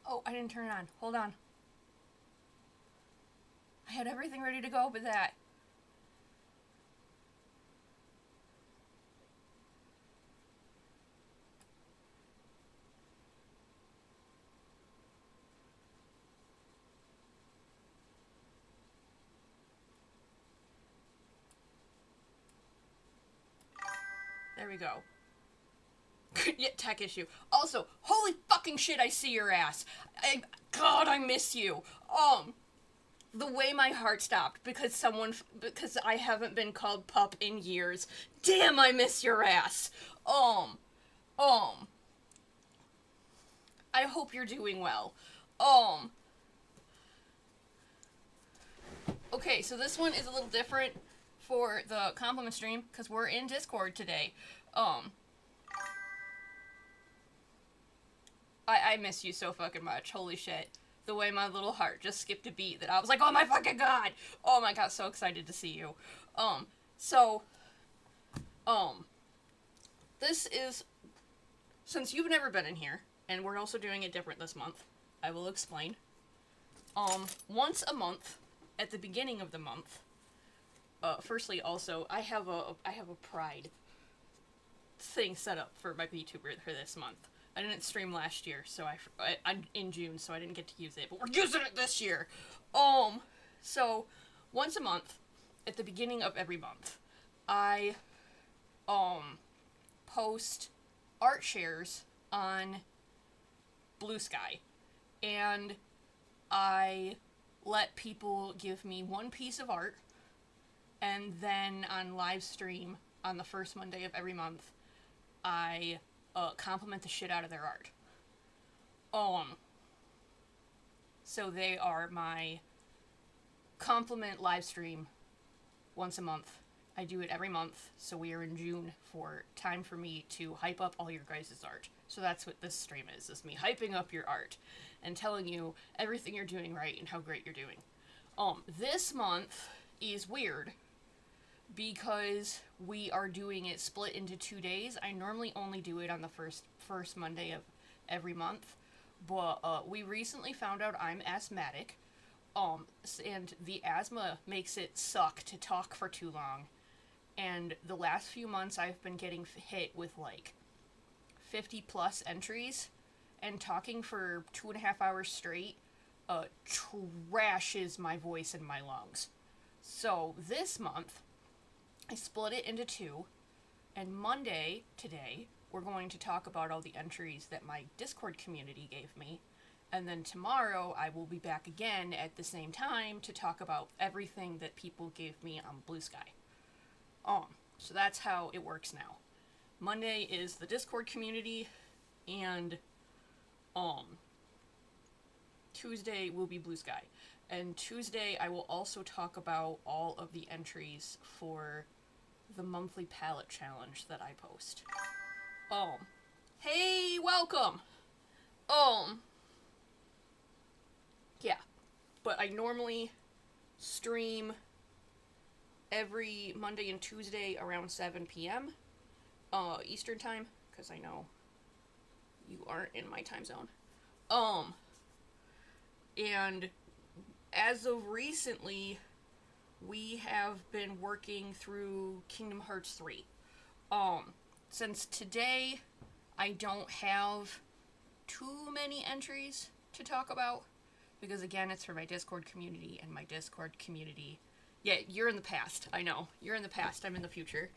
Oh, I didn't turn it on. Hold on. I had everything ready to go but that. There we go. Yeah, tech issue. Also, holy fucking shit, I see your ass. God, I miss you. The way my heart stopped because I haven't been called pup in years. Damn, I miss your ass. Um, um, I hope you're doing well. Um, okay, so this one is a little different for the compliment stream because we're in Discord today. Um, I miss you so fucking much. Holy shit. The way my little heart just skipped a beat that I was like, oh my fucking god! Oh my god, so excited to see you. So, um, this is, since you've never been in here, and we're also doing it different this month, I will explain. Once a month, at the beginning of the month, firstly also, I have a pride thing set up for my VTuber for this month. I didn't stream last year, so I'm in June, so I didn't get to use it, but we're using it this year. So once a month, at the beginning of every month, I post art shares on Blue Sky, and I let people give me one piece of art, and then on live stream on the first Monday of every month, I compliment the shit out of their art. So they are my compliment live stream once a month. I do it every month, so we are in June for time for me to hype up all your guys' art. So that's what this stream is me hyping up your art and telling you everything you're doing right and how great you're doing. This month is weird because we are doing it split into 2 days. I normally only do it on the first Monday of every month, but we recently found out I'm asthmatic, and the asthma makes it suck to talk for too long. And the last few months, I've been getting hit with like 50 plus entries, and talking for 2.5 hours straight trashes my voice and my lungs. So this month, I split it into two, and Monday, today, we're going to talk about all the entries that my Discord community gave me. And then tomorrow, I will be back again at the same time to talk about everything that people gave me on Blue Sky. So that's how it works now. Monday is the Discord community, and Tuesday will be Blue Sky. And Tuesday, I will also talk about all of the entries for the monthly palette challenge that I post. Hey, welcome! Yeah. But I normally stream every Monday and Tuesday around 7 p.m. Eastern time, because I know you aren't in my time zone. And as of recently, we have been working through Kingdom Hearts 3. Since today I don't have too many entries to talk about, because again, it's for my Discord community, and my Discord community, yeah, you're in the past, I know, you're in the past, I'm in the future.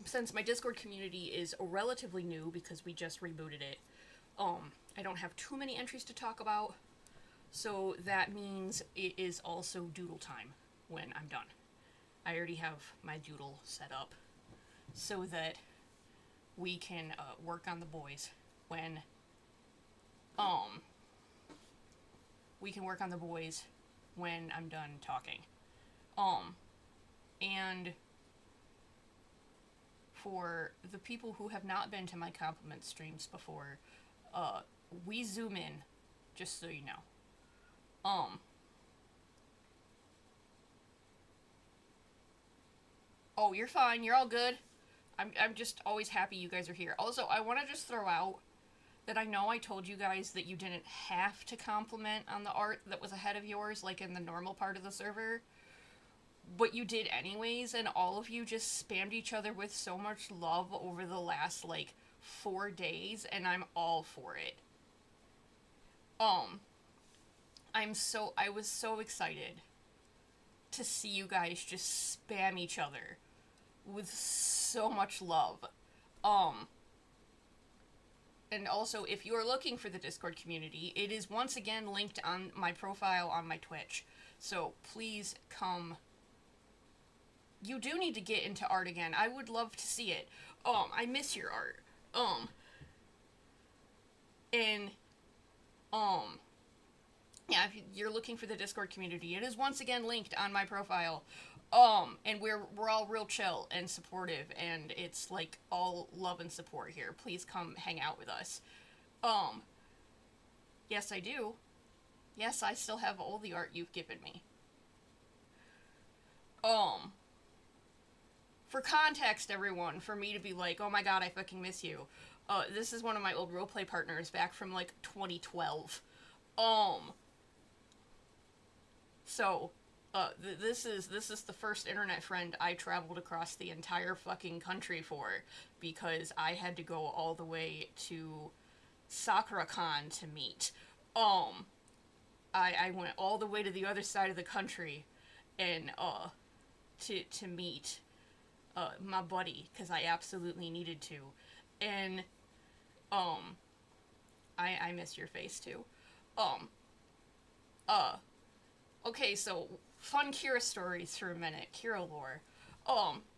Since my Discord community is relatively new, because we just rebooted it, I don't have too many entries to talk about, so that means it is also doodle time when I'm done. I already have my doodle set up so that we can work on the boys when I'm done talking. And for the people who have not been to my compliment streams before, we zoom in, just so you know. Oh, you're fine. You're all good. I'm just always happy you guys are here. Also, I want to just throw out that I know I told you guys that you didn't have to compliment on the art that was ahead of yours, like in the normal part of the server, but you did anyways, and all of you just spammed each other with so much love over the last, like, 4 days, and I'm all for it. Um, I was so excited to see you guys just spam each other with so much love. Um, and also, if you are looking for the Discord community, it is once again linked on my profile on my Twitch. So please come. You do need to get into art again. I would love to see it. I miss your art. And yeah, if you're looking for the Discord community, it is once again linked on my profile. And we're all real chill and supportive, and it's like all love and support here. Please come hang out with us. Um, yes, I do. Yes, I still have all the art you've given me. Um, for context, everyone, for me to be like, oh my god, I fucking miss you. This is one of my old roleplay partners back from like 2012. Um, so, this is the first internet friend I traveled across the entire fucking country for, because I had to go all the way to SakuraCon to meet. Um, I went all the way to the other side of the country, and to meet my buddy, because I absolutely needed to, and um, I miss your face too. Um, uh, okay, so fun Kira stories for a minute. Kira lore.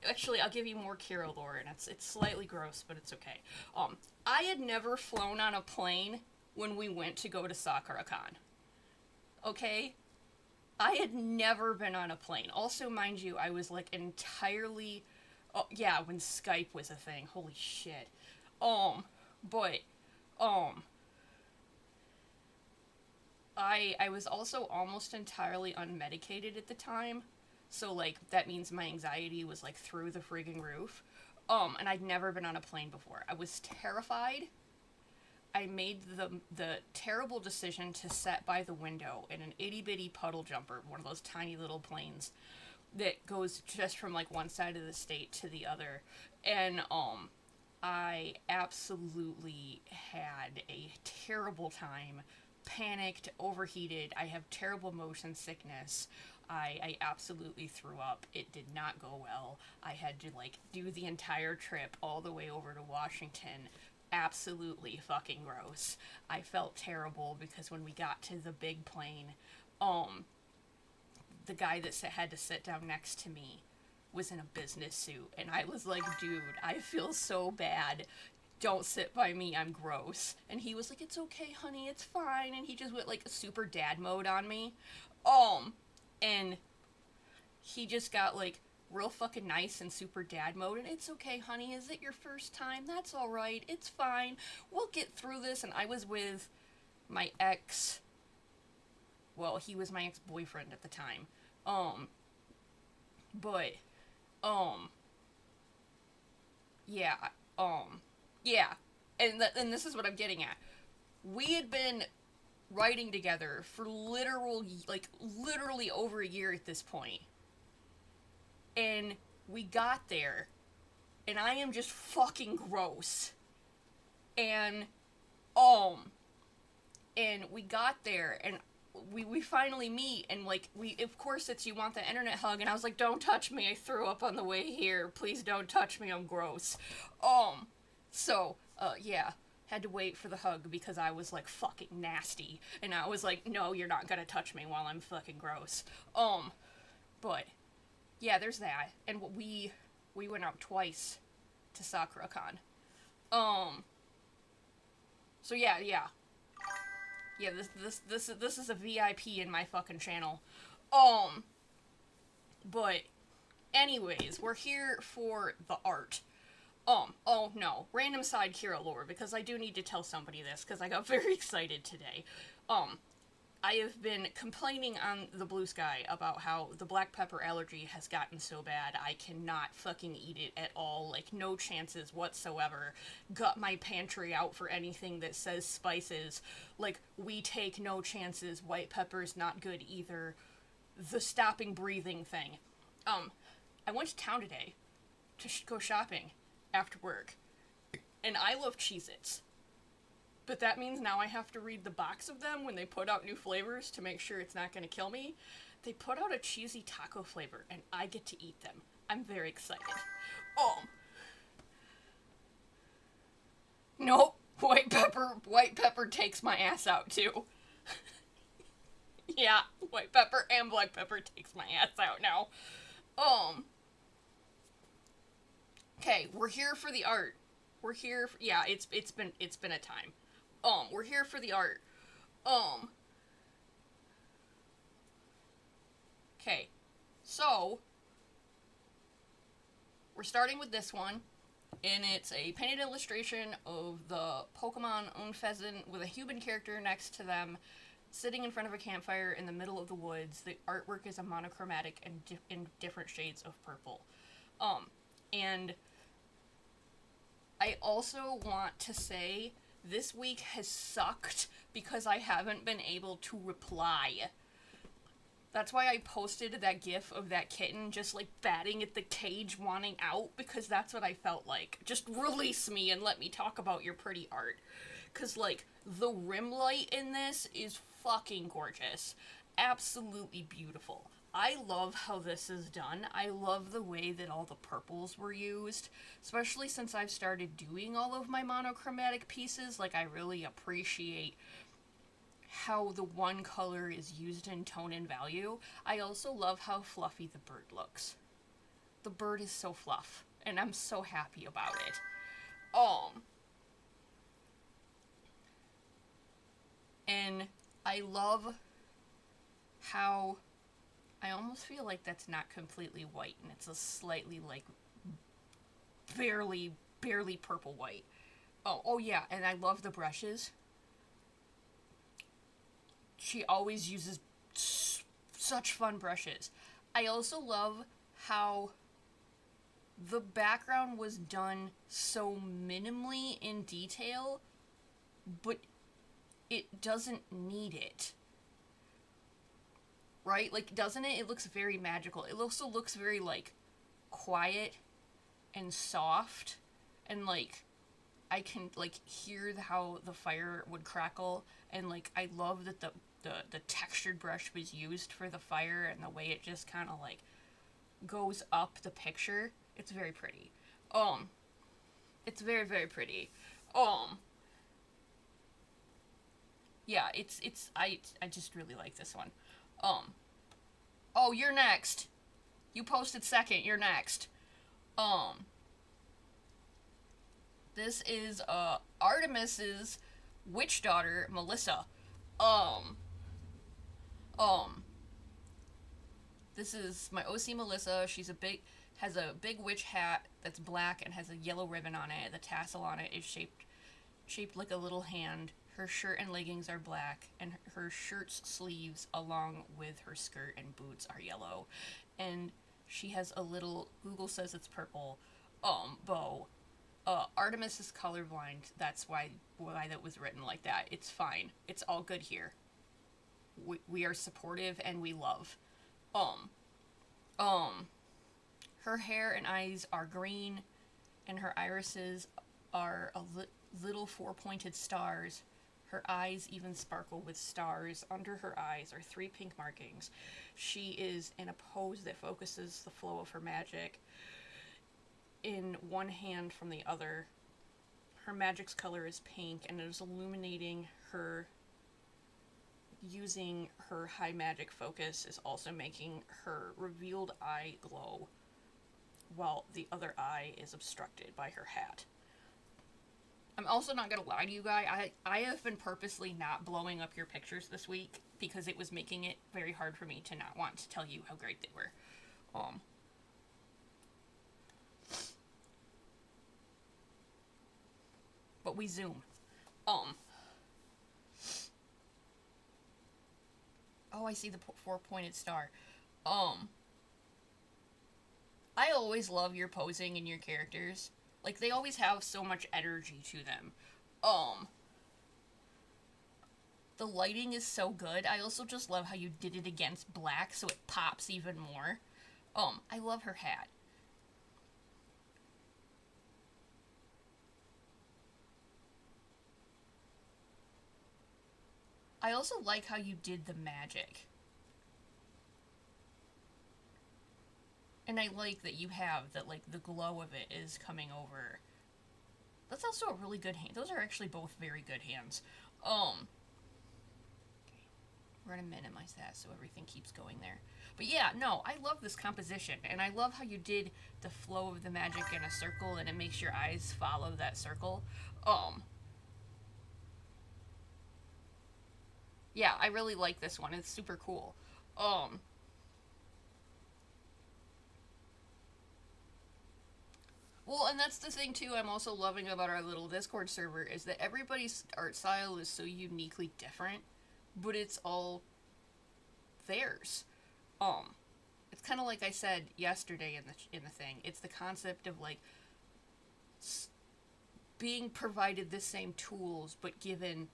Actually, I'll give you more Kira lore, and it's slightly gross, but it's okay. I had never flown on a plane when we went to go to SakuraCon. Okay? I had never been on a plane. Also, mind you, I was like entirely. Oh, yeah, when Skype was a thing. Holy shit. But, um, I was also almost entirely unmedicated at the time. So, like, that means my anxiety was, like, through the frigging roof. And I'd never been on a plane before. I was terrified. I made the terrible decision to sit by the window in an itty bitty puddle jumper, one of those tiny little planes that goes just from like one side of the state to the other. And I absolutely had a terrible time, panicked, overheated. I have terrible motion sickness. I absolutely threw up. It did not go well. I had to like do the entire trip all the way over to Washington. Absolutely fucking gross. I felt terrible because when we got to the big plane, um, the guy that had to sit down next to me was in a business suit, and I was like, dude, I feel so bad. Don't sit by me, I'm gross. And he was like, it's okay, honey, it's fine. And he just went like super dad mode on me. And he just got like real fucking nice and super dad mode. And it's okay, honey, is it your first time? That's alright, it's fine. We'll get through this. And I was with my ex. Well, he was my ex boyfriend at the time. Um, but, um, yeah, yeah. And this is what I'm getting at. We had been writing together for literally over a year at this point. And we got there, and I am just fucking gross. And, and we got there, and we finally meet, and like of course it's you want the internet hug, and I was like, don't touch me, I threw up on the way here, please don't touch me, I'm gross. So yeah, had to wait for the hug because I was like fucking nasty, and I was like, no, you're not gonna touch me while I'm fucking gross. But yeah, there's that. And we went out twice to SakuraCon. So yeah, yeah, this is a VIP in my fucking channel. But anyways, we're here for the art. Oh no, random side Kira lore, because I do need to tell somebody this, because I got very excited today. I have been complaining on the Blue Sky about how the black pepper allergy has gotten so bad I cannot fucking eat it at all. Like, no chances whatsoever. Gut my pantry out for anything that says spices. Like, we take no chances. White pepper's not good either. The stopping breathing thing. I went to town today to go shopping after work, and I love Cheez-Its. But that means now I have to read the box of them when they put out new flavors to make sure it's not going to kill me. They put out a cheesy taco flavor, and I get to eat them. I'm very excited. Nope. White pepper takes my ass out too. Yeah, white pepper and black pepper takes my ass out now. Okay, we're here for the art. We're here. Yeah, it's been a time. We're here for the art. Okay, so we're starting with this one, and it's a painted illustration of the Pokemon Unfezant with a human character next to them, sitting in front of a campfire in the middle of the woods. The artwork is a monochromatic and in different shades of purple. And I also want to say this week has sucked because I haven't been able to reply. That's why I posted that gif of that kitten just, like, batting at the cage wanting out, because that's what I felt like. Just release me and let me talk about your pretty art. Because, like, the rim light in this is fucking gorgeous. Absolutely beautiful. I love how this is done. I love the way that all the purples were used, especially since I've started doing all of my monochromatic pieces. Like, I really appreciate how the one color is used in tone and value. I also love how fluffy the bird looks. The bird is so fluff, and I'm so happy about it. And I love how I almost feel like that's not completely white, and it's a slightly, like, barely purple white. Oh yeah, and I love the brushes. She always uses such fun brushes. I also love how the background was done so minimally in detail, but it doesn't need it. Right? Like, doesn't it? It looks very magical. It also looks very, like, quiet and soft, and, like, I can, like, hear how the fire would crackle, and, like, I love that the textured brush was used for the fire, and the way it just kind of, like, goes up the picture. It's very pretty. It's very, very pretty. Yeah, I just really like this one. Oh, you're next. You posted second, you're next. This is, Artemis's witch daughter, Melissa. This is my OC Melissa. Has a big witch hat that's black and has a yellow ribbon on it. The tassel on it is shaped like a little hand. Her shirt and leggings are black, and her shirt's sleeves, along with her skirt and boots, are yellow. And she has a little, Google says it's purple, bow. Artemis is colorblind. That's why that was written like that. It's fine. It's all good here. We are supportive and we love. Her hair and eyes are green, and her irises are little four-pointed stars. Her eyes even sparkle with stars. Under her eyes are 3 pink markings. She is in a pose that focuses the flow of her magic in one hand from the other. Her magic's color is pink, and it is illuminating her. Using her high magic focus is also making her revealed eye glow, while the other eye is obstructed by her hat. I'm also not gonna lie to you guys, I have been purposely not blowing up your pictures this week because it was making it very hard for me to not want to tell you how great they were. But we zoom. Oh, I see the four-pointed star. Um, I always love your posing and your characters. Like, they always have so much energy to them. Um, the lighting is so good. I also just love how you did it against black so it pops even more. I love her hat. I also like how you did the magic. And I like that you have that, like, the glow of it is coming over. That's also a really good hand. Those are actually both very good hands. Um, we're gonna minimize that so everything keeps going there. But yeah, no, I love this composition, and I love how you did the flow of the magic in a circle, and it makes your eyes follow that circle. Um, yeah, I really like this one. It's super cool. Um, well, and that's the thing too. I'm also loving about our little Discord server is that everybody's art style is so uniquely different, but it's all theirs. Um, it's kind of like I said yesterday in the thing. It's the concept of like being provided the same tools, but given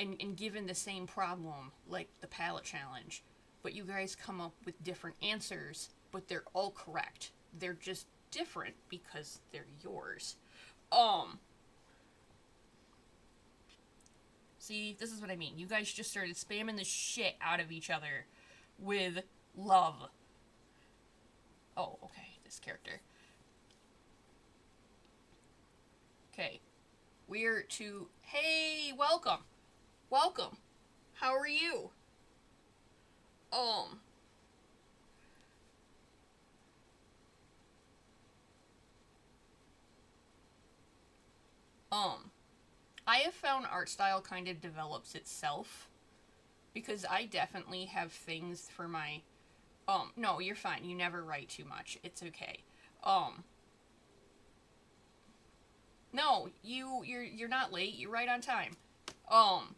and given the same problem, like the palette challenge, but you guys come up with different answers, but they're all correct. They're just different because they're yours. Um, See, this is what I mean. You guys just started spamming the shit out of each other with love. Oh, okay, this character. Okay, we're to. Hey, welcome, welcome. How are you? Um, um, I have found art style kind of develops itself because I definitely have things for my. No, you're fine. You never write too much. It's okay. Um, no, you're not late. You're right on time. Um,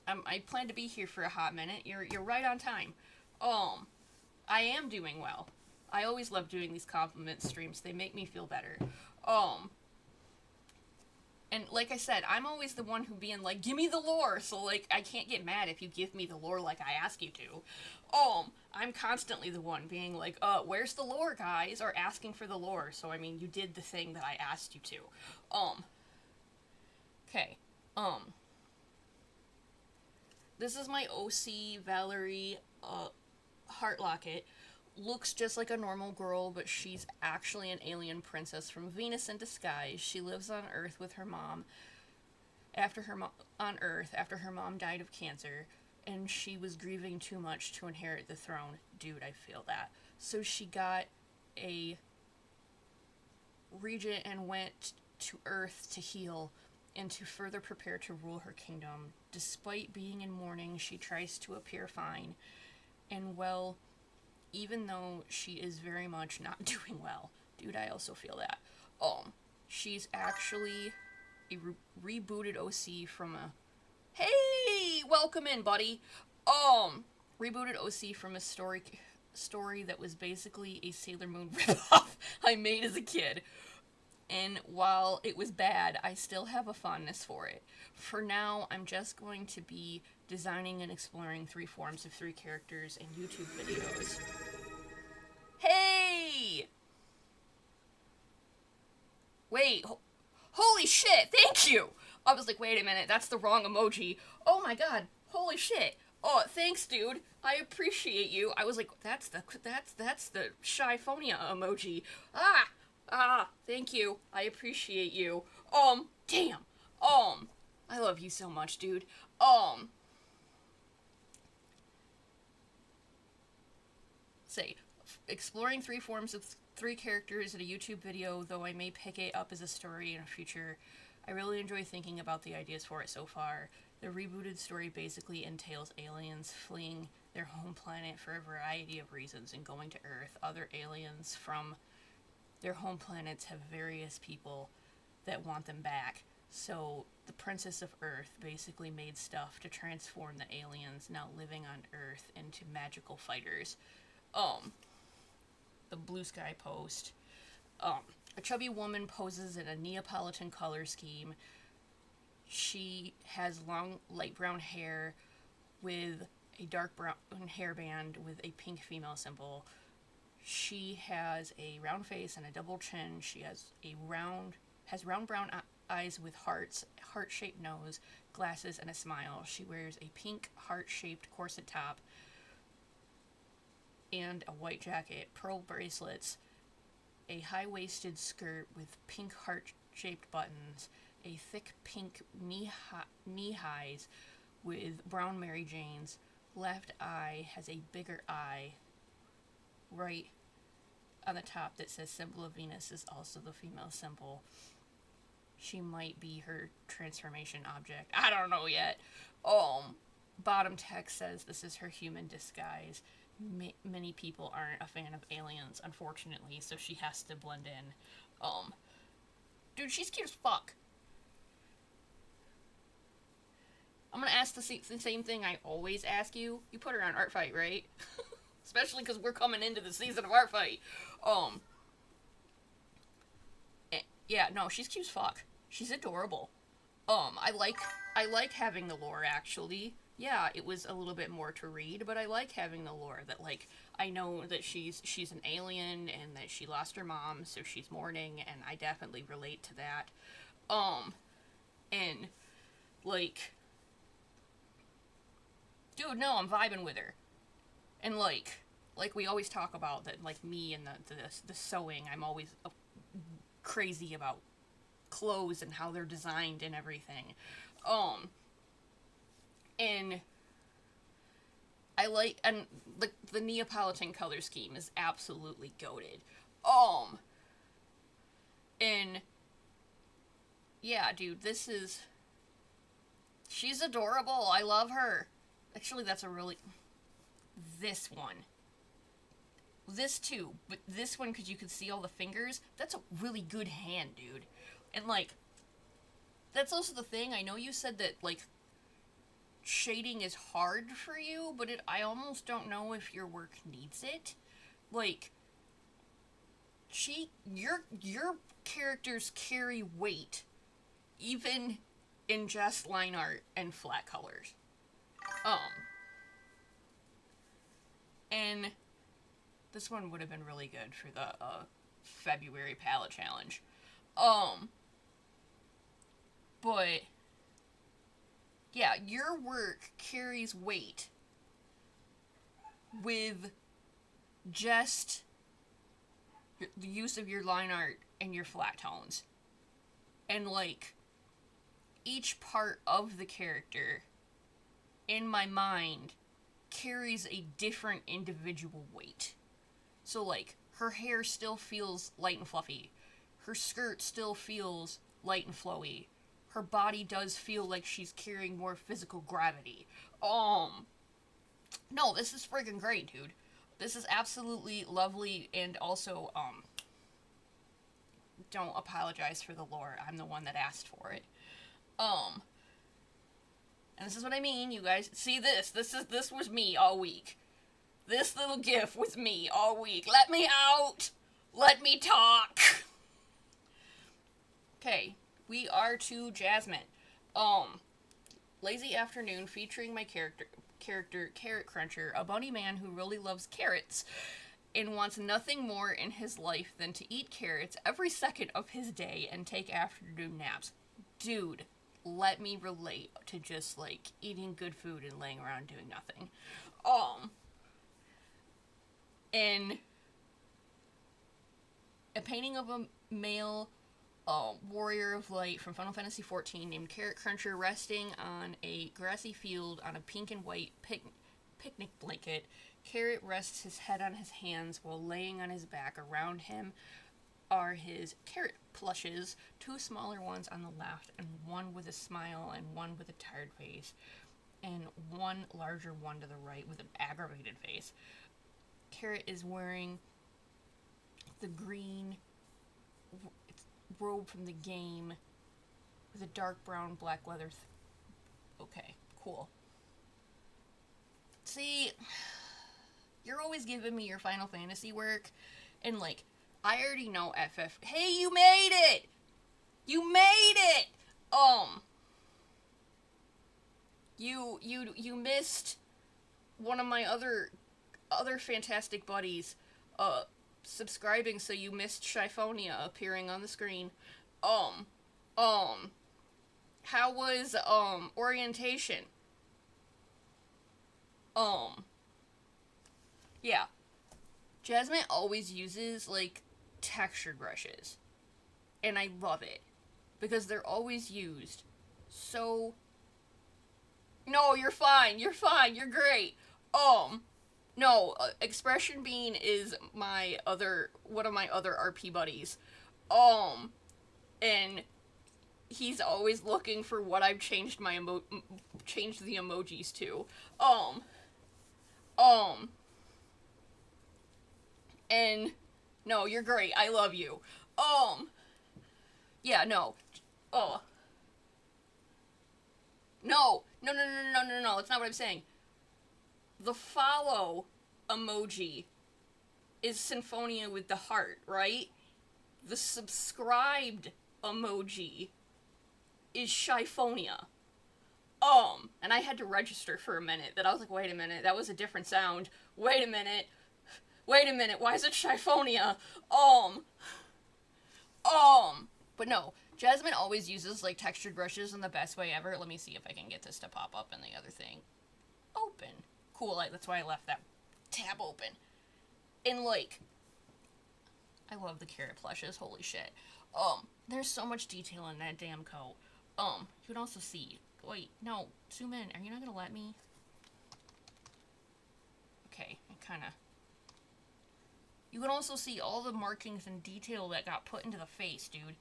I plan to be here for a hot minute. You're right on time. Um, I am doing well. I always love doing these compliment streams. They make me feel better. Um, and like I said, I'm always the one who being like, "Give me the lore." So like, I can't get mad if you give me the lore like I ask you to. I'm constantly the one being like, where's the lore, guys?" or asking for the lore. So I mean, you did the thing that I asked you to. Okay. Um, this is my OC Valerie heart locket. Looks just like a normal girl, but she's actually an alien princess from Venus in disguise. She lives on Earth with her mom on Earth after her mom died of cancer, and she was grieving too much to inherit the throne. Dude, I feel that. So she got a regent and went to Earth to heal and to further prepare to rule her kingdom. Despite being in mourning, she tries to appear fine. And well, even though she is very much not doing well, dude, I also feel that. She's actually a rebooted OC from a. Hey, welcome in, buddy. Um, rebooted OC from a story that was basically a Sailor Moon ripoff I made as a kid. And while it was bad, I still have a fondness for it. For now, I'm just going to be designing and exploring three forms of three characters in YouTube videos. Hey! Wait, holy shit, thank you! I was like, wait a minute, that's the wrong emoji. Oh my god, holy shit. Oh, thanks, dude. I appreciate you. I was like, that's the shyphonia emoji. Thank you. I appreciate you. Damn. I love you so much, dude. Say, exploring three forms of three characters in a YouTube video, though I may pick it up as a story in a future. I really enjoy thinking about the ideas for it so far. The rebooted story basically entails aliens fleeing their home planet for a variety of reasons and going to Earth. Other aliens from their home planets have various people that want them back. So the Princess of Earth basically made stuff to transform the aliens now living on Earth into magical fighters. Um, the Blue Sky Post. Um, a chubby woman poses in a Neapolitan color scheme. She has long light brown hair with a dark brown hairband with a pink female symbol. She has a round face and a double chin. She has round brown eyes with hearts, heart-shaped nose, glasses, and a smile. She wears a pink heart-shaped corset top and a white jacket, pearl bracelets, a high-waisted skirt with pink heart-shaped buttons, a thick pink knee highs with brown Mary Janes. Left eye has a bigger eye. Right on the top that says symbol of Venus is also the female symbol. She might be her transformation object. I don't know yet. Bottom text says this is her human disguise. Many people aren't a fan of aliens, unfortunately, so she has to blend in. Dude, she's cute as fuck. I'm gonna ask the same thing I always ask you. You put her on Art Fight, right? Especially because we're coming into the season of Art Fight. Yeah, no, she's cute as fuck. She's adorable. I like having the lore, actually. Yeah, it was a little bit more to read, but I like having the lore that, like, I know that she's an alien and that she lost her mom, so she's mourning, and I definitely relate to that. And, like, dude, no, I'm vibing with her. And, like we always talk about that, like, me and the sewing, I'm always crazy about clothes and how they're designed and everything. And I like, and the Neapolitan color scheme is absolutely goated. And yeah, dude, she's adorable. I love her. Actually, this one. This too, but this one, because you could see all the fingers, that's a really good hand, dude. And, like, that's also the thing. I know you said that, like, shading is hard for you, but I almost don't know if your work needs it. Like, your characters carry weight, even in just line art and flat colors. And this one would have been really good for the February palette challenge. But yeah, your work carries weight with just the use of your line art and your flat tones. And, like, each part of the character, in my mind, carries a different individual weight. So, like, her hair still feels light and fluffy. Her skirt still feels light and flowy. Her body does feel like she's carrying more physical gravity. No, this is friggin' great, dude. This is absolutely lovely, and also, don't apologize for the lore. I'm the one that asked for it. And this is what I mean, you guys. See this? This was me all week. This little gif was me all week. Let me out! Let me talk! Okay, we are to Jasmine. Lazy Afternoon featuring my character Carrot Cruncher, a bunny man who really loves carrots and wants nothing more in his life than to eat carrots every second of his day and take afternoon naps. Dude, let me relate to just, like, eating good food and laying around doing nothing. And a painting of a male warrior of light from Final Fantasy XIV named Carrot Cruncher resting on a grassy field on a pink and white picnic blanket. Carrot rests his head on his hands while laying on his back. Around him are his carrot plushes, two smaller ones on the left, and one with a smile and one with a tired face, and one larger one to the right with an aggravated face. Carrot is wearing the green robe from the game with a dark brown black leather. Okay, cool. See, you're always giving me your Final Fantasy work, and like, I already know FF. Hey, you made it! You made it! You missed one of my other fantastic buddies, subscribing, so you missed Shyphonia appearing on the screen. Um, um, how was orientation? Um, yeah. Jasmine always uses like textured brushes, and I love it because they're always used so. No, you're fine. You're fine. You're great. No, Expression Bean is my other one of my other RP buddies. And he's always looking for what I've changed changed the emojis to. Um, um, and no, you're great. I love you. Um, yeah, no. Oh, no. That's not what I'm saying. The follow emoji is Symphonia with the heart, right? The subscribed emoji is Shyphonia. And I had to register for a minute that I was like, wait a minute, that was a different sound. Wait a minute, why is it Shyphonia? But no, Jasmine always uses like textured brushes in the best way ever. Let me see if I can get this to pop up in the other thing. Open. Cool, that's why I left that tab open. And like, I love the carrot plushes, holy shit. There's so much detail in that damn coat. You can also see, wait, no, zoom in, are you not gonna let me? Okay, I kinda. You can also see all the markings and detail that got put into the face, dude.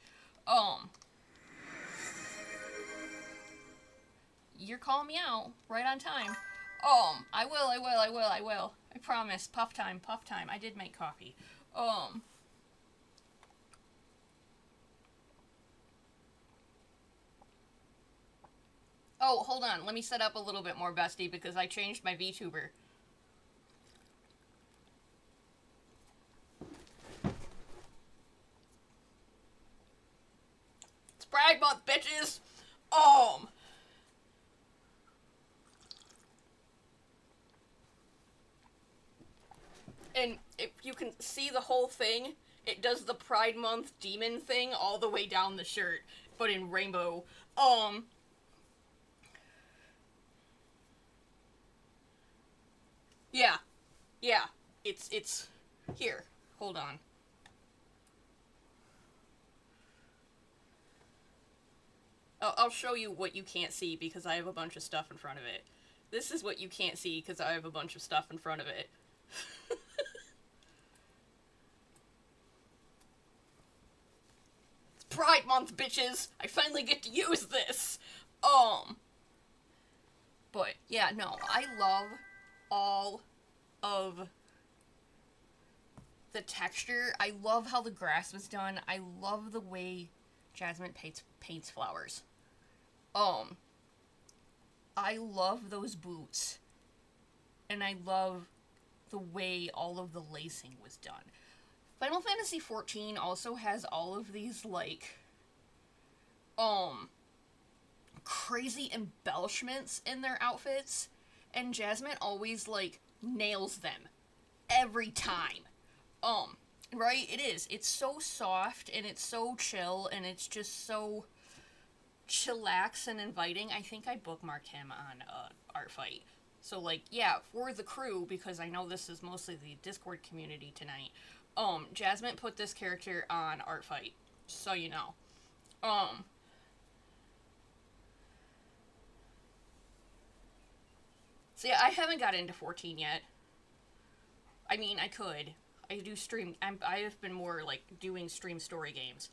You're calling me out right on time. I will. I promise. Puff time. I did make coffee. Oh, hold on. Let me set up a little bit more, bestie, because I changed my VTuber. It's Pride Month, bitches! And if you can see the whole thing, it does the Pride Month demon thing all the way down the shirt, but in rainbow. Yeah. Yeah. It's here. Hold on. I'll show you what you can't see because I have a bunch of stuff in front of it. This is what you can't see because I have a bunch of stuff in front of it. It's Pride Month, bitches! I finally get to use this! But, yeah, no, I love all of the texture. I love how the grass was done. I love the way Jasmine paints flowers. I love those boots. And I love the way all of the lacing was done. Final Fantasy XIV also has all of these, like, crazy embellishments in their outfits, and Jasmine always, like, nails them. Every time. Right? It is. It's so soft, and it's so chill, and it's just so chillax and inviting. I think I bookmarked him on Art Fight. So, like, yeah, for the crew, because I know this is mostly the Discord community tonight, Jasmine put this character on Art Fight, so you know. See, I haven't got into 14 yet. I mean, I could. I do stream. I have been more, like, doing stream story games.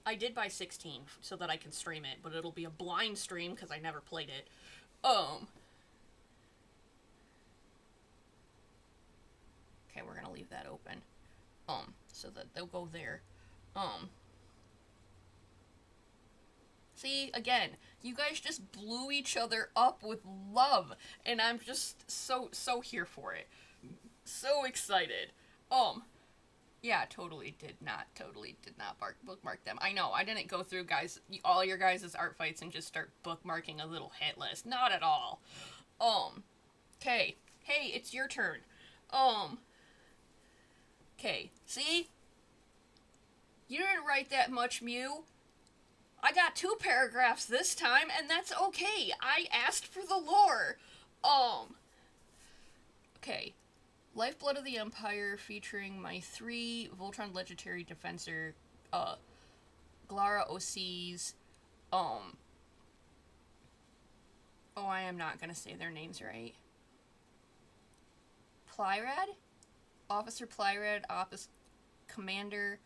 I did buy 16 so that I can stream it, but it'll be a blind stream because I never played it. Okay, we're gonna leave that open. So that they'll go there. See, again, you guys just blew each other up with love, and I'm just so here for it. So excited. Yeah, totally did not bookmark them. I know, I didn't go through all your guys' art fights and just start bookmarking a little hit list. Not at all. Okay. Hey, it's your turn. Okay. See? You didn't write that much, Mew. I got 2 paragraphs this time, and that's okay. I asked for the lore. Okay. Lifeblood of the Empire, featuring my 3 Voltron Legendary Defensor, Glara OCs, oh, I am not gonna say their names right. Plyrad? Officer Plyrad, Office Commander.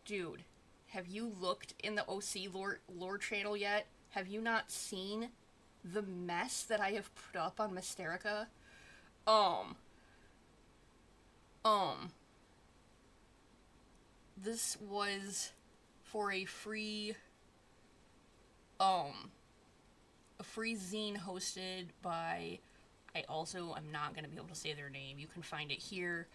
Dude, have you looked in the OC lore channel yet? Have you not seen the mess that I have put up on Mysterica? This was for a free zine hosted by, I also am not going to be able to say their name. You can find it here.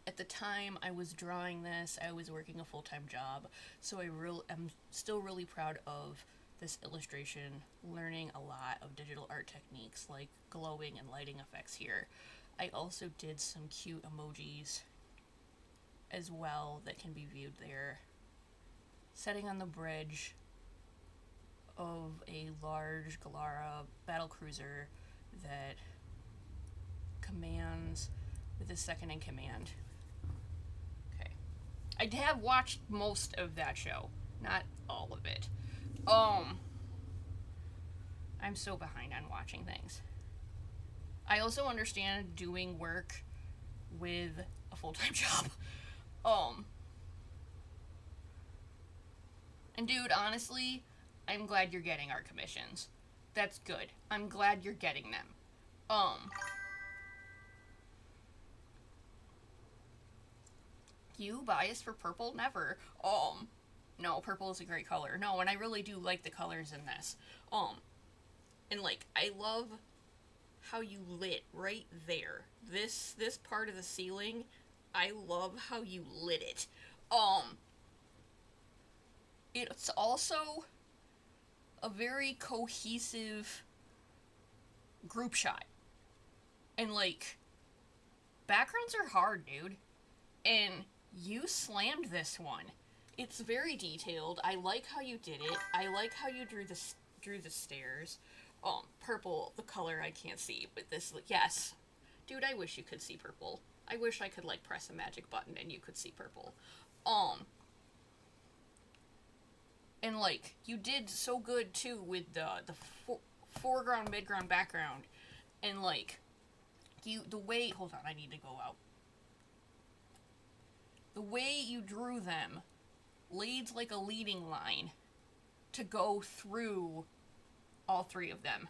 At the time I was drawing this, I was working a full-time job, so I'm still really proud of this illustration, learning a lot of digital art techniques like glowing and lighting effects here. I also did some cute emojis as well that can be viewed there. Setting on the bridge of a large Gallara battlecruiser that commands with his second in command. Okay. I have watched most of that show, not all of it. I'm so behind on watching things. I also understand doing work with a full-time job. And dude, honestly, I'm glad you're getting art commissions. That's good. I'm glad you're getting them. You biased for purple? Never. No, purple is a great color. No, and I really do like the colors in this. And like, I love how you lit right there. This part of the ceiling, I love how you lit it. It's also a very cohesive group shot. And like, backgrounds are hard, dude. And you slammed this one. It's very detailed. I like how you did it. I like how you drew the stairs. Purple, the color I can't see, but this, yes. Dude, I wish you could see purple. I wish I could, like, press a magic button and you could see purple. And, like, you did so good, too, with the foreground, midground, background. And, like, the way, hold on, I need to go out. The way you drew them leads like a leading line to go through all 3 of them.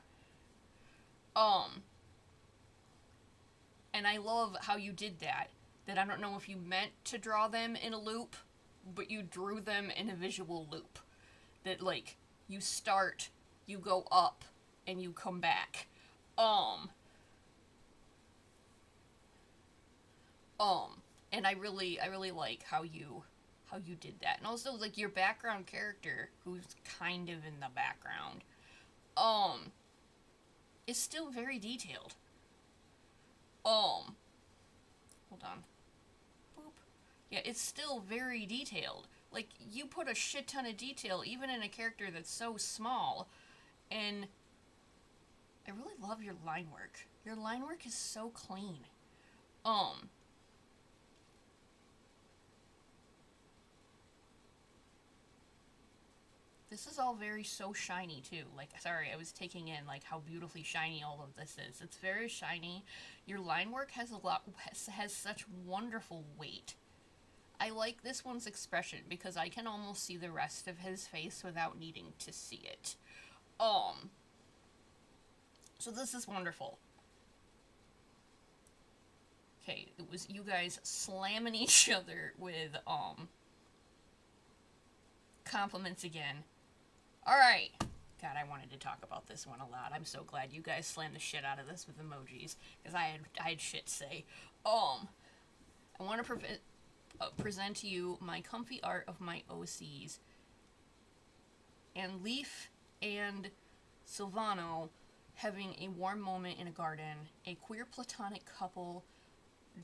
And I love how you did that. That I don't know if you meant to draw them in a loop, but you drew them in a visual loop. That, like, you start, you go up, and you come back. And I really like how you did that. And also, like, your background character, who's kind of in the background, is still very detailed. Hold on. Boop. Yeah, it's still very detailed. Like, you put a shit ton of detail, even in a character that's so small, and I really love your line work. Your line work is so clean. This is all very so shiny, too. Like, sorry, I was taking in, like, how beautifully shiny all of this is. It's very shiny. Your line work has such wonderful weight. I like this one's expression, because I can almost see the rest of his face without needing to see it. So this is wonderful. Okay, it was you guys slamming each other with, compliments again. Alright. God, I wanted to talk about this one a lot. I'm so glad you guys slammed the shit out of this with emojis, because I had shit to say. I want to present to you my comfy art of my OCs. And Leaf and Silvano having a warm moment in a garden. A queer platonic couple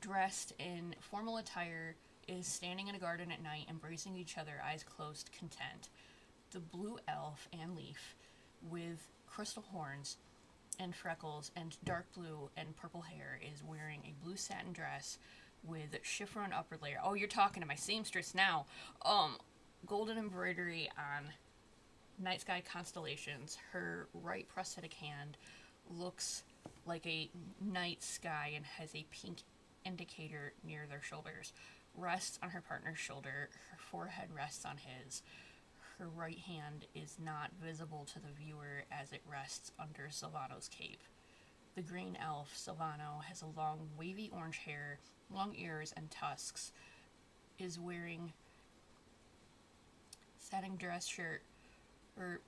dressed in formal attire is standing in a garden at night, embracing each other, eyes closed, content. The blue elf and Leaf, with crystal horns and freckles and dark blue and purple hair, is wearing a blue satin dress with chiffon upper layer. Oh, you're talking to my seamstress now. Golden embroidery on night sky constellations. Her right prosthetic hand looks like a night sky and has a pink indicator near their shoulders. Rests on her partner's shoulder. Her forehead rests on his. Her right hand is not visible to the viewer as it rests under Silvano's cape. The green elf, Silvano, has a long, wavy orange hair, long ears, and tusks, is wearing satin dress shirt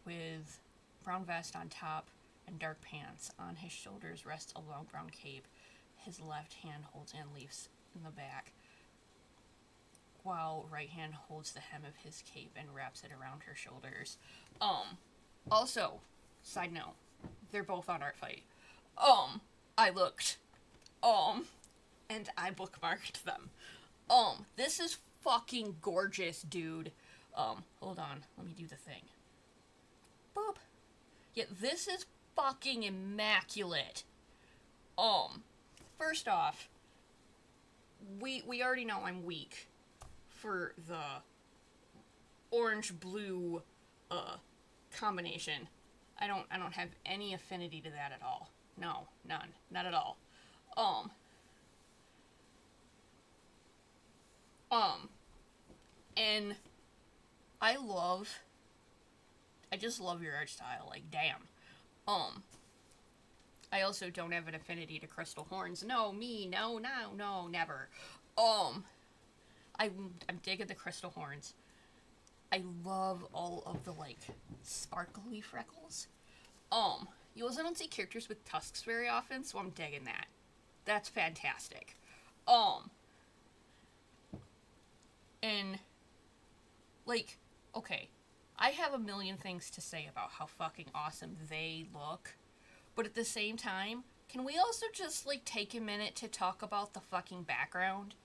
with brown vest on top and dark pants. On his shoulders rests a long brown cape. His left hand holds Anne Leaf's in the back, while right hand holds the hem of his cape and wraps it around her shoulders. Also, side note, they're both on Artfight. I looked. And I bookmarked them. This is fucking gorgeous, dude. Hold on, let me do the thing. Boop. Yeah, this is fucking immaculate. First off, we already know I'm weak for the orange-blue, combination. I don't have any affinity to that at all. No, none. Not at all. And I just love your art style, like, damn. I also don't have an affinity to crystal horns. No, never. I'm digging the crystal horns. I love all of the, like, sparkly freckles. You also don't see characters with tusks very often, so I'm digging that. That's fantastic. And, like, okay, I have a million things to say about how fucking awesome they look, but at the same time, can we also just, like, take a minute to talk about the fucking background?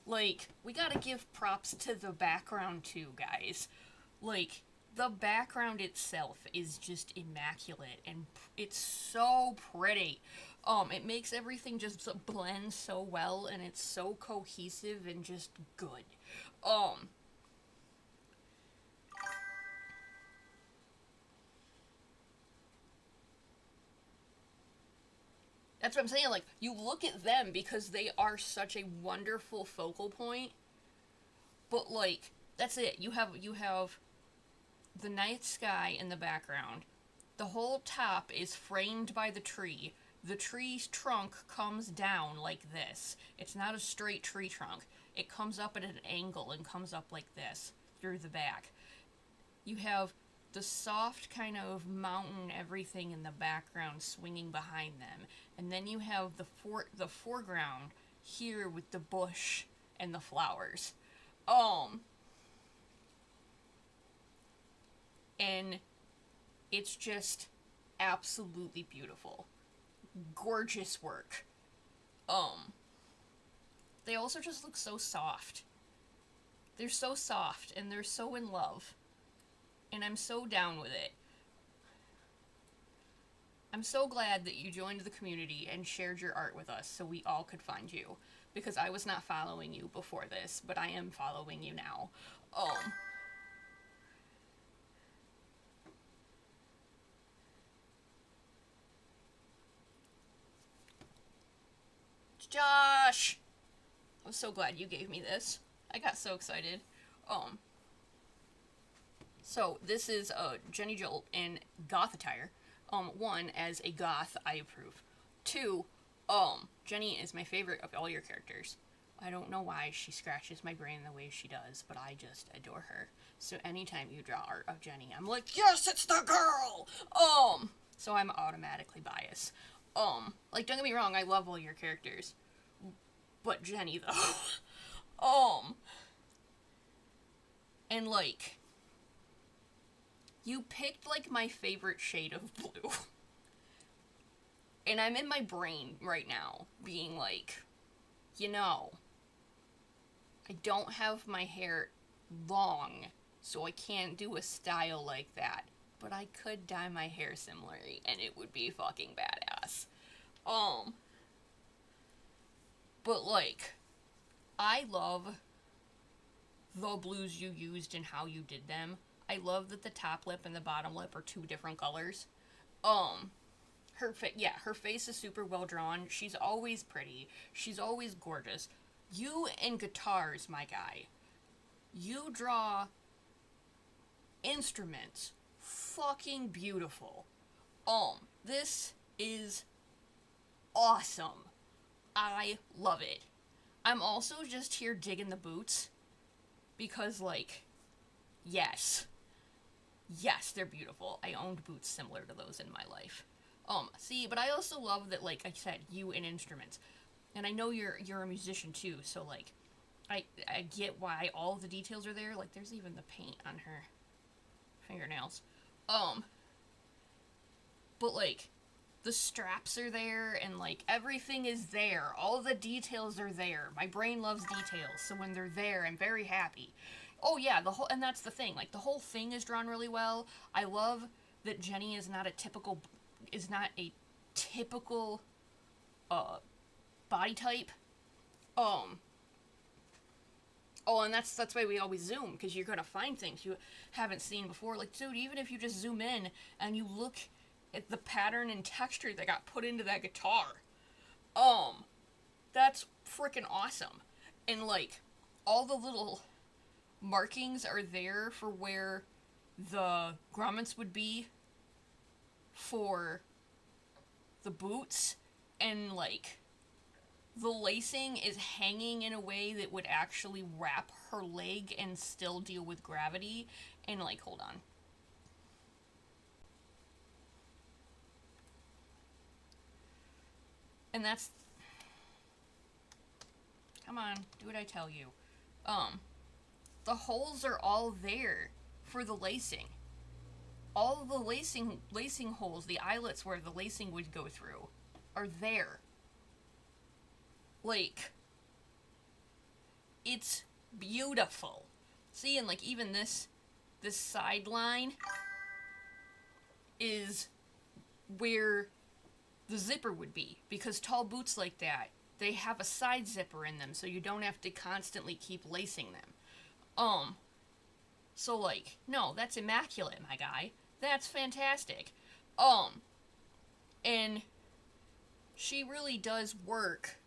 Like, we gotta give props to the background too, guys. Like, the background itself is just immaculate, and it's so pretty. It makes everything just blend so well, and it's so cohesive and just good. That's what I'm saying, like, you look at them because they are such a wonderful focal point, but, like, that's it. You have the night sky in the background. The whole top is framed by the tree. The tree's trunk comes down like this. It's not a straight tree trunk. It comes up at an angle and comes up like this through the back. You have the soft kind of mountain everything in the background swinging behind them. And then you have the foreground here with the bush and the flowers. And it's just absolutely beautiful. Gorgeous work. They also just look so soft. They're so soft and they're so in love. And I'm so down with it. I'm so glad that you joined the community and shared your art with us so we all could find you. Because I was not following you before this, but I am following you now. Josh! I'm so glad you gave me this. I got so excited. So this is Jenny Jolt in goth attire. One, as a goth, I approve. Two, Jenny is my favorite of all your characters. I don't know why she scratches my brain the way she does, but I just adore her. So anytime you draw art of Jenny, I'm like, yes, it's the girl! So I'm automatically biased. Like, don't get me wrong, I love all your characters. But Jenny, though. And, like, you picked, like, my favorite shade of blue. And I'm in my brain right now, being like, you know, I don't have my hair long, so I can't do a style like that. But I could dye my hair similarly, and it would be fucking badass. But, like, I love the blues you used and how you did them. I love that the top lip and the bottom lip are two different colors. Her face is super well drawn. She's always pretty. She's always gorgeous. You and guitars, my guy. You draw instruments fucking beautiful. This is awesome. I love it. I'm also just here digging the boots because, like, yes. Yes, they're beautiful. I owned boots similar to those in my life. See, but I also love that, like I said, you and instruments. And I know you're a musician too, so, like, I get why all the details are there. Like, there's even the paint on her fingernails. But, like, the straps are there, and, like, everything is there. All the details are there. My brain loves details, so when they're there, I'm very happy. Oh, yeah, and that's the thing. Like, the whole thing is drawn really well. I love that Jenny is not a typical body type. Oh, and that's why we always zoom, because you're gonna find things you haven't seen before. Like, dude, even if you just zoom in and you look at the pattern and texture that got put into that guitar, that's freaking awesome. And, like, all the little markings are there for where the grommets would be for the boots, and, like, the lacing is hanging in a way that would actually wrap her leg and still deal with gravity. And, like, hold on. And that's... Come on, do what I tell you. The holes are all there for the lacing. All of the lacing holes, the eyelets where the lacing would go through, are there. Like, it's beautiful. See, and, like, even this sideline is where the zipper would be, because tall boots like that, they have a side zipper in them, so you don't have to constantly keep lacing them. So, like, no, that's immaculate, my guy. That's fantastic. And she really does work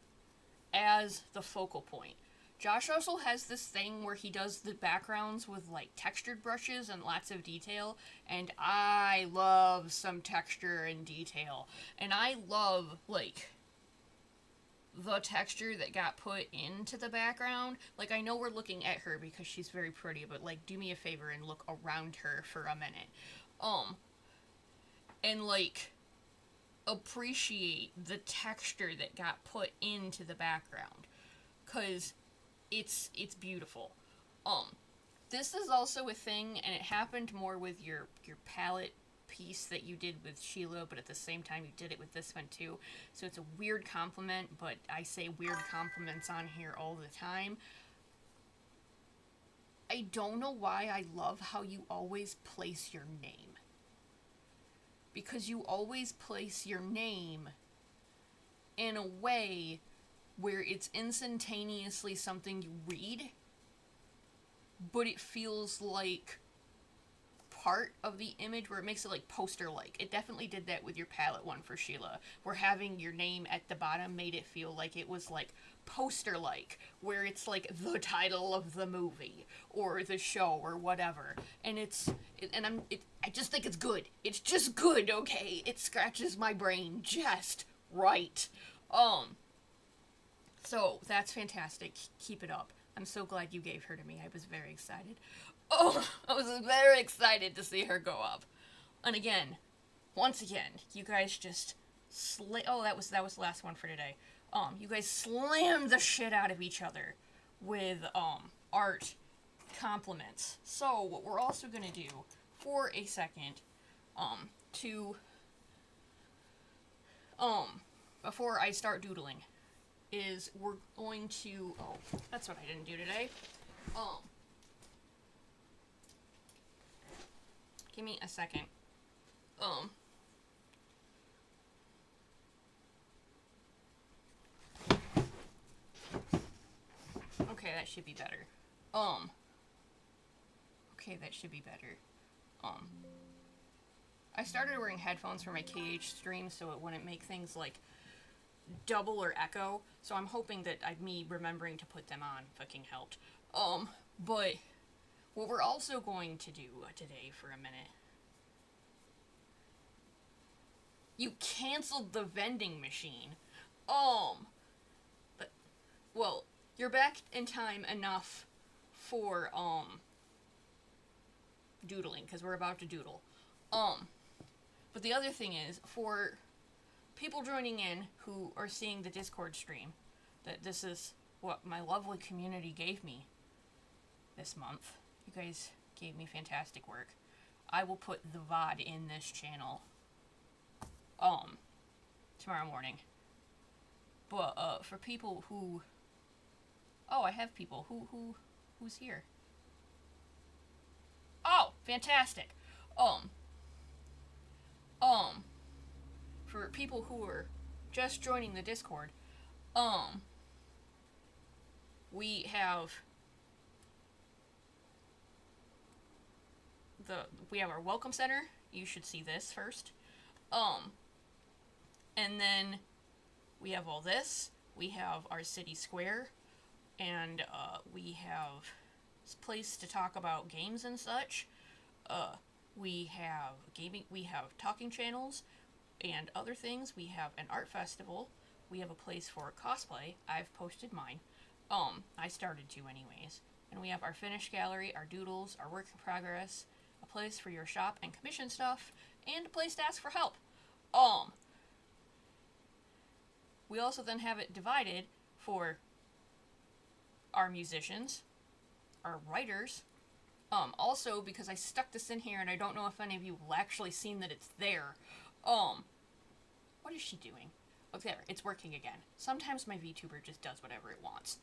as the focal point. Josh also has this thing where he does the backgrounds with, like, textured brushes and lots of detail, and I love some texture and detail. And I love, like, the texture that got put into the background. Like, I know we're looking at her because she's very pretty, but, like, do me a favor and look around her for a minute. And, like, appreciate the texture that got put into the background, because it's beautiful. This is also a thing, and it happened more with your palette piece that you did with Sheila, but at the same time you did it with this one too. So it's a weird compliment, but I say weird compliments on here all the time. I don't know why I love how you always place your name. Because you always place your name in a way where it's instantaneously something you read, but it feels like part of the image, where it makes it like poster-like. It definitely did that with your palette one for Sheila, where having your name at the bottom made it feel like it was like poster-like, where it's like the title of the movie or the show or whatever. And I just think it's good. It's just good, okay? It scratches my brain just right. Um, so that's fantastic. Keep it up. I'm so glad you gave her to me. I was very excited. Oh, I was very excited to see her go up. And again, once again, you guys just oh, that was the last one for today. You guys slammed the shit out of each other with art compliments. So what we're also gonna do for a second, to before I start doodling, is we're going to that's what I didn't do today. Give me a second. Okay, that should be better. Okay, that should be better. I started wearing headphones for my KH stream so it wouldn't make things like double or echo. So I'm hoping that me remembering to put them on fucking helped. But what we're also going to do today for a minute. You canceled the vending machine. But, well, you're back in time enough for, doodling, because we're about to doodle. But the other thing is, for people joining in who are seeing the Discord stream, that this is what my lovely community gave me this month. You guys gave me fantastic work. I will put the VOD in this channel, tomorrow morning. But, for people who... Oh, I have people. Who's here? Oh, fantastic. For people who are just joining the Discord, we have our welcome center. You should see this first. And then we have all this. We have our city square, and we have this place to talk about games and such. We have gaming. We have talking channels and other things. We have an art festival. We have a place for cosplay. I've posted mine. I started to anyways. And we have our finished gallery, our doodles, our work in progress, a place for your shop and commission stuff, and a place to ask for help. We also then have it divided for our musicians, our writers. Also, because I stuck this in here and I don't know if any of you have actually seen that it's there. What is she doing? Oh, there, it's working again. Sometimes my VTuber just does whatever it wants.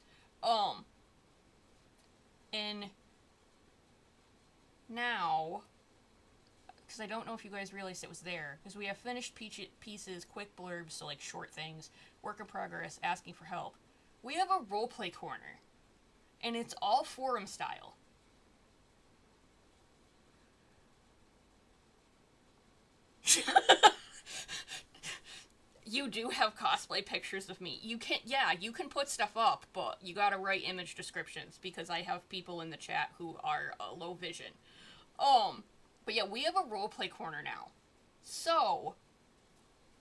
And now, because I don't know if you guys realized it was there, because we have finished pieces, quick blurbs, so like short things, work in progress, asking for help. We have a roleplay corner, and it's all forum style. You do have cosplay pictures of me. You can put stuff up, but you gotta write image descriptions, because I have people in the chat who are low vision. But yeah, we have a roleplay corner now. So,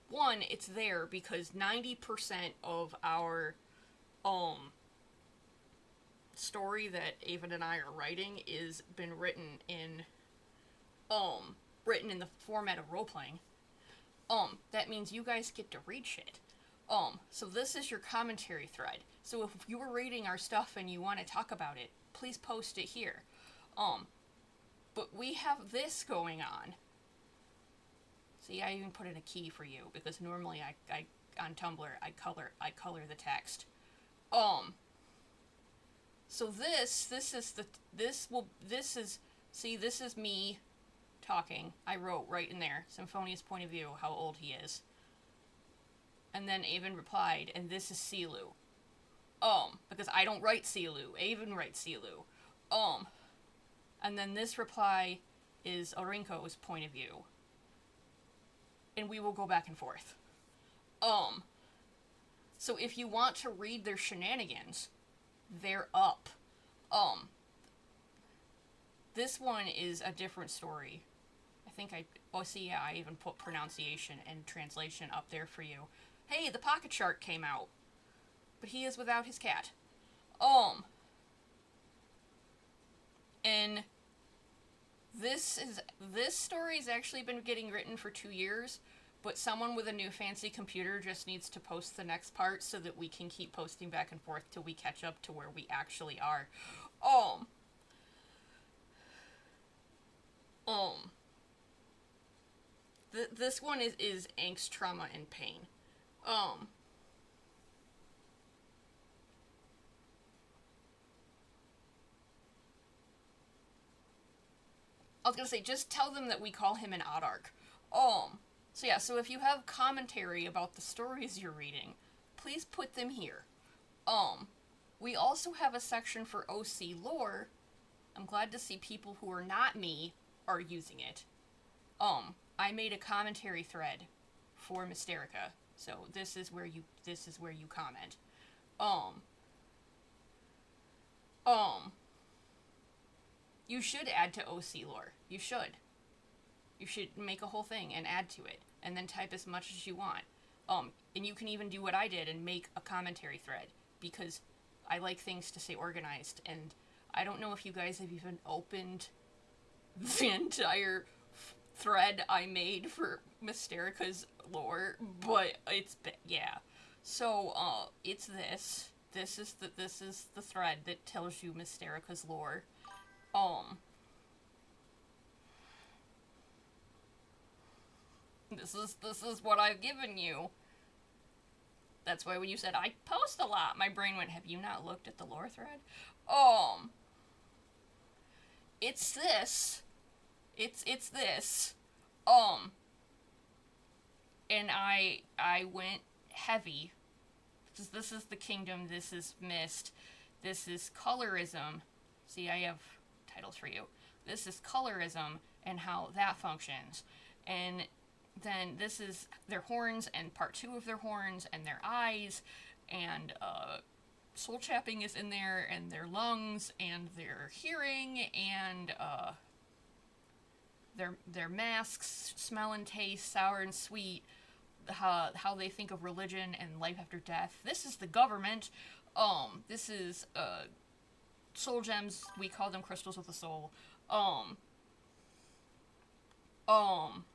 one, it's there because 90% of our, story that Avon and I are writing is been written in the format of role-playing. That means you guys get to read shit. So this is your commentary thread. So if you were reading our stuff and you want to talk about it, please post it here. But we have this going on. See, I even put in a key for you, because normally I on Tumblr, I color the text. So this is me talking. I wrote right in there, Symphonia's point of view, how old he is. And then Avon replied, and this is Silu. Because I don't write Silu, Avon writes Silu. And then this reply is Orinko's point of view. And we will go back and forth. So if you want to read their shenanigans, they're up. This one is a different story. I think I even put pronunciation and translation up there for you. Hey, the Pocket Shark came out, but he is without his cat. Um, and this story has actually been getting written for 2 years, but someone with a new fancy computer just needs to post the next part so that we can keep posting back and forth till we catch up to where we actually are. Um, um, this one is angst, trauma, and pain. Um, I was gonna say, just tell them that we call him an Odark. So yeah, so if you have commentary about the stories you're reading, please put them here. Um, we also have a section for OC lore. I'm glad to see people who are not me are using it. I made a commentary thread for Mysterica, so this is where you comment. Um, um, you should add to OC lore. You should. You should make a whole thing and add to it, and then type as much as you want. And you can even do what I did and make a commentary thread, because I like things to stay organized, and I don't know if you guys have even opened the entire thread I made for Mysterica's lore, but yeah. So it's this. This is the thread that tells you Mysterica's lore. Um, this is what I've given you. That's why when you said I post a lot, my brain went, "Have you not looked at the lore thread?" Um, it's this. It's this. Um, and I went heavy. This is the kingdom. This is mist. This is colorism. See, I have titles for you. This is colorism and how that functions, and then this is their horns and part two of their horns and their eyes, and soul chapping is in there, and their lungs and their hearing, and their masks, smell and taste, sour and sweet, how they think of religion and life after death. This is the government. This is soul gems. We call them crystals with a soul. Um, um,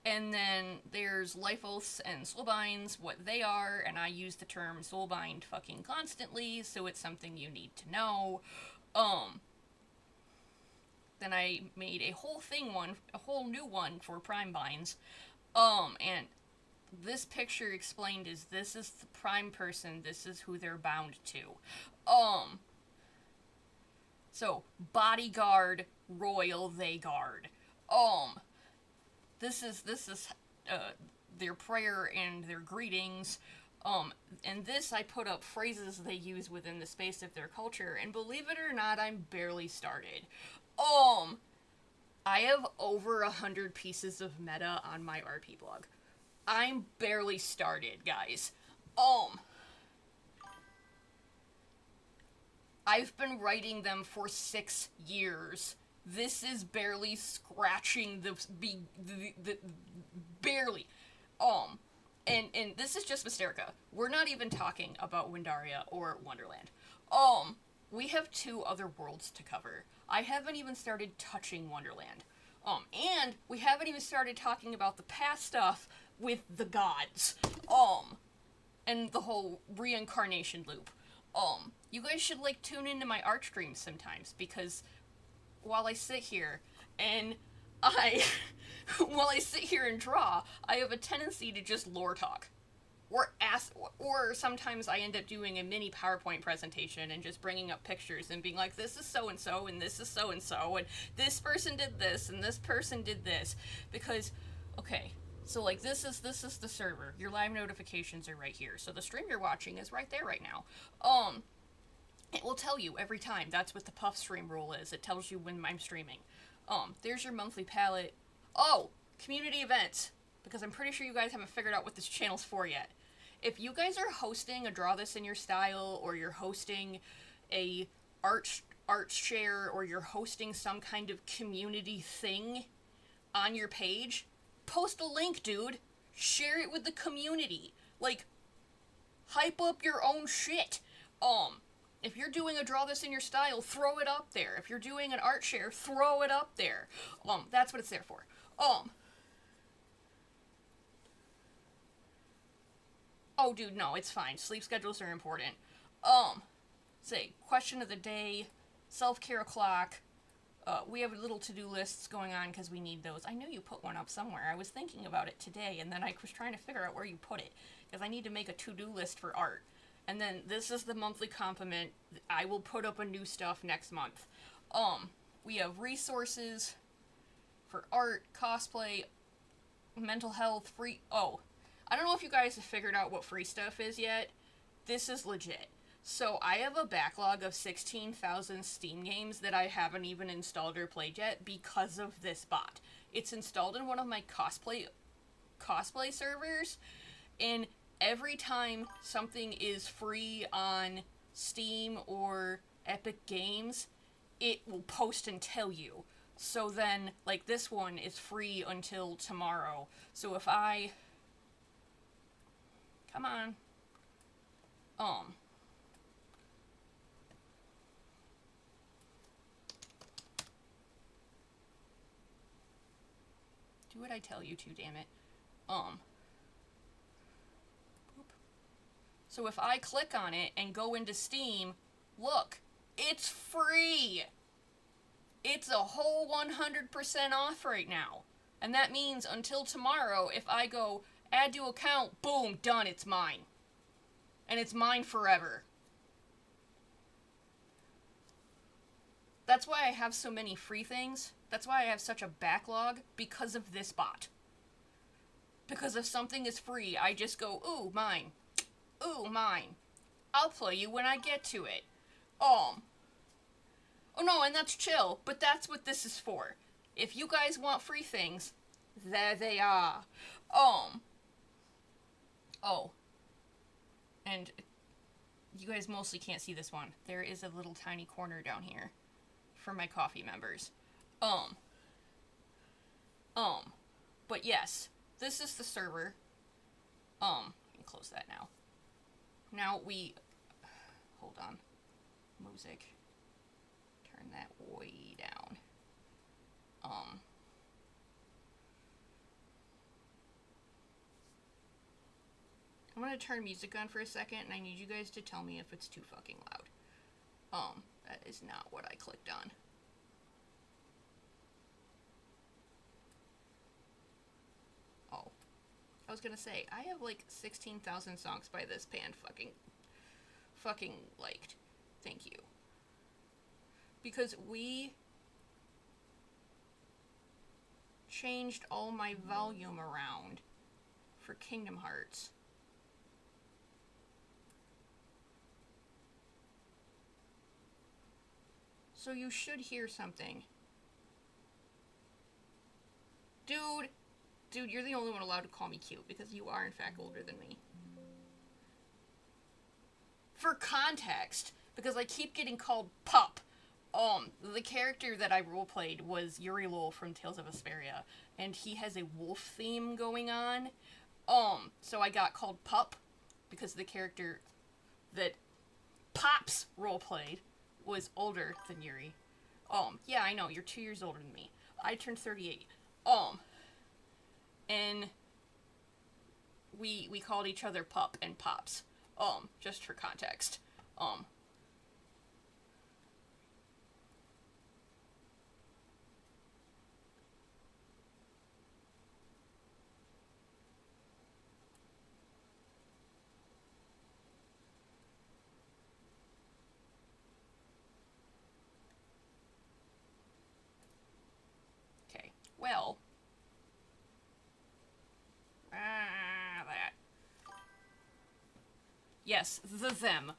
and then there's life oaths and soulbinds, what they are, and I use the term soulbind fucking constantly, so it's something you need to know. Um, then I made a whole new one for prime binds. And this picture explained is this is the prime person, this is who they're bound to. Um, so bodyguard, royal, they guard. Um, this is uh, their prayer and their greetings. And this I put up phrases they use within the space of their culture, and believe it or not, I'm barely started. Um, I have over 100 pieces of meta on my RP blog. I'm barely started, guys. Um, I've been writing them for 6 years. This is barely scratching the barely. Um, and this is just Mysterica. We're not even talking about Windaria or Wonderland. Um, we have two other worlds to cover. I haven't even started touching Wonderland. And we haven't even started talking about the past stuff with the gods. And the whole reincarnation loop. You guys should like tune into my art streams sometimes, because while I sit here and I while I sit here and draw, I have a tendency to just lore talk. Or sometimes I end up doing a mini PowerPoint presentation and just bringing up pictures and being like, this is so and so, and this is so and so, and this person did this, and this person did this, because, okay, so like this is the server. Your live notifications are right here, so the stream you're watching is right there right now. It will tell you every time. That's what the puff stream rule is. It tells you when I'm streaming. There's your monthly palette. Oh, community events, because I'm pretty sure you guys haven't figured out what this channel's for yet. If you guys are hosting a Draw This in Your Style, or you're hosting a art share, or you're hosting some kind of community thing on your page, post a link, dude. Share it with the community. Like, hype up your own shit. If you're doing a draw this in your style, throw it up there. If you're doing an art share, throw it up there. That's what it's there for. Oh, dude, no, it's fine. Sleep schedules are important. Say, question of the day, self-care o'clock. We have little to-do lists going on because we need those. I knew you put one up somewhere. I was thinking about it today, and then I was trying to figure out where you put it, because I need to make a to-do list for art. And then this is the monthly compliment. I will put up a new stuff next month. We have resources for art, cosplay, mental health, free... Oh, I don't know if you guys have figured out what free stuff is yet. This is legit. So I have a backlog of 16,000 Steam games that I haven't even installed or played yet because of this bot. It's installed in one of my cosplay servers, and every time something is free on Steam or Epic Games, it will post and tell you. So then, like, this one is free until tomorrow. So if I... Come on. Do what I tell you to, damn it. So if I click on it and go into Steam, look, it's free! It's a whole 100% off right now. And that means until tomorrow, if I go add to account, boom, done, it's mine. And it's mine forever. That's why I have so many free things. That's why I have such a backlog, because of this bot. Because if something is free, I just go, ooh, mine. Ooh, mine. I'll play you when I get to it. Oh no, and that's chill, but that's what this is for. If you guys want free things, there they are. Oh. And you guys mostly can't see this one. There is a little tiny corner down here for my coffee members. But yes, this is the server. Let me close that now. Now hold on. Music. Turn that way down. I'm gonna turn music on for a second, and I need you guys to tell me if it's too fucking loud. That is not what I clicked on. Oh. I was gonna say, I have like 16,000 songs by this band fucking liked. Thank you. Because we changed all my volume around for Kingdom Hearts. So you should hear something. Dude, you're the only one allowed to call me cute, because you are in fact older than me. For context, because I keep getting called pup. The character that I roleplayed was Yuri Lowell from Tales of Vesperia, and he has a wolf theme going on. So I got called pup, because the character that Pops roleplayed was older than Yuri. Yeah, I know, you're 2 years older than me. I turned 38. And we called each other Pup and Pops. Just for context. Okay, well... that. Yes, them.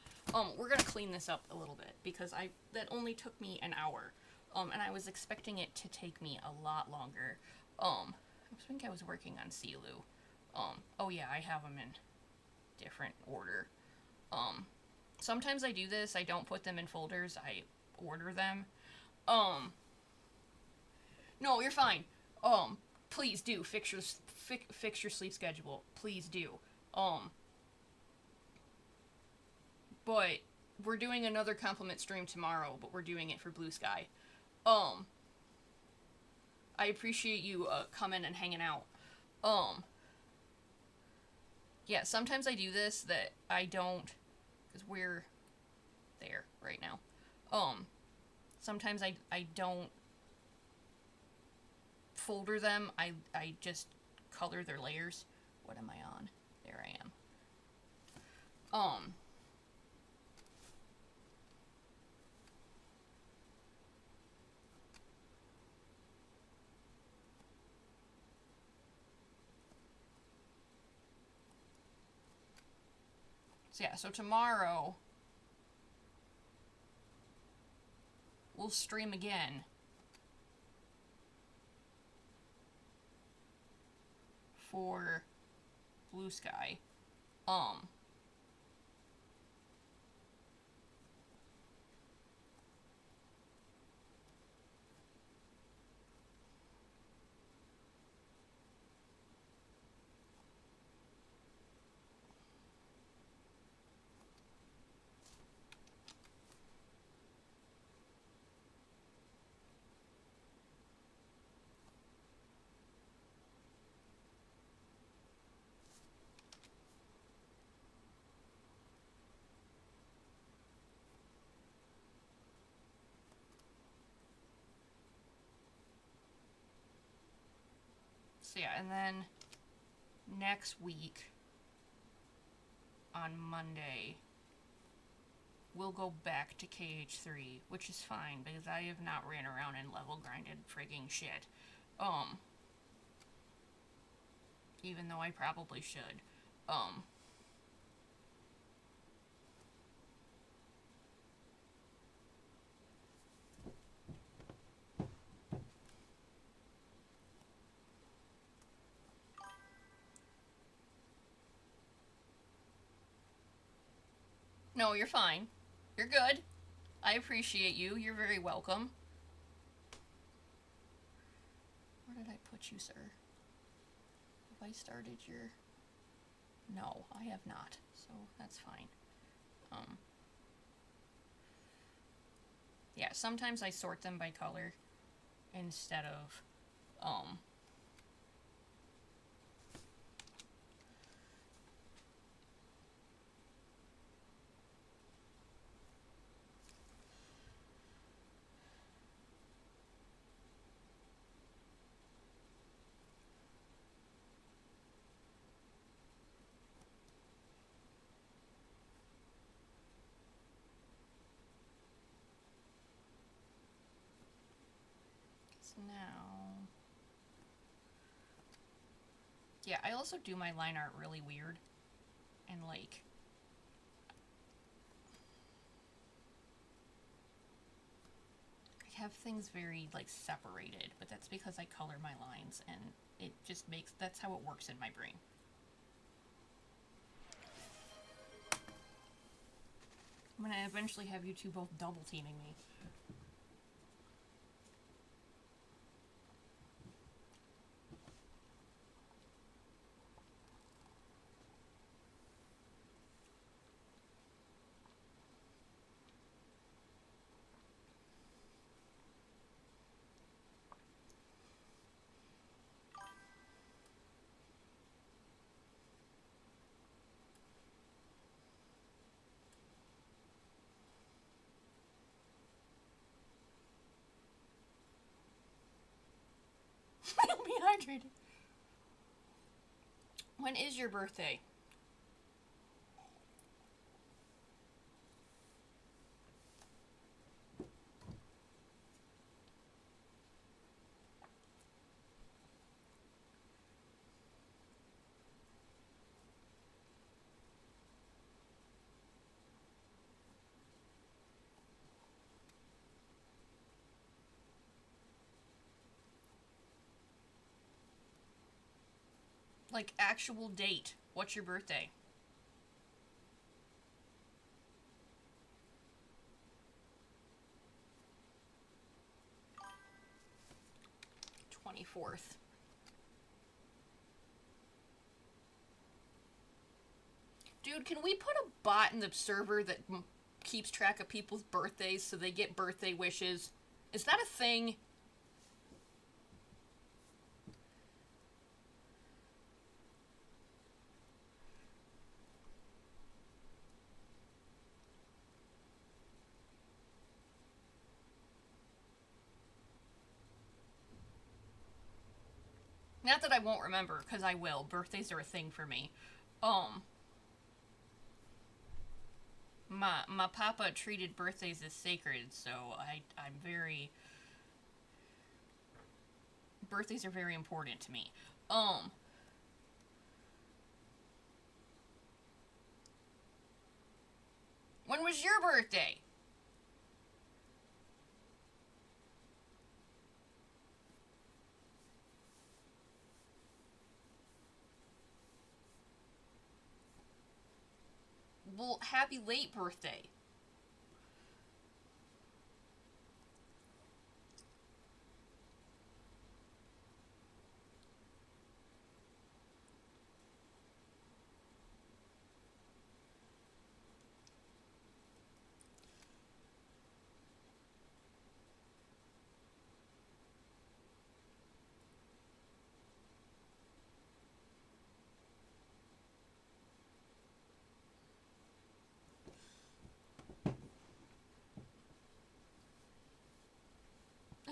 We're gonna clean this up a little bit, because that only took me an hour. And I was expecting it to take me a lot longer. I think I was working on Silu. Oh yeah, I have them in different order. Sometimes I do this, I don't put them in folders, I order them. No, you're fine. Please do, fix fix your sleep schedule. Please do. But we're doing another compliment stream tomorrow, but we're doing it for Blue Sky. I appreciate you coming and hanging out. Yeah, sometimes I do this that I don't, because we're there right now. Sometimes I don't folder them. I just color their layers. What am I on? There I am. So yeah, so tomorrow we'll stream again for Blue Sky. So yeah, and then next week on Monday we'll go back to KH3, which is fine because I have not ran around and level grinded frigging shit. Even though I probably should. No, you're fine. You're good. I appreciate you. You're very welcome. Where did I put you, sir? Have I started your... No, I have not. So that's fine. Yeah, sometimes I sort them by color instead of, so now... Yeah, I also do my line art really weird. And, like... I have things very, like, separated, but that's because I color my lines, and it just makes... That's how it works in my brain. I'm gonna eventually have you two both double teaming me. I'll be hydrated. When is your birthday? Like, actual date. What's your birthday? '24th. can we put a bot in the server that keeps track of people's birthdays so they get birthday wishes? Is that a thing? Not that I won't remember, because I will. Birthdays are a thing for me. Um, my papa treated birthdays as sacred, so I'm very birthdays are very important to me. Um, when was your birthday? Well, happy late birthday.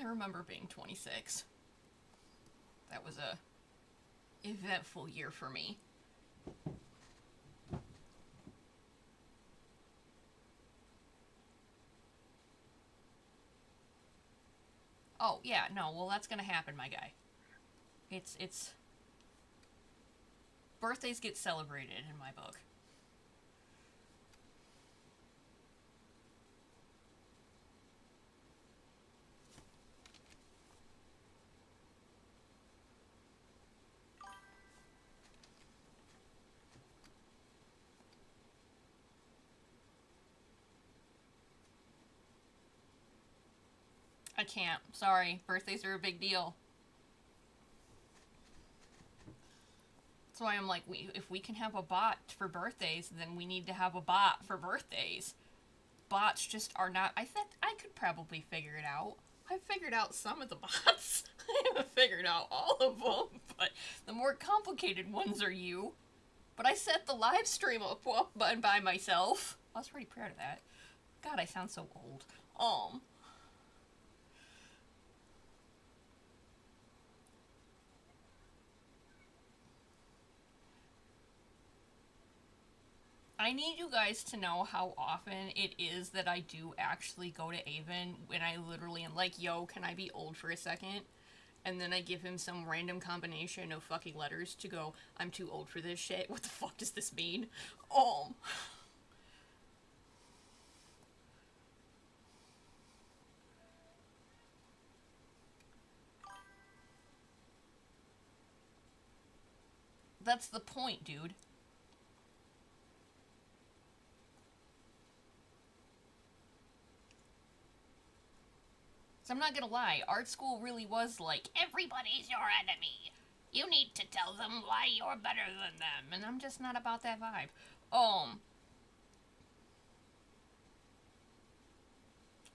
I remember being 26. That was a eventful year for me. Oh, yeah, no, well that's gonna happen, my guy. It's birthdays get celebrated in my book. I can't. Sorry. Birthdays are a big deal. That's why I'm like, if we can have a bot for birthdays, then we need to have a bot for birthdays. Bots just are not. I think I could probably figure it out. I figured out some of the bots. I haven't figured out all of them, but the more complicated ones are you. But I set the live stream up by myself. I was pretty proud of that. God, I sound so old. I need you guys to know how often it is that I do actually go to Avon when I literally am like, yo, can I be old for a second? And then I give him some random combination of fucking letters to go, I'm too old for this shit. What the fuck does this mean? Um, that's the point, dude. So I'm not gonna lie, art school really was like, everybody's your enemy. You need to tell them why you're better than them. And I'm just not about that vibe. Um,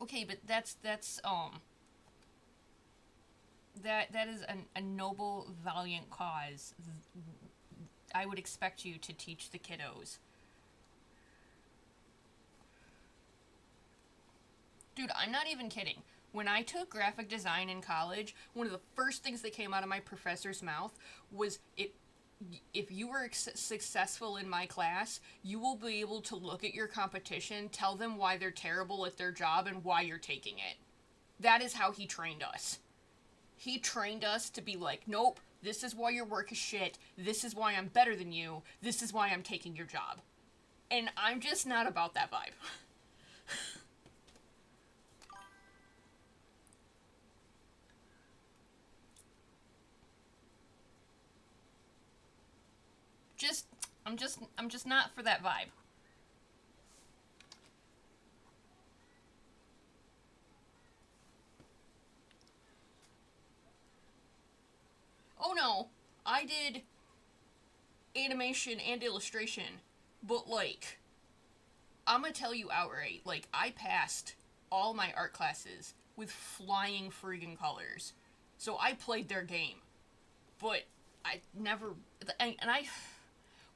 okay, but that is a noble, valiant cause. I would expect you to teach the kiddos. Dude, I'm not even kidding. When I took graphic design in college, one of the first things that came out of my professor's mouth was it if you were successful in my class, you will be able to look at your competition, tell them why they're terrible at their job and why you're taking it. That is how he trained us. He trained us to be like, nope, this is why your work is shit. This is why I'm better than you. This is why I'm taking your job. And I'm just not about that vibe. just I'm just not for that vibe. Oh no, I did animation and illustration But like, I'm gonna tell you outright, like, I passed all my art classes with flying friggin' colors. So I played their game. But I never. And I.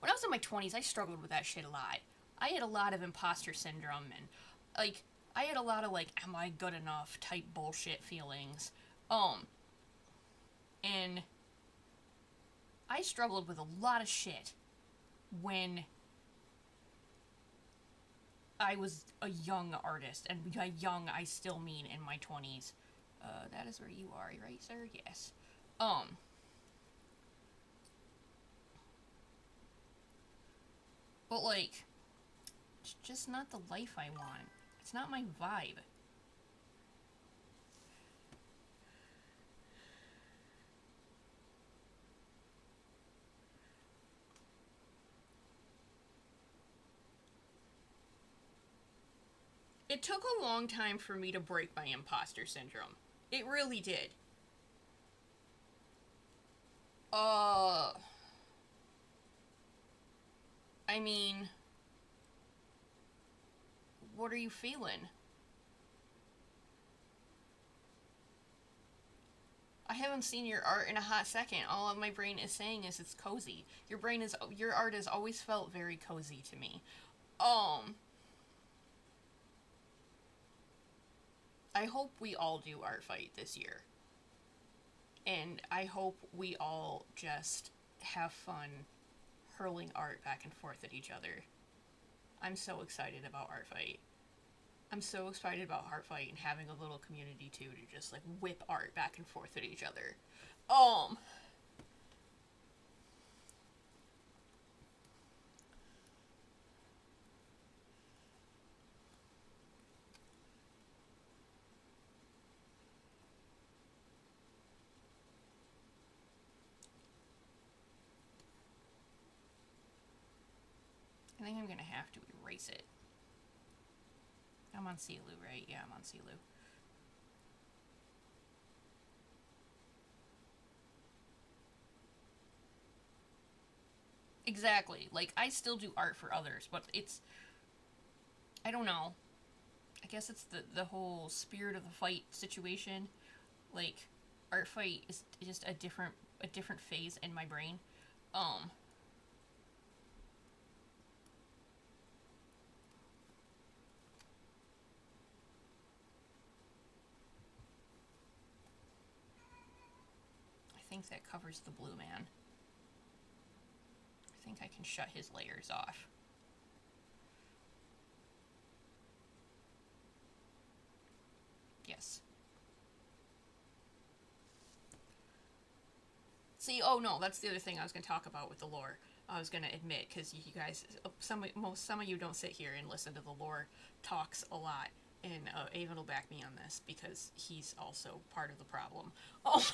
When I was in my 20s, I struggled with that shit a lot. I had a lot of imposter syndrome and, like, I had a lot of, like, am I good enough type bullshit feelings. Um, and I struggled with a lot of shit when I was a young artist, and by young I still mean in my 20s. That is where you are, right, sir? Yes. Um, but like, it's just not the life I want. It's not my vibe. It took a long time for me to break my imposter syndrome. It really did. Uh, I mean, what are you feeling? I haven't seen your art in a hot second. All of my brain is saying is it's cozy. Your art has always felt very cozy to me. Um, I hope we all do art fight this year. And I hope we all just have fun hurling art back and forth at each other. I'm so excited about art fight. I'm so excited about art fight and having a little community too to just like whip art back and forth at each other. Um, I think I'm gonna have to erase it. I'm on Silu, right? Yeah, I'm on Silu. Exactly. Like I still do art for others, but it's I don't know. I guess it's the whole spirit of the fight situation. Like art fight is just a different phase in my brain. Um, I think that covers the blue man. I think I can shut his layers off. Yes. See, oh no, that's the other thing I was going to talk about with the lore. I was going to admit because you guys, some of you don't sit here and listen to the lore talks a lot, and Avon will back me on this because he's also part of the problem. Oh,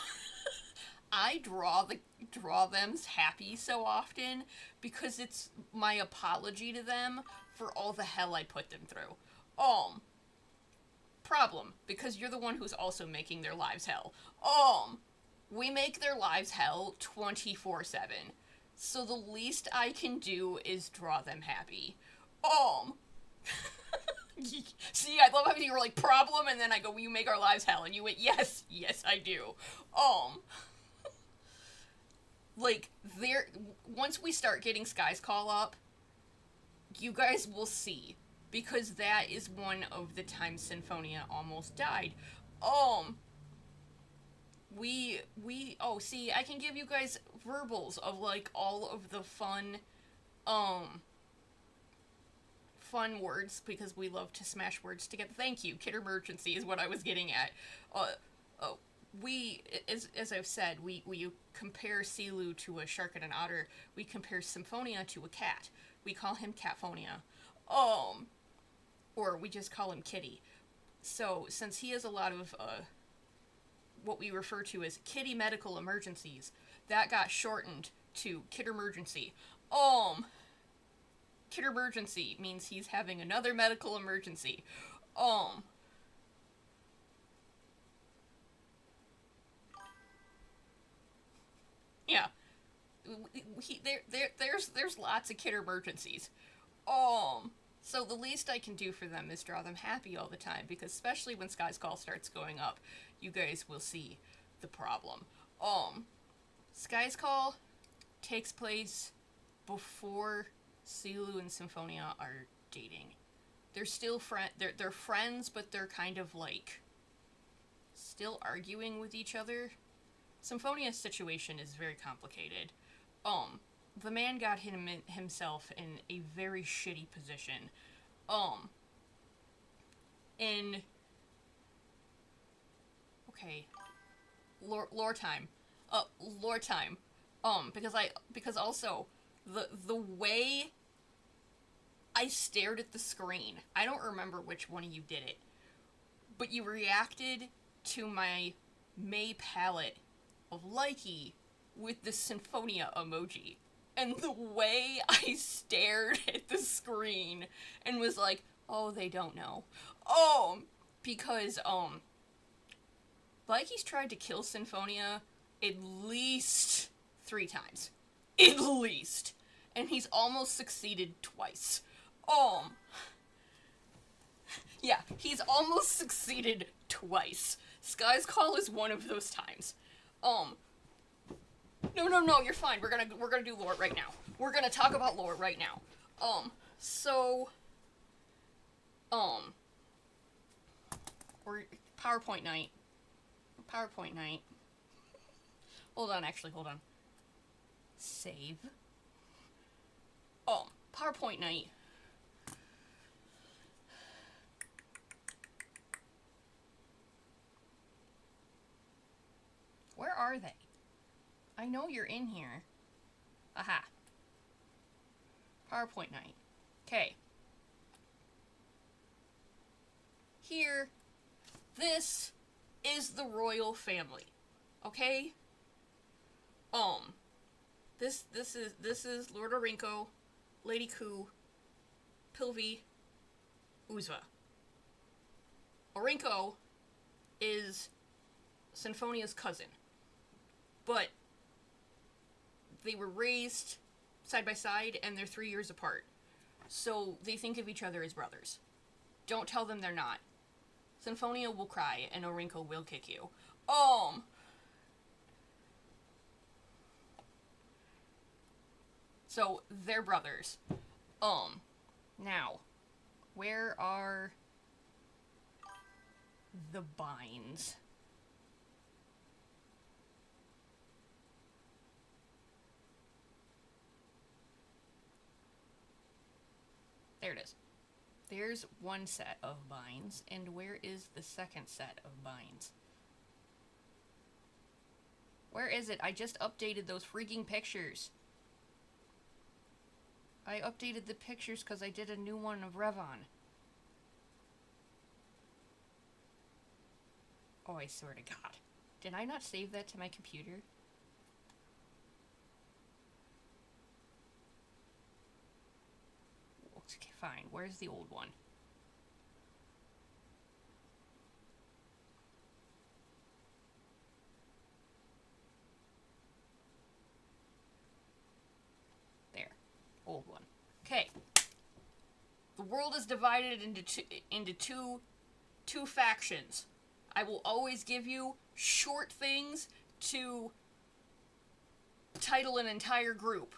I draw them happy so often because it's my apology to them for all the hell I put them through. Um, problem because you're the one who's also making their lives hell. We make their lives hell 24/7. So the least I can do is draw them happy. Um, See, I love how you were like problem, and then I go, "Will you make our lives hell?" And you went, "Yes, yes, I do." Um, like there, once we start getting Sky's Call up, you guys will see because that is one of the times Symphonia almost died. Um, we oh see, I can give you guys verbals of like all of the um fun words because we love to smash words together. Thank you. Kid emergency is what I was getting at. Uh, uh we as I've said, we compare Silu to a shark and an otter. We compare Symphonia to a cat. We call him Catphonia. Um or we just call him Kitty. So since he has a lot of what we refer to as kitty medical emergencies, that got shortened to Kid Emergency. Um, Kid Emergency means he's having another medical emergency. Um, yeah, there's lots of Kid Emergencies. So the least I can do for them is draw them happy all the time, because especially when Sky's Call starts going up, you guys will see the problem. Sky's Call takes place before Silu and Symphonia are dating. They're still they're friends, but they're kind of like still arguing with each other. Symphonia's situation is very complicated. The man got himself in a very shitty position. Um, in okay, lore time, lore time. Because also the way I stared at the screen. I don't remember which one of you did it, but you reacted to my May palette of Likey with the Symphonia emoji. And the way I stared at the screen and was like, oh, they don't know. Because, Likey's tried to kill Symphonia at least 3 times. At least. And he's almost succeeded twice. Yeah, he's almost succeeded twice. Sky's Call is one of those times. No, you're fine. We're gonna do lore right now. We're gonna talk about lore right now. So, or PowerPoint night. PowerPoint night. Hold on. Save. PowerPoint night. Where are they? I know you're in here. Aha. PowerPoint night. Okay. Here, this is the royal family. Okay? This is Lord Orinko, Lady Ku, Pilvi, Uzva. Orinko is Symphonia's cousin, but they were raised side by side and they're 3 years apart, so they think of each other as brothers. Don't tell them they're not. Symphonia will cry and Orinko will kick you. So they're brothers. Now, where are the binds? There it is. There's one set of binds, and where is the second set of binds? Where is it? I just updated those freaking pictures. I updated the pictures because I did a new one of Revon. Oh, I swear to God. Did I not save that to my computer? Okay, fine. Where's the old one? There. Old one. Okay. The world is divided into two factions. I will always give you short things to title an entire group.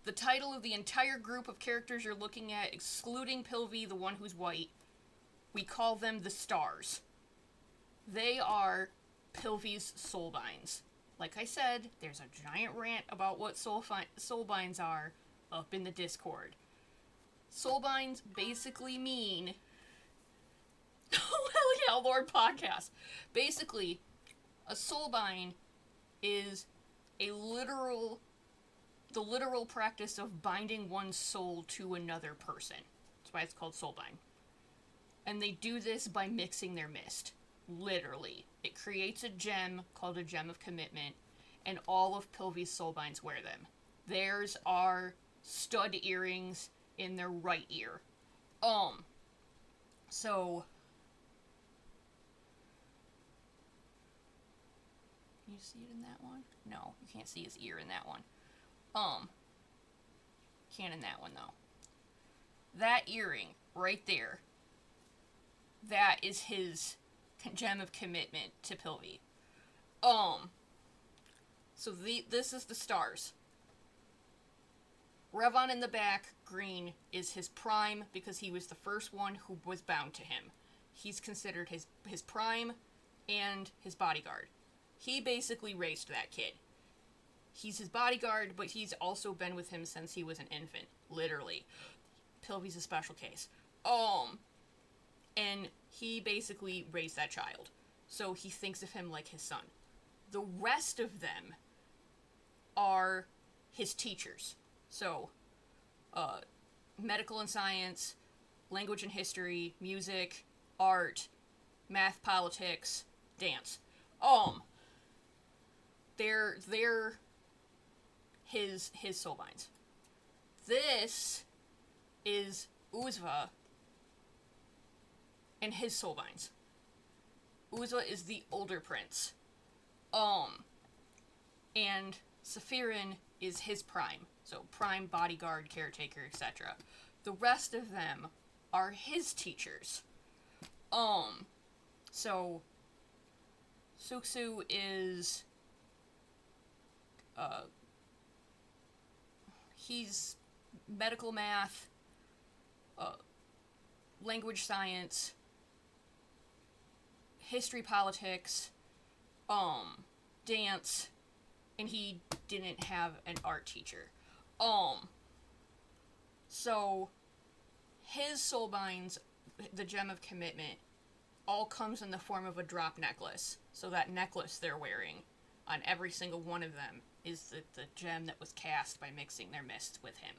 The title of the entire group of characters you're looking at, excluding Pilvi, the one who's white, we call them the Stars. They are Pilvi's soulbinds. Like I said, there's a giant rant about what soulbinds are up in the Discord. Soulbinds basically mean... Oh, hell yeah, Lord Podcast. Basically, a soulbind is the literal practice of binding one's soul to another person. That's why it's called soulbind. And they do this by mixing their mist. Literally. It creates a gem called a gem of commitment, and all of Pilvi's soulbinds wear them. Theirs are stud earrings in their right ear. So... Can you see it in that one? No, you can't see his ear in that one. Canon that one, though. That earring, right there, that is his gem of commitment to Pilvi. So this is the stars. Revon in the back, green, is his prime because he was the first one who was bound to him. He's considered his prime and his bodyguard. He basically raised that kid. He's his bodyguard, but he's also been with him since he was an infant, literally. Pilvi's a special case. And he basically raised that child. So he thinks of him like his son. The rest of them are his teachers. So, medical and science, language and history, music, art, math, politics, dance. They're his soulbinds. This is Uzva and his soulbinds. Uzva is the older prince. And Sephirin is his prime. So prime, bodyguard, caretaker, etc. The rest of them are his teachers. So Suxu is he's medical math, language science, history, politics, dance, and he didn't have an art teacher. So his soulbinds, the gem of commitment, all comes in the form of a drop necklace. So that necklace they're wearing on every single one of them is the gem that was cast by mixing their mist with him.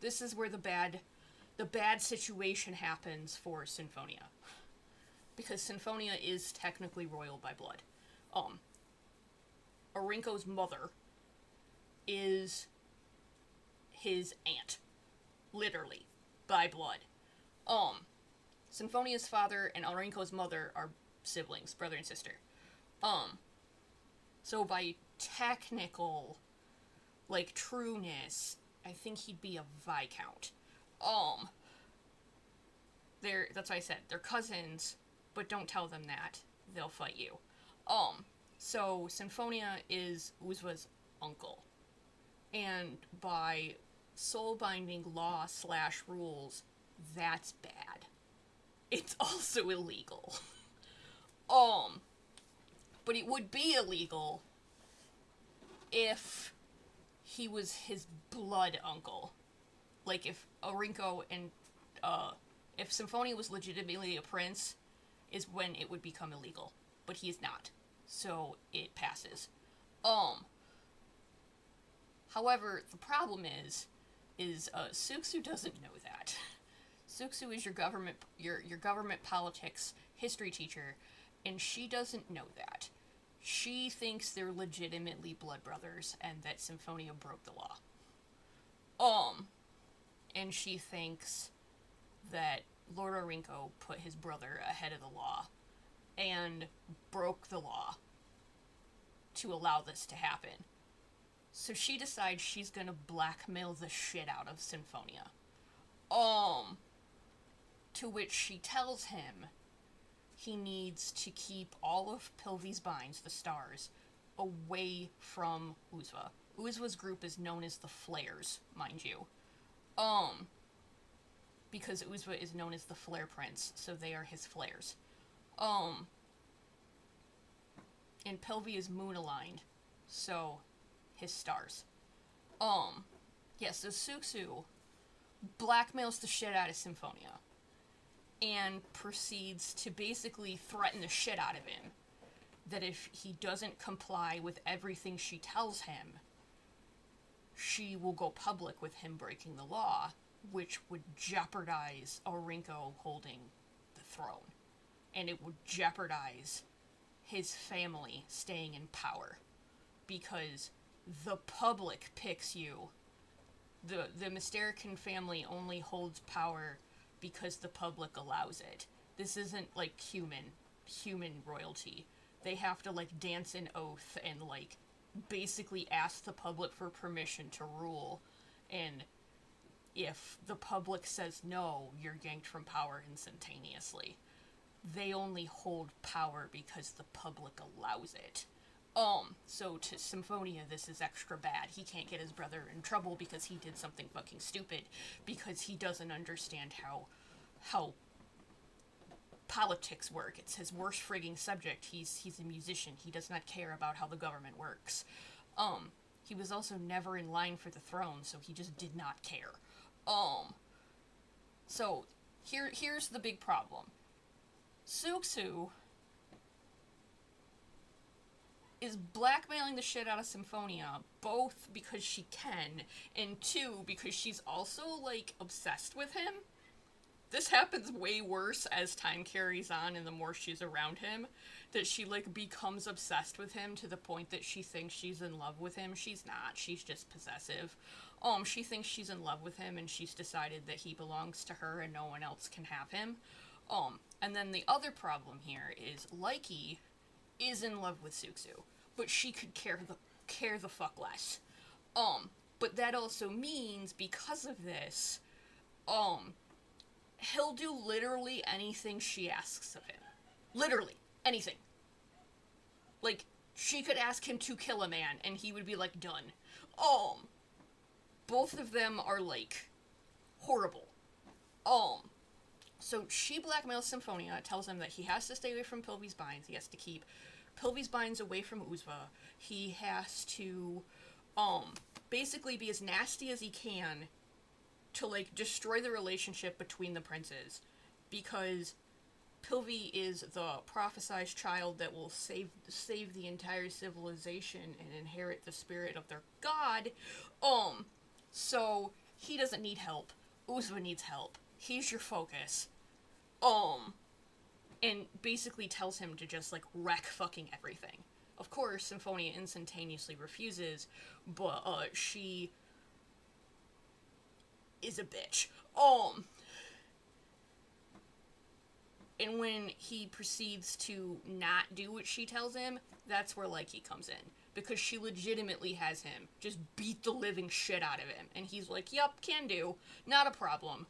This is where the bad situation happens for Symphonia. Because Symphonia is technically royal by blood. Aurinko's mother is his aunt. Literally. By blood. Symphonia's father and Aurinko's mother are siblings, brother and sister. So by technical, trueness, I think he'd be a Viscount. That's why I said, they're cousins, but don't tell them that. They'll fight you. So Symphonia is Uzva's uncle. And by soul-binding law / rules, that's bad. It's also illegal. But it would be illegal if he was his blood uncle. Like, if Aurinko and, if Symphonia was legitimately a prince, is when it would become illegal. But he is not. So, it passes. However, the problem is Suxu doesn't know that. Suxu is your government politics history teacher, and she doesn't know that. She thinks they're legitimately blood brothers, and that Symphonia broke the law. And she thinks that Lord Aurinko put his brother ahead of the law, and broke the law to allow this to happen. So she decides she's gonna blackmail the shit out of Symphonia. To which she tells him he needs to keep all of Pilvi's binds, the stars, away from Uzva. Uzva's group is known as the Flares, mind you. Because Uzva is known as the Flare Prince, so they are his flares. And Pilvi is moon-aligned, so his stars. So Suxu blackmails the shit out of Symphonia and proceeds to basically threaten the shit out of him that if he doesn't comply with everything she tells him, she will go public with him breaking the law, which would jeopardize Aurinko holding the throne. And it would jeopardize his family staying in power. Because the public picks you. The Mysterican family only holds power because the public allows it. This isn't human royalty. They have to dance an oath and basically asks the public for permission to rule, and if the public says no, you're yanked from power instantaneously. They only hold power because the public allows it. So to Symphonia, this is extra bad. He can't get his brother in trouble because he did something fucking stupid, because he doesn't understand how politics work. It's his worst frigging subject. He's a musician. He does not care about how the government works. He was also never in line for the throne, so he just did not care. So here's the big problem. Suxu is blackmailing the shit out of Symphonia, both because she can, and two, because she's also, like, obsessed with him. This happens way worse as time carries on and the more she's around him, that she, like, becomes obsessed with him to the point that she thinks she's in love with him. She's not. She's just possessive. She thinks she's in love with him, and she's decided that he belongs to her and no one else can have him. And then the other problem here is Likey is in love with Suxu, but she could care the fuck less. But that also means, because of this, he'll do literally anything she asks of him. Literally. Anything. Like, she could ask him to kill a man, and he would be like, done. Both of them are, like, horrible. So she blackmails Symphonia, tells him that he has to stay away from Pilvy's Binds, he has to keep Pilvy's Binds away from Uzva, he has to, basically be as nasty as he can to, like, destroy the relationship between the princes, because Pilvy is the prophesized child that will save the entire civilization and inherit the spirit of their god. So he doesn't need help. Uzva needs help. He's your focus. And basically tells him to just, like, wreck fucking everything. Of course, Symphonia instantaneously refuses, but, she is a bitch. And when he proceeds to not do what she tells him, that's where Likey comes in. Because she legitimately has him just beat the living shit out of him. And he's like, yup, can do. Not a problem.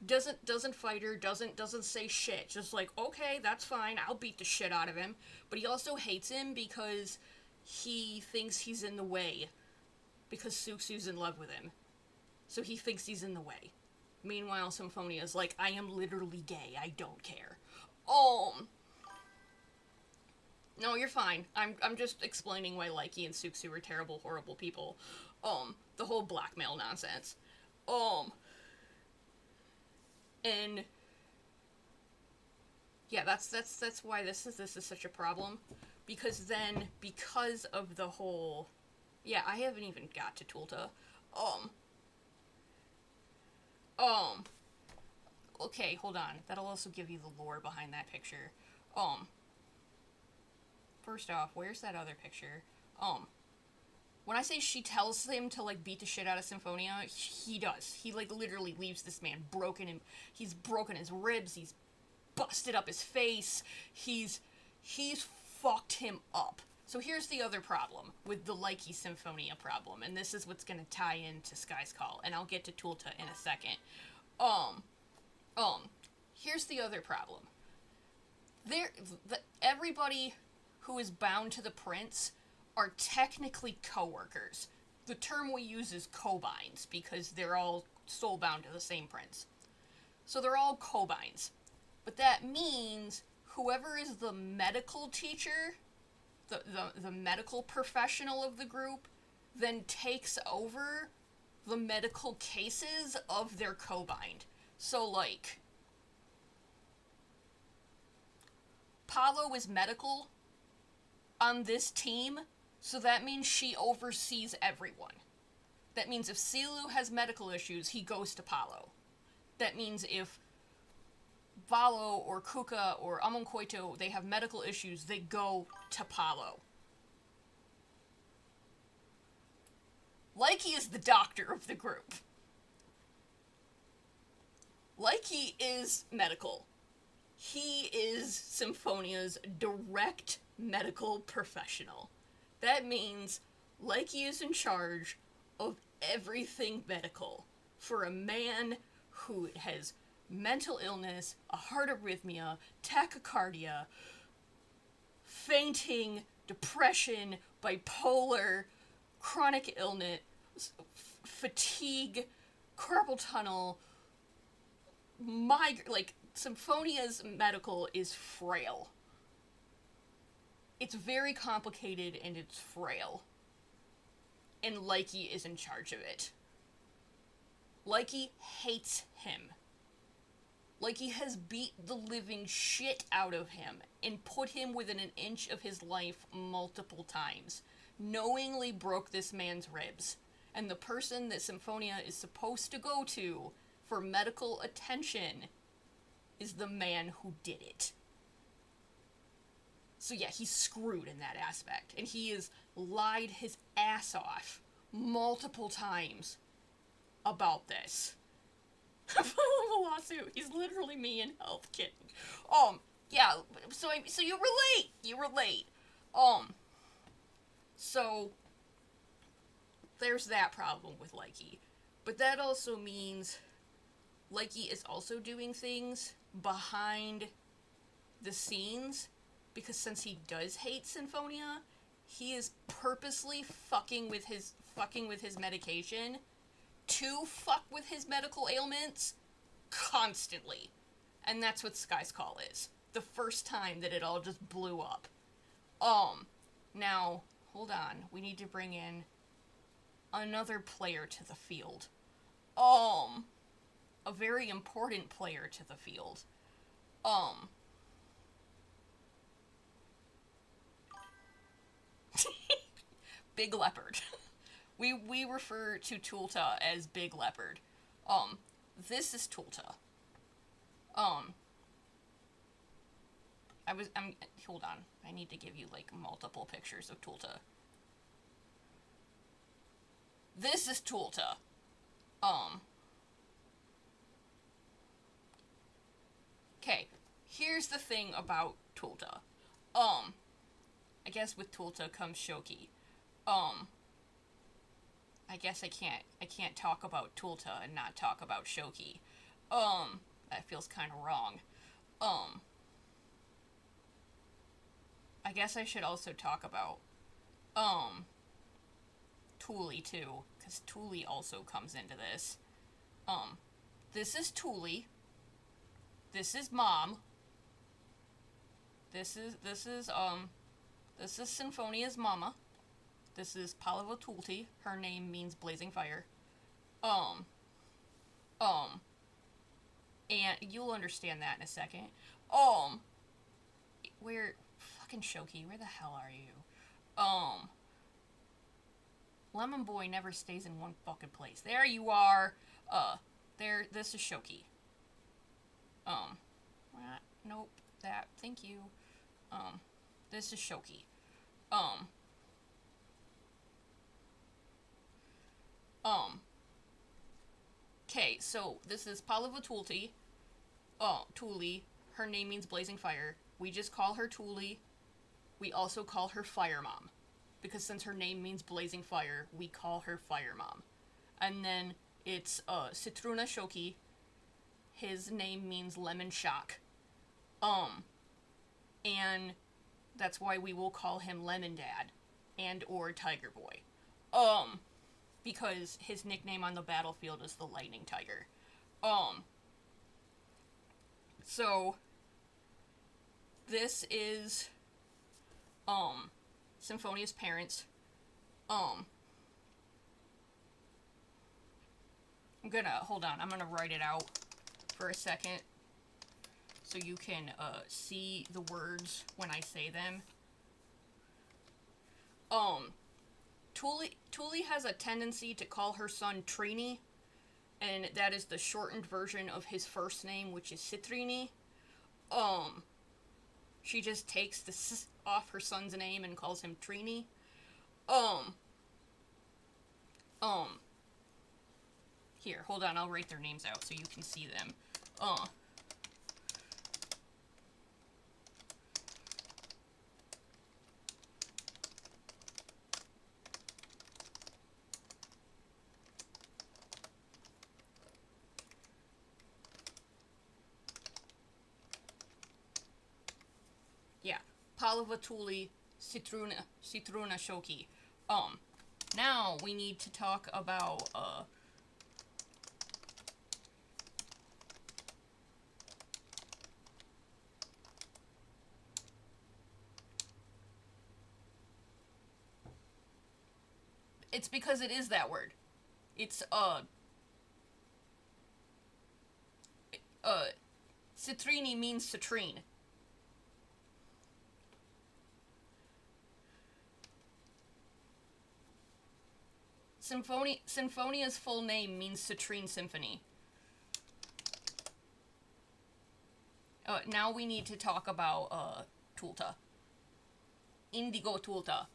Doesn't fight her, doesn't say shit. Just like, okay, that's fine, I'll beat the shit out of him. But he also hates him because he thinks he's in the way. Because Suxu's in love with him. So he thinks he's in the way. Meanwhile, Symphonia's like, I am literally gay, I don't care. No, you're fine. I'm just explaining why Likey and Suxu are terrible, horrible people. The whole blackmail nonsense. And yeah, that's why this is such a problem. Because then, because of the whole, yeah, I haven't even got to Tulta. Okay, hold on. That'll also give you the lore behind that picture. First off, where's that other picture? When I say she tells him to, like, beat the shit out of Symphonia, he does. He, like, literally leaves this man broken, and he's broken his ribs, he's busted up his face, he's fucked him up. So here's the other problem with the Likey Symphonia problem, and this is what's gonna tie into Sky's Call, and I'll get to Tulta in a second. Here's the other problem. Everybody who is bound to the prince are technically co-workers. The term we use is co-binds, because they're all soul-bound to the same prince. So they're all co-binds. But that means whoever is the medical teacher, the medical professional of the group, then takes over the medical cases of their co-bind. So, like, Paulo is medical on this team, so that means she oversees everyone. That means if Silu has medical issues, he goes to Paulo. That means if Valo or Kuka or Amonkoito, they have medical issues, they go to Paulo. Likey is the doctor of the group. Likey is medical. He is Symphonia's direct medical professional. That means Likey is in charge of everything medical for a man who has mental illness, a heart arrhythmia, tachycardia, fainting, depression, bipolar, chronic illness, fatigue, carpal tunnel, like, Symphonia's medical is frail. It's very complicated and it's frail. And Likey is in charge of it. Likey hates him. Likey has beat the living shit out of him and put him within an inch of his life multiple times. Knowingly broke this man's ribs. And the person that Symphonia is supposed to go to for medical attention is the man who did it. So yeah, he's screwed in that aspect. And he has lied his ass off multiple times about this. File a lawsuit. He's literally me in health kidding. Yeah, so you relate. You relate. So there's that problem with Likey. But that also means Likey is also doing things behind the scenes, because since he does hate Symphonia, he is purposely fucking with his medication to fuck with his medical ailments constantly. And that's what Sky's Call is. The first time that it all just blew up. Now, hold on. We need to bring in another player to the field. A very important player to the field. Big Leopard. We refer to Tulta as Big Leopard. This is Tulta. Hold on. I need to give you, like, multiple pictures of Tulta. This is Tulta. Okay, here's the thing about Tulta. I guess with Tulta comes Shoki. I guess I can't talk about Tulta and not talk about Shoki. That feels kind of wrong. I guess I should also talk about, Tuli too, because Tuli also comes into this. This is Tuli. This is Mom. This is Symphonia's mama. This is Palava Tulti. Her name means blazing fire. And you'll understand that in a second. Where, fucking Shoki, where the hell are you? Lemon Boy never stays in one fucking place. There you are. This is Shoki. Nope, that, thank you. This is Shoki. Okay, so this is Palava Tulti. Tuli. Her name means blazing fire. We just call her Tuli. We also call her Fire Mom. Because since her name means blazing fire, we call her Fire Mom. And then it's, Citruna Shoki. His name means lemon shock. And that's why we will call him Lemon Dad. And or Tiger Boy. Because his nickname on the battlefield is the Lightning Tiger. So, this is, Symphonia's parents. I'm gonna write it out for a second, so you can, see the words when I say them. Tuli has a tendency to call her son Trini, and that is the shortened version of his first name, which is Citrini. She just takes the s off her son's name and calls him Trini. Here, hold on, I'll write their names out so you can see them. Palavatuli Citruna Shoki. Now we need to talk about, it's because it is that word. It's, Citrini means citrine. Sinfonia's full name means Citrine Symphony. Now we need to talk about, Tulta. Indigo Tulta.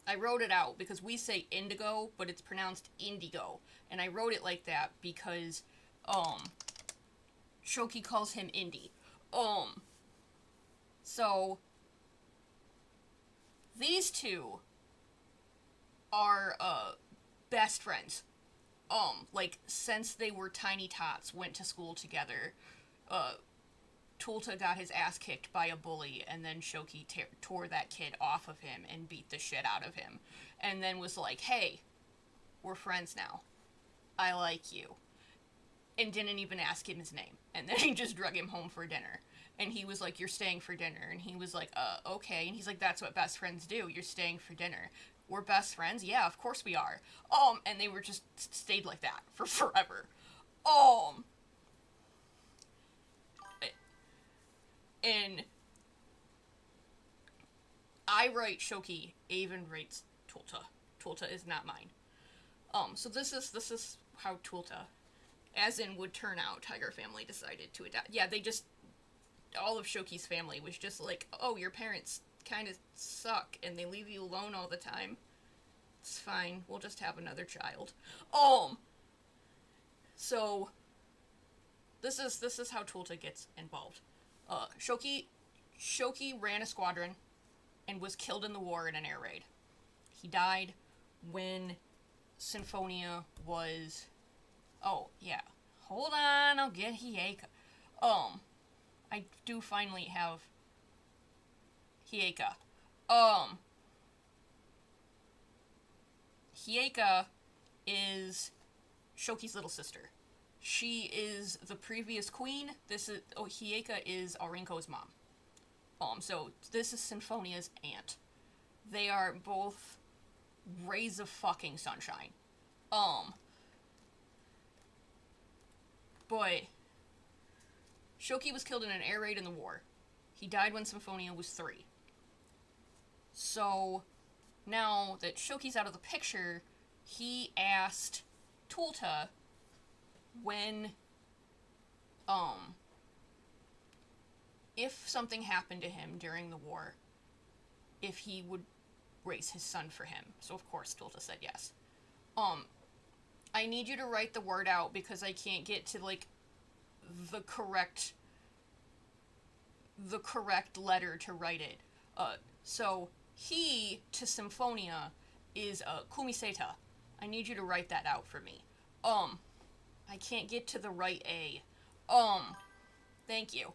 I wrote it out because we say indigo, but it's pronounced indigo. And I wrote it like that because, Shoki calls him Indy. So, these two are, best friends. Like, since they were tiny tots, went to school together. Tulta got his ass kicked by a bully, and then Shoki tore that kid off of him and beat the shit out of him. And then was like, hey, we're friends now. I like you. And didn't even ask him his name. And then he just drug him home for dinner. And he was like, you're staying for dinner. And he was like, okay. And he's like, that's what best friends do. You're staying for dinner. We're best friends? Yeah, of course we are. And they were just stayed like that for forever. And I write Shoki, Avon writes Tulta. Tulta is not mine. So this is how Tulta, as in would turn out, Tiger family decided to adopt. Yeah, they just, all of Shoki's family was just like, oh, your parents kind of suck and they leave you alone all the time. It's fine, we'll just have another child. So this is how Tulta gets involved. Shoki ran a squadron and was killed in the war in an air raid. He died when Sinfonia was... Oh, yeah. Hold on, I'll get Hieka. I do finally have Hieka. Hieka is Shoki's little sister. She is the previous queen. Hieka is Aurinko's mom. So this is Sinfonia's aunt. They are both rays of fucking sunshine. But Shoki was killed in an air raid in the war. He died when Sinfonia was 3. So now that Shoki's out of the picture, he asked Tulta when, if something happened to him during the war, if he would raise his son for him. So of course Tulta said yes. I need you to write the word out because I can't get to, like, the correct letter to write it. So he to Symphonia is Kumiseta. I need you to write that out for me. I can't get to the right A. Thank you.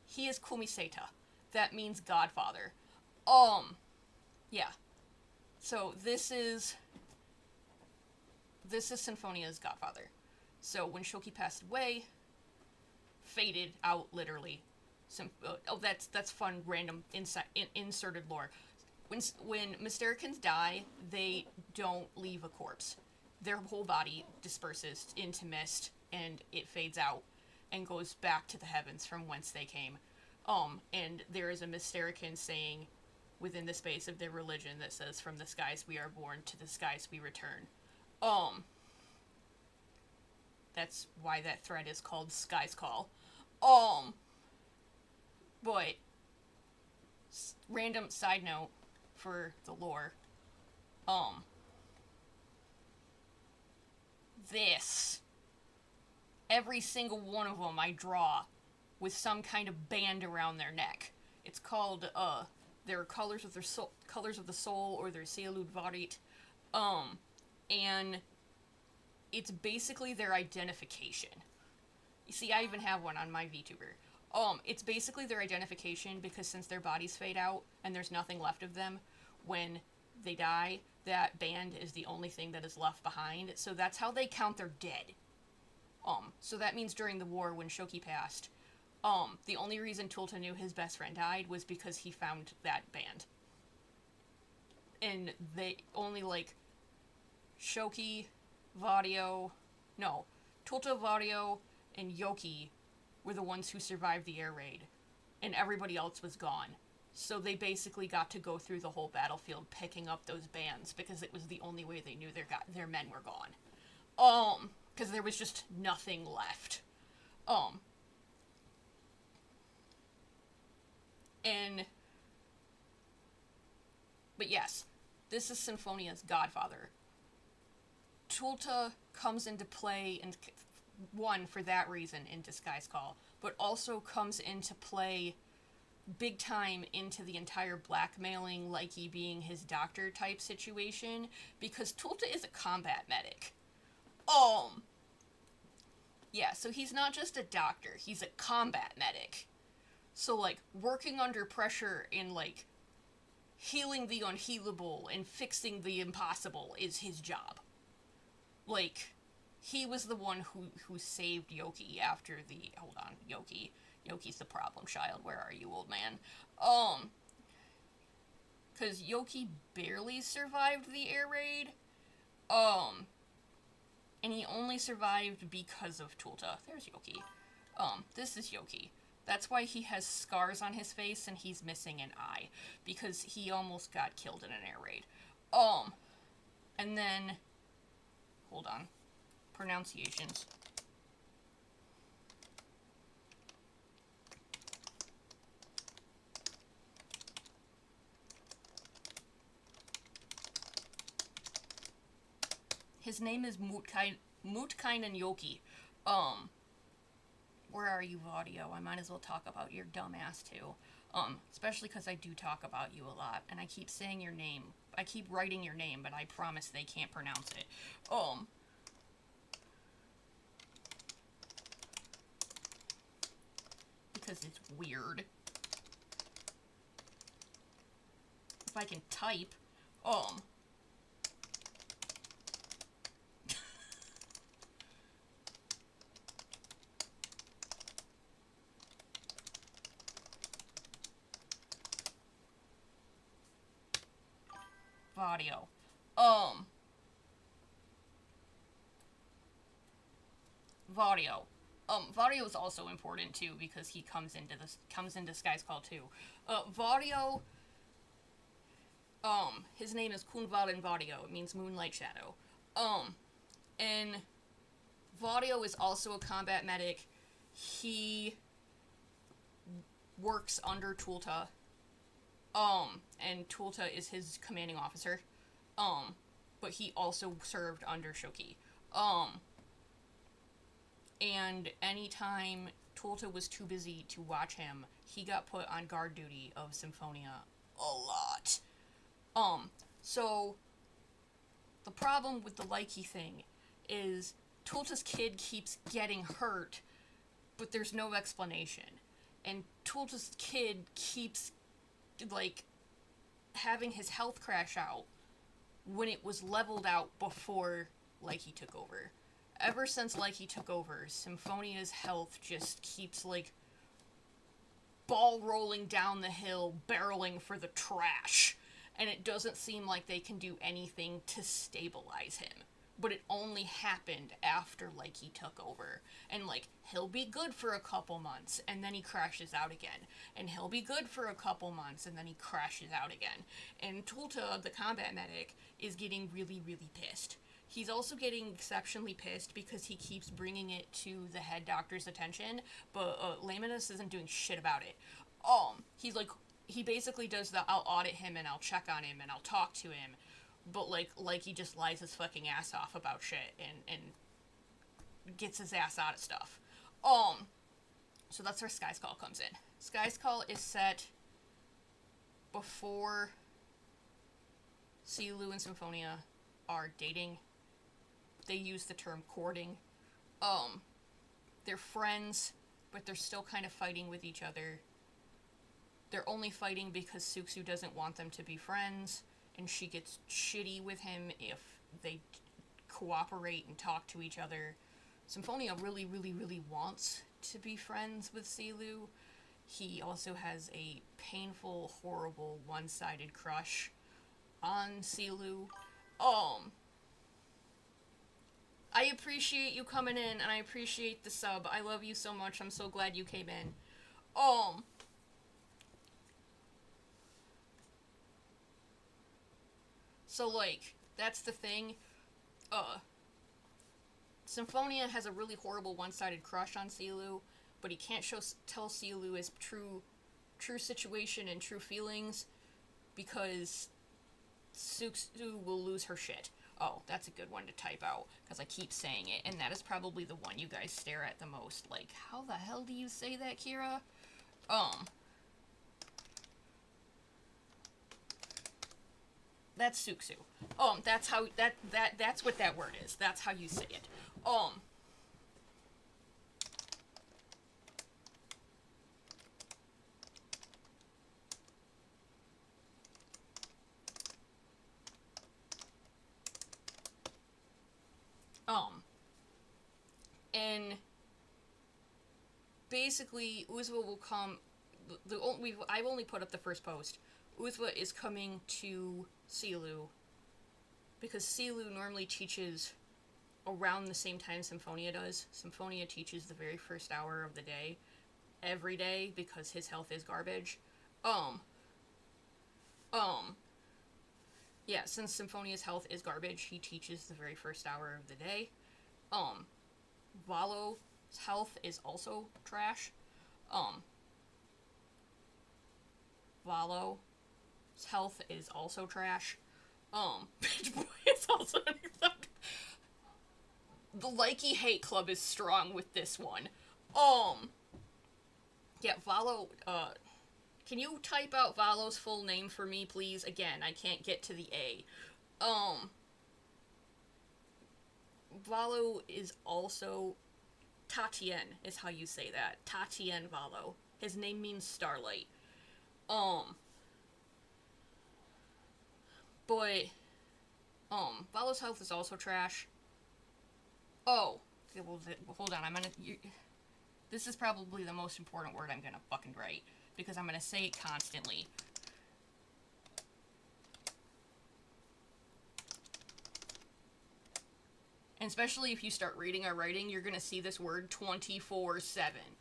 He is Kumiseta. That means Godfather. Yeah. So this is Sinfonia's godfather. So when Shoki passed away, faded out literally. That's fun, random inserted lore. When Mystericans die, they don't leave a corpse. Their whole body disperses into mist, and it fades out, and goes back to the heavens from whence they came. And there is a Mysterican saying within the space of their religion that says, "From the skies we are born, to the skies we return." That's why that thread is called Sky's Call. But random side note for the lore. Every single one of them I draw with some kind of band around their neck. It's called their colors of the soul, or their Sealud Varit. And it's basically their identification. You see, I even have one on my VTuber. It's basically their identification because since their bodies fade out and there's nothing left of them when they die, that band is the only thing that is left behind. So that's how they count their dead. So that means during the war when Shoki passed, the only reason Tulta knew his best friend died was because he found that band. And they only, like, Shoki, Vadio, no, Tulta, Vadio, and Yoki were the ones who survived the air raid, and everybody else was gone. So they basically got to go through the whole battlefield picking up those bands because it was the only way they knew their men were gone. Because there was just nothing left. But yes, this is Symphonia's godfather. Tulta comes into play, and one, for that reason, in Disguise Call, but also comes into play big time into the entire blackmailing Likey being his doctor type situation, because Tulta is a combat medic. Yeah, so he's not just a doctor, he's a combat medic. So, like, working under pressure and, like, healing the unhealable and fixing the impossible is his job. Like, he was the one who saved Yoki after the... Hold on, Yoki. Yoki's the problem child. Where are you, old man? Because Yoki barely survived the air raid. And he only survived because of Tulta. There's Yoki. This is Yoki. That's why he has scars on his face and he's missing an eye. Because he almost got killed in an air raid. And then... Hold on. Pronunciations. His name is Mutkainen Yoki. Where are you, Vadio? I might as well talk about your dumb ass too. Especially because I do talk about you a lot, and I keep saying your name. I keep writing your name, but I promise they can't pronounce it. Because it's weird. If I can type, Vadio. Vadio. Vadio is also important too because he comes in Disguise Call too. Vadio. His name is Kunvalen Vadio. It means Moonlight Shadow. And Vadio is also a combat medic. He works under Tulta. And Tulta is his commanding officer. But he also served under Shoki. And anytime Tulta was too busy to watch him, he got put on guard duty of Symphonia a lot. So the problem with the Likey thing is Tulta's kid keeps getting hurt, but there's no explanation. And Tulta's kid keeps, like, having his health crash out when it was leveled out before Likey took over. Ever since Likey took over, Symphonia's health just keeps, like, ball rolling down the hill, barreling for the trash. And it doesn't seem like they can do anything to stabilize him. But it only happened after Likey took over. And, like, he'll be good for a couple months, and then he crashes out again. And he'll be good for a couple months, and then he crashes out again. And Tulta, the combat medic, is getting really, really pissed. He's also getting exceptionally pissed because he keeps bringing it to the head doctor's attention, but Laminus isn't doing shit about it. He's like, he basically does the, I'll audit him and I'll check on him and I'll talk to him, but like he just lies his fucking ass off about shit and gets his ass out of stuff. So that's where Sky's Call comes in. Sky's Call is set before Silu and Symphonia are dating. They use the term courting. They're friends. but they're still kind of fighting with each other. They're only fighting because Suxu doesn't want them to be friends, and she gets shitty with him if they cooperate and talk to each other. Symphonia really, really, really wants to be friends with Silu. He also has a painful, horrible, one-sided crush on Silu. I appreciate you coming in, and I appreciate the sub. I love you so much. I'm so glad you came in. So, like, that's the thing. Symphonia has a really horrible one-sided crush on Silu, but he can't tell Silu his true situation and true feelings because Suxu will lose her shit. Oh, that's a good one to type out, because I keep saying it, and that is probably the one you guys stare at the most. Like, how the hell do you say that, Kira? That's Suxu. That's how, that's what that word is. That's how you say it. And basically, Uzwa will come. I've only put up the first post. Uzwa is coming to Silu because Silu normally teaches around the same time Symphonia does. Symphonia teaches the very first hour of the day, every day, because his health is garbage. Yeah, since Symphonia's health is garbage, he teaches the very first hour of the day. Valo's health is also trash. Valo's health is also trash. Bitch Boy is also unacceptable. The Likey Hate Club is strong with this one. Yeah, Valo, can you type out Valo's full name for me, please? Again, I can't get to the A. Valo is also... Tatien is how you say that. Tatien Valo. His name means starlight. But, Valo's health is also trash. Oh. Okay, well, hold on, I'm gonna... This is probably the most important word I'm gonna fucking write, because I'm gonna say it constantly. And especially if you start reading our writing, you're gonna see this word 24/7.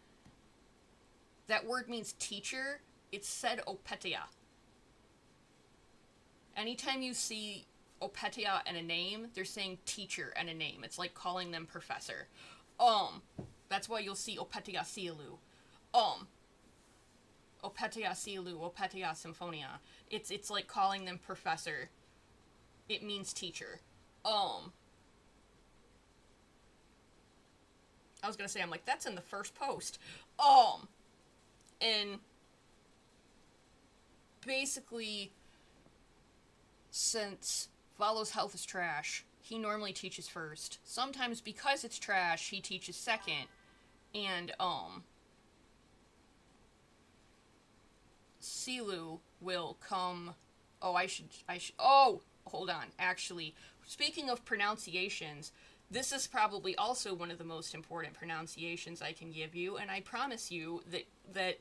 That word means teacher. It's said Opetia. Anytime you see Opetia and a name, they're saying teacher and a name. It's like calling them professor. That's why you'll see Opetia Silu. Opetia Silu, Opetia Symphonia. It's like calling them professor. It means teacher. I was gonna say, I'm like, that's in the first post. And basically, since Valo's health is trash, he normally teaches first. Sometimes because it's trash, he teaches second. And, Silu will come... Oh, oh! Hold on. Actually, speaking of pronunciations, this is probably also one of the most important pronunciations I can give you, and I promise you that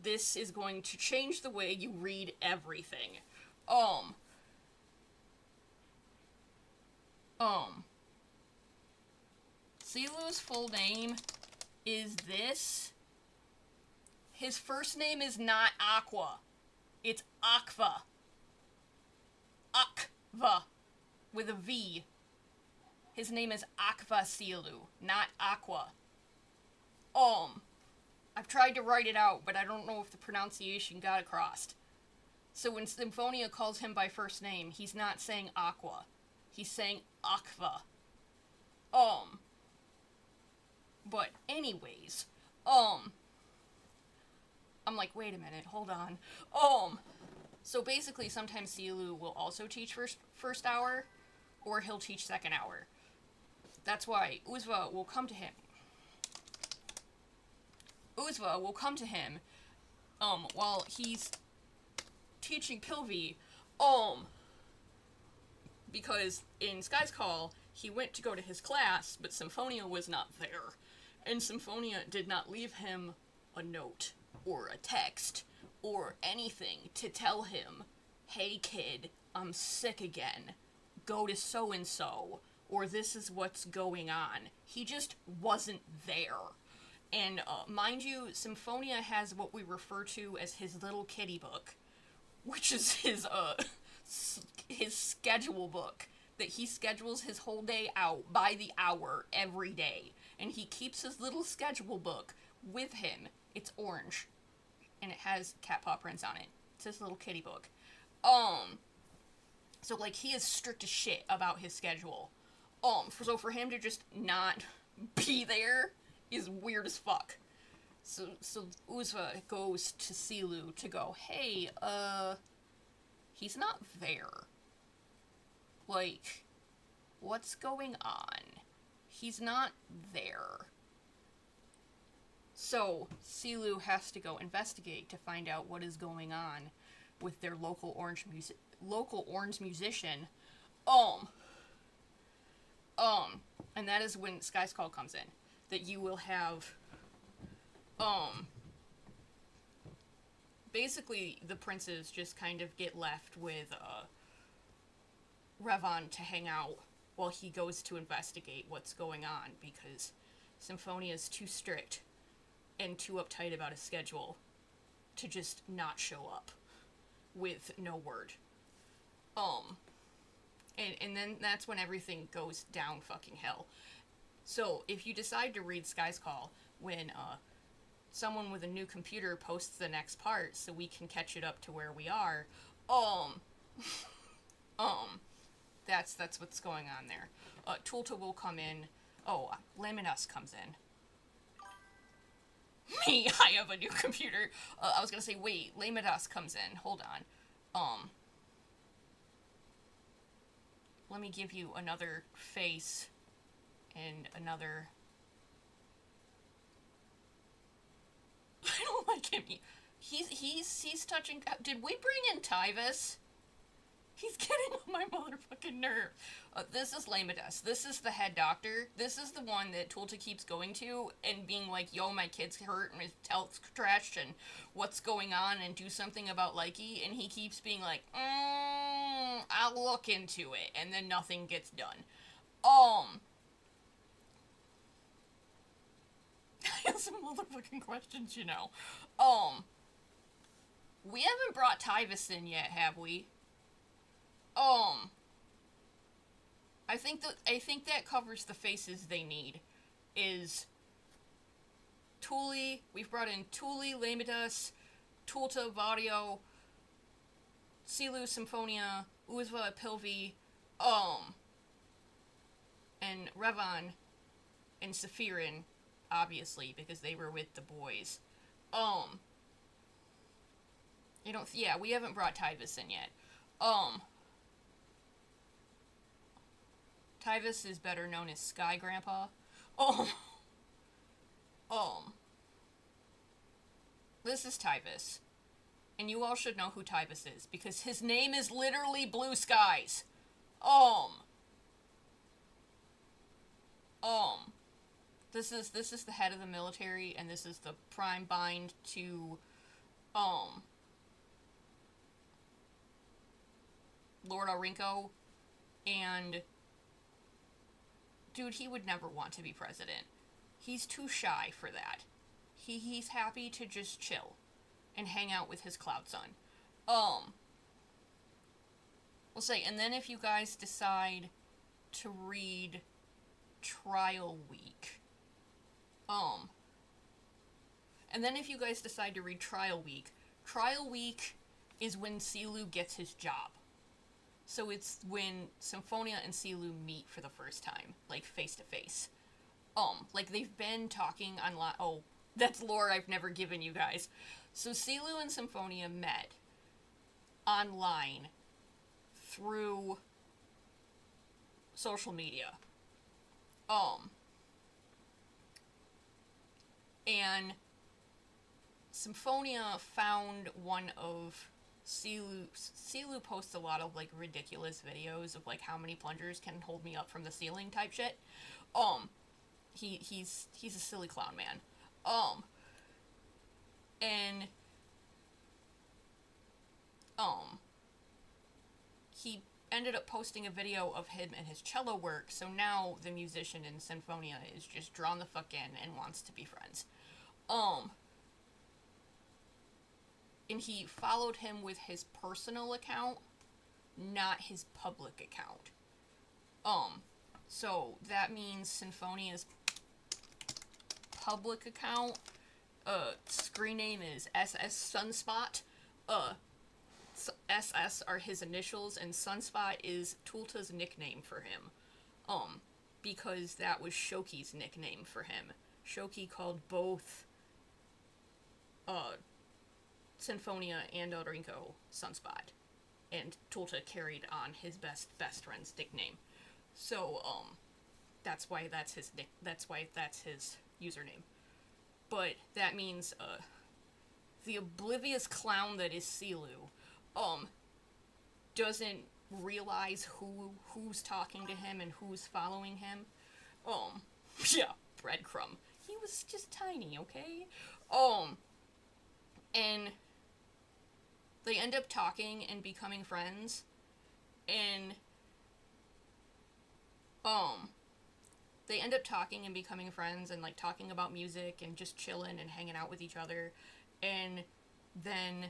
this is going to change the way you read everything. Silu's full name is this. His first name is not Aqua. It's Akva. Akva. With a V. His name is Akva Silu, not Aqua. I've tried to write it out, but I don't know if the pronunciation got across. So when Symphonia calls him by first name, he's not saying Aqua. He's saying Akva. But anyways, I'm like, wait a minute, hold on. So basically sometimes Silu will also teach first hour, or he'll teach second hour. That's why Uzwa will come to him. Uzva will come to him, while he's teaching Pilvi, because in Sky's Call, he went to go to his class, but Symphonia was not there. And Symphonia did not leave him a note, or a text, or anything to tell him, hey kid, I'm sick again. Go to so-and-so, or this is what's going on. He just wasn't there. And, mind you, Symphonia has what we refer to as his little kitty book, which is his schedule book, that he schedules his whole day out by the hour every day. And he keeps his little schedule book with him. It's orange. And it has cat paw prints on it. It's his little kitty book. So, like, he is strict as shit about his schedule. So for him to just not be there is weird as fuck. So Uzva goes to Silu to go, hey, he's not there. Like, what's going on? He's not there. So Silu has to go investigate to find out what is going on with their local orange musician. And that is when Sky's Call comes in. That you will have, basically the princes just kind of get left with, Revan to hang out while he goes to investigate what's going on, because Symphonia is too strict and too uptight about his schedule to just not show up with no word. And then that's when everything goes down fucking hell. So, if you decide to read Sky's Call when, someone with a new computer posts the next part so we can catch it up to where we are, that's what's going on there. Tulta will come in. Laminas comes in. Me, I have a new computer. I was gonna say, wait, Laminas comes in. Hold on. Let me give you another face and another... I don't like him. He's touching... Did we bring in Tyvis? He's getting on my motherfucking nerve. This is Lamidas. This is the head doctor. This is the one that Tulta keeps going to and being like, yo, my kid's hurt and his health's trashed and what's going on and do something about Likey. And he keeps being like, I'll look into it. And then nothing gets done. I have some motherfucking questions, you know. We haven't brought Tyvis in yet, have we? I think that covers the faces they need. Is Tuli, we've brought in Tuli, Lamidas, Tulta, Vario, Silu, Symphonia, Uzva, Pilvi, and Revan, and Sephirin, obviously, because they were with the boys. We haven't brought Tyvis in yet. Tyvis is better known as Sky Grandpa. This is Tyvis. And you all should know who Tyvis is, because his name is literally Blue Skies. This is the head of the military, and this is the prime bind to, Lord Aurinko, and... Dude, he would never want to be president. He's too shy for that. He's happy to just chill and hang out with his Cloud Son. We'll say, and then if you guys decide to read Trial Week, and then if you guys decide to read Trial Week is when Silu gets his job. So it's when Symphonia and Silu meet for the first time, like, face-to-face. Like, they've been talking online... Oh, that's lore I've never given you guys. So Silu and Symphonia met online through social media. And Symphonia found one of Silu posts a lot of like ridiculous videos of like how many plungers can hold me up from the ceiling type shit. Um, he's a silly clown man. Um, and um, he ended up posting a video of him and his cello work. So now the musician in Symphonia is just drawn the fuck in and wants to be friends. And he followed him with his personal account, not his public account. So that means Symphonia's public account, screen name is SS Sunspot. SS are his initials, and Sunspot is Tulta's nickname for him. Because that was Shoki's nickname for him. Shoki called both, Symphonia and Orinko Sunspot, and Tulta carried on his best friend's nickname. So, that's why that's his username. But that means, the oblivious clown that is Silu, doesn't realize who's talking to him and who's following him. Yeah, breadcrumb. He was just tiny, okay? And they end up talking and becoming friends, and, they end up talking and becoming friends and, like, talking about music and just chilling and hanging out with each other, and then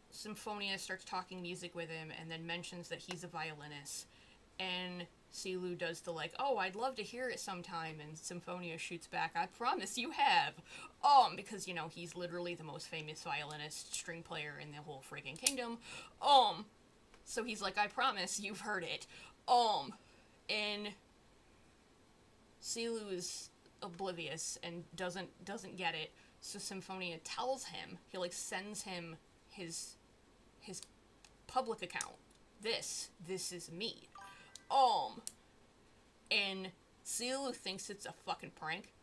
Symphonia starts talking music with him and then mentions that he's a violinist, and Silu does the like, oh, I'd love to hear it sometime, and Symphonia shoots back, I promise you have. Because, you know, he's literally the most famous violinist string player in the whole friggin' kingdom. So he's like, I promise you've heard it. And Silu is oblivious and doesn't get it, so Symphonia tells him, he, like, sends him his public account. This is me. And Silu thinks it's a fucking prank.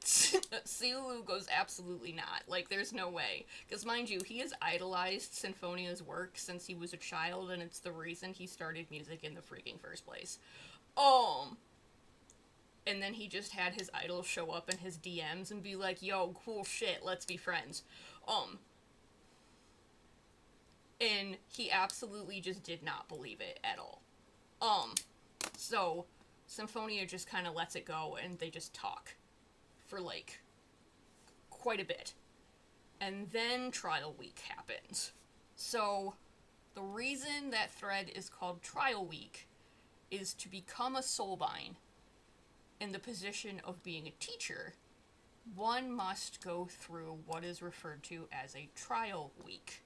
Silu goes, absolutely not. Like, there's no way. Because, mind you, he has idolized Symphonia's work since he was a child, and it's the reason he started music in the freaking first place. And then he just had his idol show up in his DMs and be like, yo, cool shit, let's be friends. And he absolutely just did not believe it at all. So Symphonia just kind of lets it go, and they just talk for, like, quite a bit. And then Trial Week happens. So the reason that thread is called Trial Week is to become a soulbind in the position of being a teacher, one must go through what is referred to as a trial week.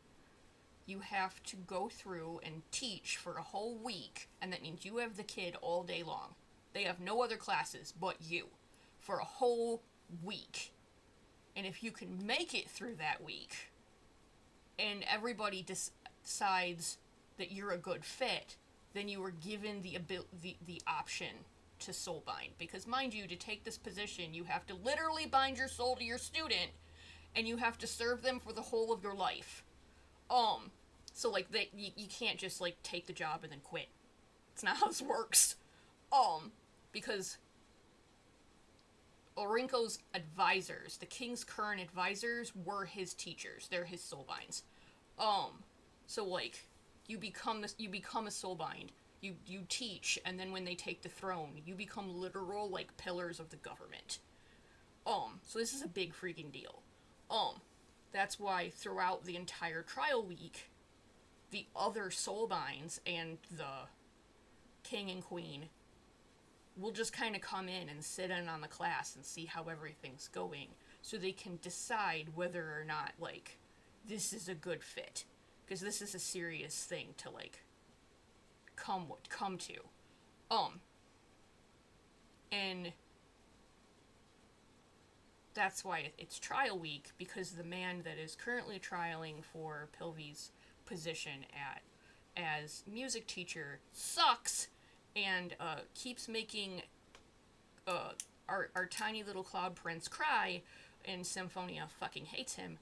You have to go through and teach for a whole week, and that means you have the kid all day long. They have no other classes but you for a whole week. And if you can make it through that week, and everybody decides that you're a good fit, then you are given the option to soulbind. Because, mind you, to take this position, you have to literally bind your soul to your student, and you have to serve them for the whole of your life. So, like, you can't just, like, take the job and then quit. It's not how this works. Because Orinko's advisors, the king's current advisors, were his teachers. They're his soulbinds. So, like, you become a soulbind. You teach, and then when they take the throne, you become literal, like, pillars of the government. So this is a big freaking deal. That's why throughout the entire trial week, the other soulbinds and the king and queen will just kind of come in and sit in on the class and see how everything's going, so they can decide whether or not, like, this is a good fit. Because this is a serious thing to, like, come to. And that's why it's trial week, because the man that is currently trialing for Pilvi's position as music teacher sucks, and keeps making our tiny little cloud prince cry, and Symphonia fucking hates him.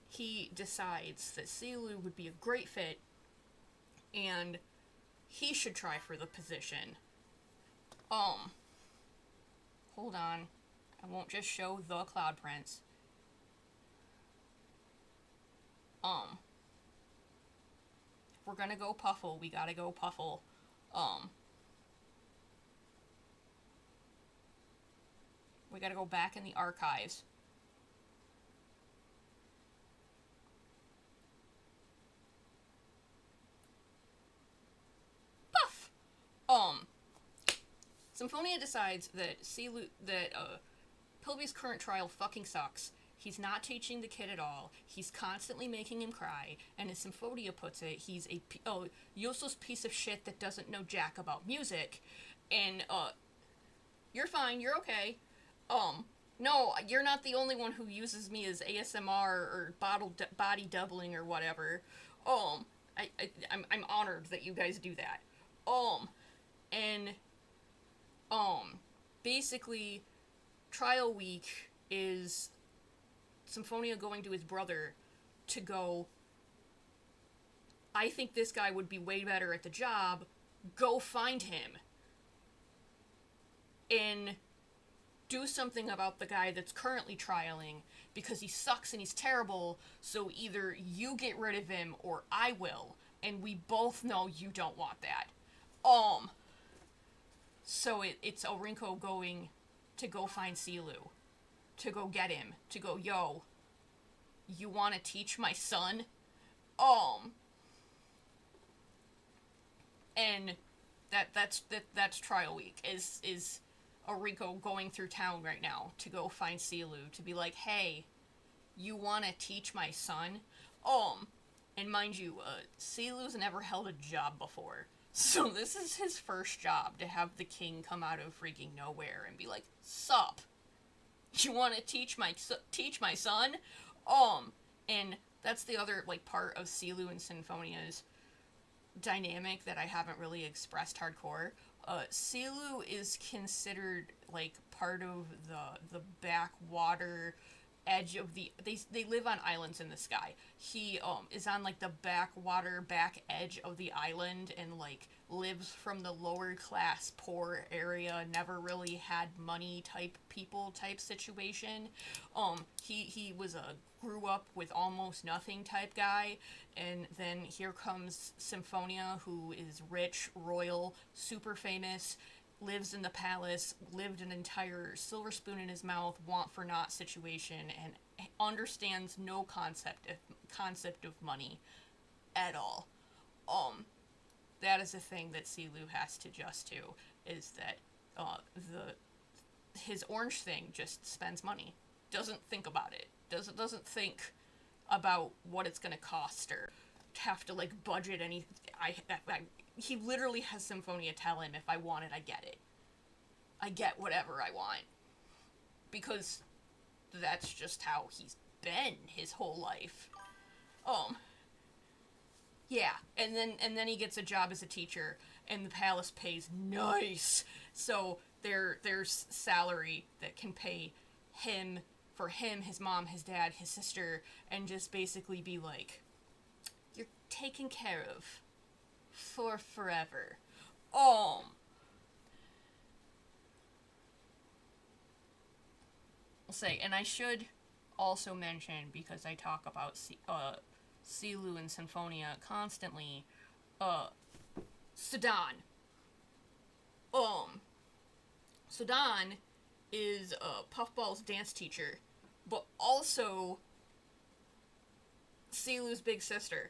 He decides that Silu would be a great fit, and he should try for the position. Hold on. I won't just show the Cloud Prince. If we're gonna go Puffle, we gotta go Puffle. We gotta go back in the archives. Puff! Symphonia decides that Pilby's current trial fucking sucks. He's not teaching the kid at all. He's constantly making him cry. And as Symphonia puts it, he's a useless piece of shit that doesn't know jack about music. And, you're fine, you're okay. No, you're not the only one who uses me as ASMR or body doubling or whatever. I'm honored that you guys do that. And, basically, trial week is Symphonia going to his brother to go, I think this guy would be way better at the job, go find him. And do something about the guy that's currently trialing, because he sucks and he's terrible, so either you get rid of him or I will, and we both know you don't want that. So it's Orinko going to go find Silu, to go get him, to go, yo, you want to teach my son? And that's trial week, is Orinko going through town right now to go find Silu, to be like, hey, you want to teach my son? And mind you, Silu's never held a job before. So this is his first job, to have the king come out of freaking nowhere and be like, sup? You want to teach my son? And that's the other, like, part of Silu and Sinfonia's dynamic that I haven't really expressed hardcore. Silu is considered, like, part of the backwater edge of the... They live on islands in the sky. He, is on, like, the backwater back edge of the island and, like, lives from the lower class poor area, never really had money type people type situation. He was grew up with almost nothing type guy, and then here comes Symphonia, who is rich, royal, super famous, lives in the palace, lived an entire silver spoon in his mouth, want for naught situation, and understands no concept of money at all. That is a thing that Silu has to adjust to, is that his orange thing just spends money, doesn't think about it, doesn't think about what it's gonna cost or have to, like, budget any. He literally has Symphonia tell him, if I want it, I get it. I get whatever I want, because that's just how he's been his whole life. Yeah, and then he gets a job as a teacher, and the palace pays nice. So there's salary that can pay him, for him, his mom, his dad, his sister, and just basically be like, you're taken care of for forever. I'll say, and I should also mention, because I talk about Silu and Symphonia constantly, Sudan. Sudan is Puffball's dance teacher, but also Silu's big sister.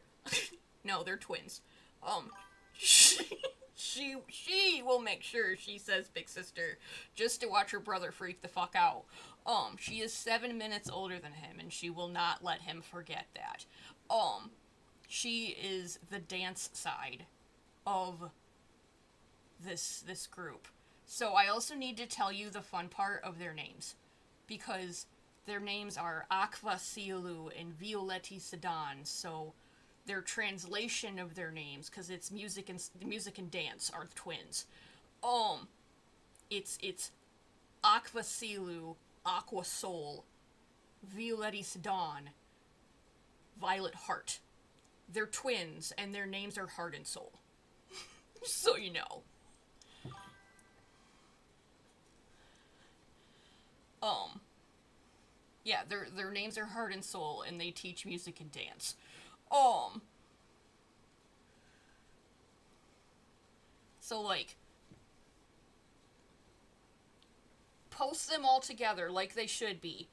No, they're twins. She will make sure she says big sister, just to watch her brother freak the fuck out. She is 7 minutes older than him, and she will not let him forget that. She is the dance side of this group. So I also need to tell you the fun part of their names, because their names are Aqua Silu and Violetti Sedan, so their translation of their names, because it's music and dance are twins. It's Aqua Silu, Aqua Soul, Violetis Dawn, Violet Heart. They're twins, and their names are Heart and Soul. So you know. Um, yeah, their names are Heart and Soul, and they teach music and dance. Um, so like, post them all together like they should be.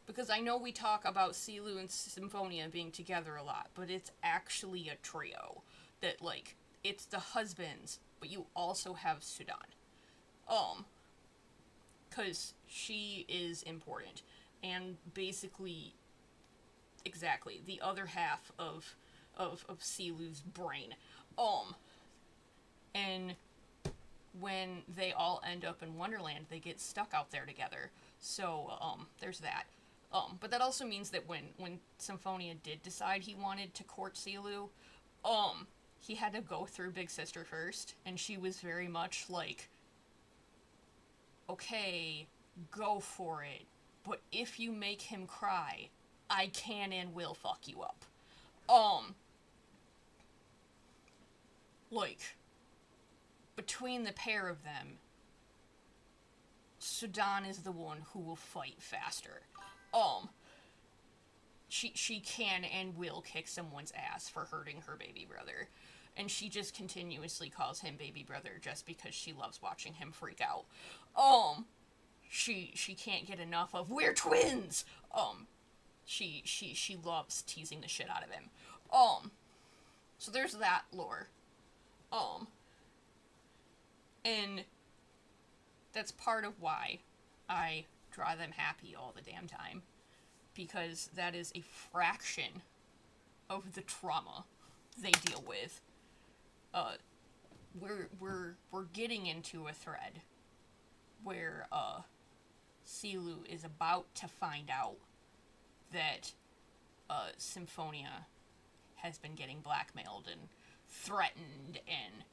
Because I know we talk about Silu and Symphonia being together a lot, but it's actually a trio. That, like, it's the husbands, but you also have Sudan. Because she is important. And basically, exactly, the other half of Silu's brain. And when they all end up in Wonderland, they get stuck out there together. So, there's that. But that also means that when Symphonia did decide he wanted to court Silu, he had to go through Big Sister first, and she was very much like, okay, go for it, but if you make him cry, I can and will fuck you up. Um, like, between the pair of them, Sudan is the one who will fight faster. Um, she can and will kick someone's ass for hurting her baby brother. And she just continuously calls him baby brother just because she loves watching him freak out. She can't get enough of we're twins. She loves teasing the shit out of him. So there's that lore. And that's part of why I draw them happy all the damn time. Because that is a fraction of the trauma they deal with. We're getting into a thread where Silu is about to find out that Symphonia has been getting blackmailed and threatened and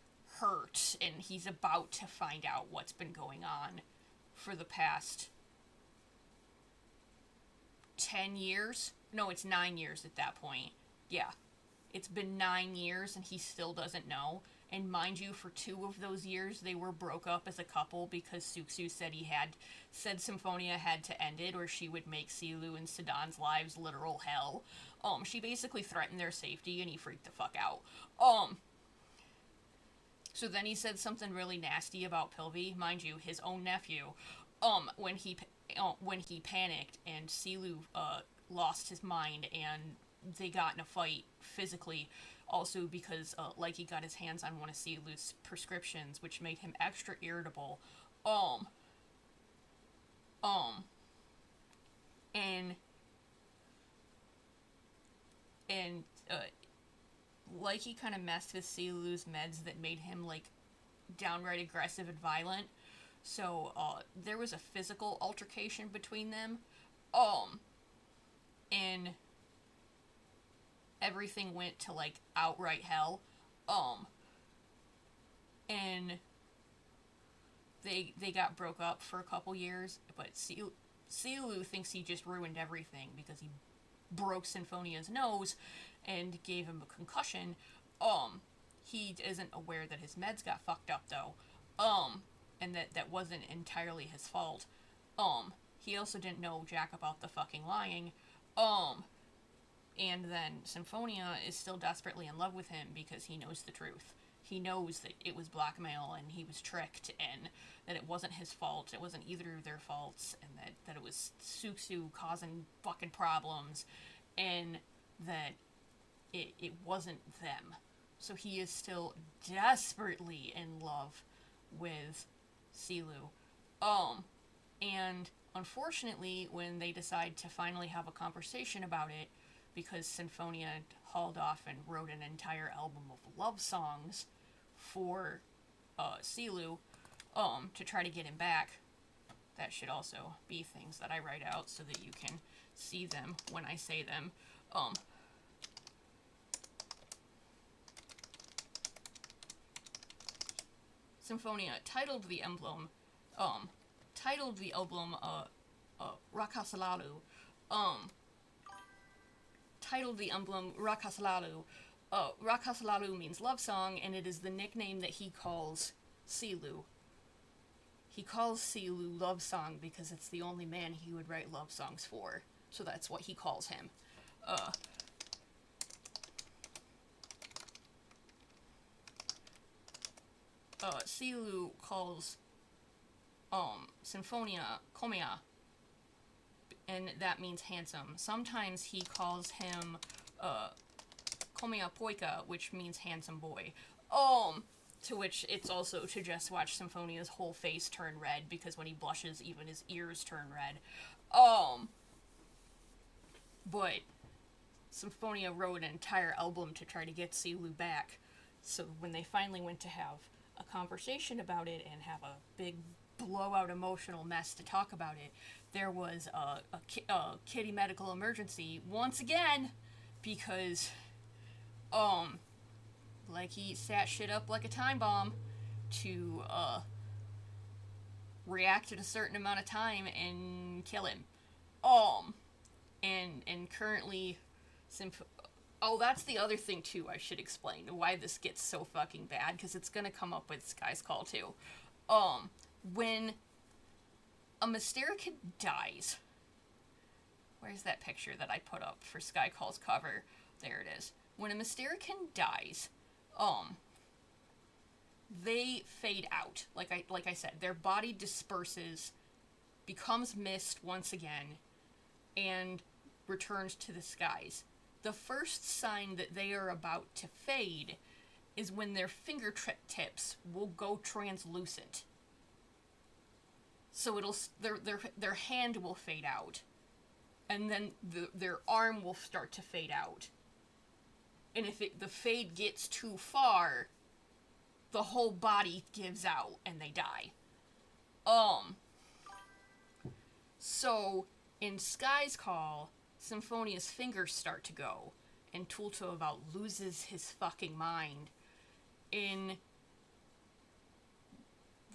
hurt, and he's about to find out what's been going on for the past 10 years? No, it's 9 years at that point. Yeah. It's been 9 years and he still doesn't know. And mind you, for 2 of those years, they were broke up as a couple because Suxu said Symphonia had to end it or she would make Silu and Sudan's lives literal hell. She basically threatened their safety and he freaked the fuck out. So then he said something really nasty about Pilvi, mind you, his own nephew, when he panicked and Silu lost his mind and they got in a fight physically, also because Likey got his hands on one of Silu's prescriptions, which made him extra irritable. And Likey kind of messed with Silu's meds that made him like downright aggressive and violent. So there was a physical altercation between them. And everything went to like outright hell. And they got broke up for a couple years, but Silu thinks he just ruined everything because he broke Sinfonia's nose and gave him a concussion. He isn't aware that his meds got fucked up though. And that wasn't entirely his fault. He also didn't know jack about the fucking lying. And then Symphonia is still desperately in love with him because he knows the truth. He knows that it was blackmail and he was tricked and that it wasn't his fault, it wasn't either of their faults, and that it was Suxu causing fucking problems, and that it wasn't them. So he is still desperately in love with Silu. And unfortunately, when they decide to finally have a conversation about it, because Symphonia hauled off and wrote an entire album of love songs for Silu, to try to get him back. That should also be things that I write out so that you can see them when I say them. Symphonia titled the emblem, titled the album Rakasalalu. Um, titled the album Rakasalalu. Rakasalalu means love song, and it is the nickname that he calls Silu. He calls Silu love song because it's the only man he would write love songs for. So that's what he calls him. Silu calls Symphonia Komiya, and that means handsome. Sometimes he calls him Komiya Poika, which means handsome boy. To which it's also to just watch Symphonia's whole face turn red, because when he blushes, even his ears turn red. But Symphonia wrote an entire album to try to get Silu back. So when they finally went to have a conversation about it and have a big blowout emotional mess to talk about it, there was a kitty medical emergency once again, because like he sat shit up like a time bomb to react at a certain amount of time and kill him. And currently oh, that's the other thing too I should explain why this gets so fucking bad, because it's gonna come up with Sky's Call too. When a Mysterica dies, where's that picture that I put up for Sky Call's cover? There it is. When a Mysterican dies, they fade out. Like I said, their body disperses, becomes mist once again, and returns to the skies. The first sign that they are about to fade is when their fingertips will go translucent. So their hand will fade out, and then their arm will start to fade out. And if the fade gets too far, the whole body gives out and they die. So in Sky's Call, Symphonia's fingers start to go, and Tulta about loses his fucking mind. In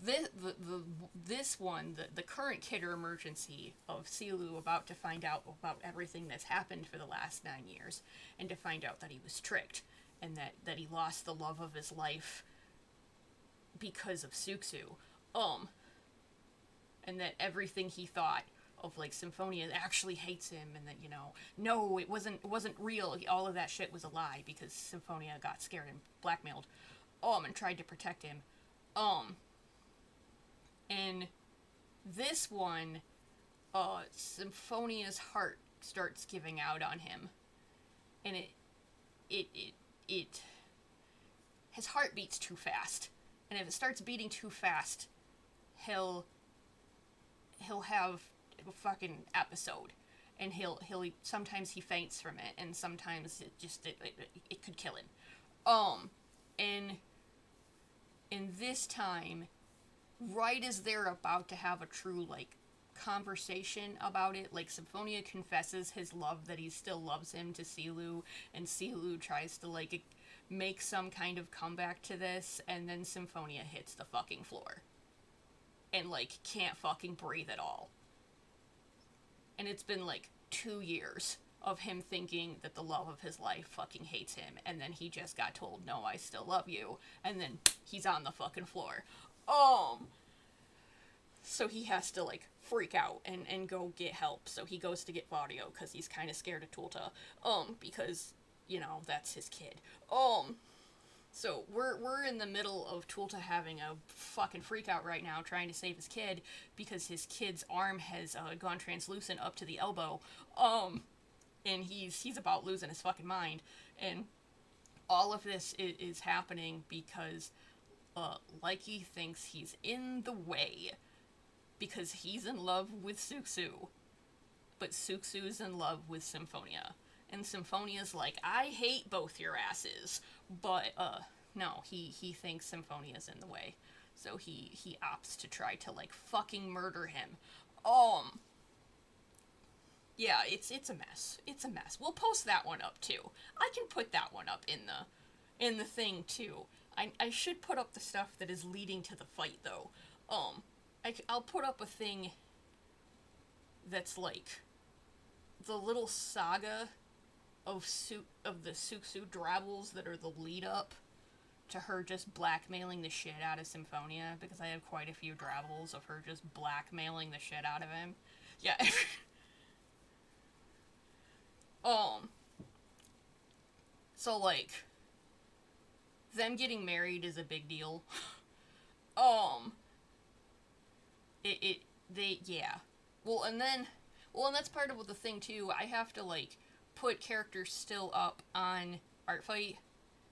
this one, the current Kidder emergency of Silu about to find out about everything that's happened for the last 9 years, and to find out that he was tricked, and that he lost the love of his life because of Suxu, and that everything he thought of, like, Symphonia actually hates him, and that, no, it wasn't real, all of that shit was a lie, because Symphonia got scared and blackmailed, and tried to protect him, and this one, Symphonia's heart starts giving out on him, and his heart beats too fast, and if it starts beating too fast, he'll have a fucking episode, and he'll sometimes he faints from it, and sometimes it could kill him. And in this time, right as they're about to have a true, like, conversation about it, like, Symphonia confesses his love, that he still loves him, to Silu, and Silu tries to, like, make some kind of comeback to this, and then Symphonia hits the fucking floor. And, like, can't fucking breathe at all. And it's been, like, 2 years of him thinking that the love of his life fucking hates him, and then he just got told, no, I still love you, and then he's on the fucking floor. So he has to, like, freak out and go get help. So he goes to get Vario, because he's kind of scared of Tulta, because, that's his kid. So we're in the middle of Tulta having a fucking freak out right now, trying to save his kid, because his kid's arm has gone translucent up to the elbow, and he's about losing his fucking mind, and all of this is happening because Likey thinks he's in the way, because he's in love with Suxu, but Suxu's in love with Symphonia. And Symphonia's like, I hate both your asses. But, no, he thinks Symphonia's in the way. So he opts to try to, like, fucking murder him. Yeah, it's a mess. It's a mess. We'll post that one up, too. I can put that one up in the thing, too. I should put up the stuff that is leading to the fight, though. I'll put up a thing that's like the little saga of the Suxu Drabbles that are the lead up to her just blackmailing the shit out of Symphonia, because I have quite a few Drabbles of her just blackmailing the shit out of him. Yeah. um so like them getting married is a big deal. um it they yeah. Well, and then and that's part of the thing too. I have to like put characters still up on Artfight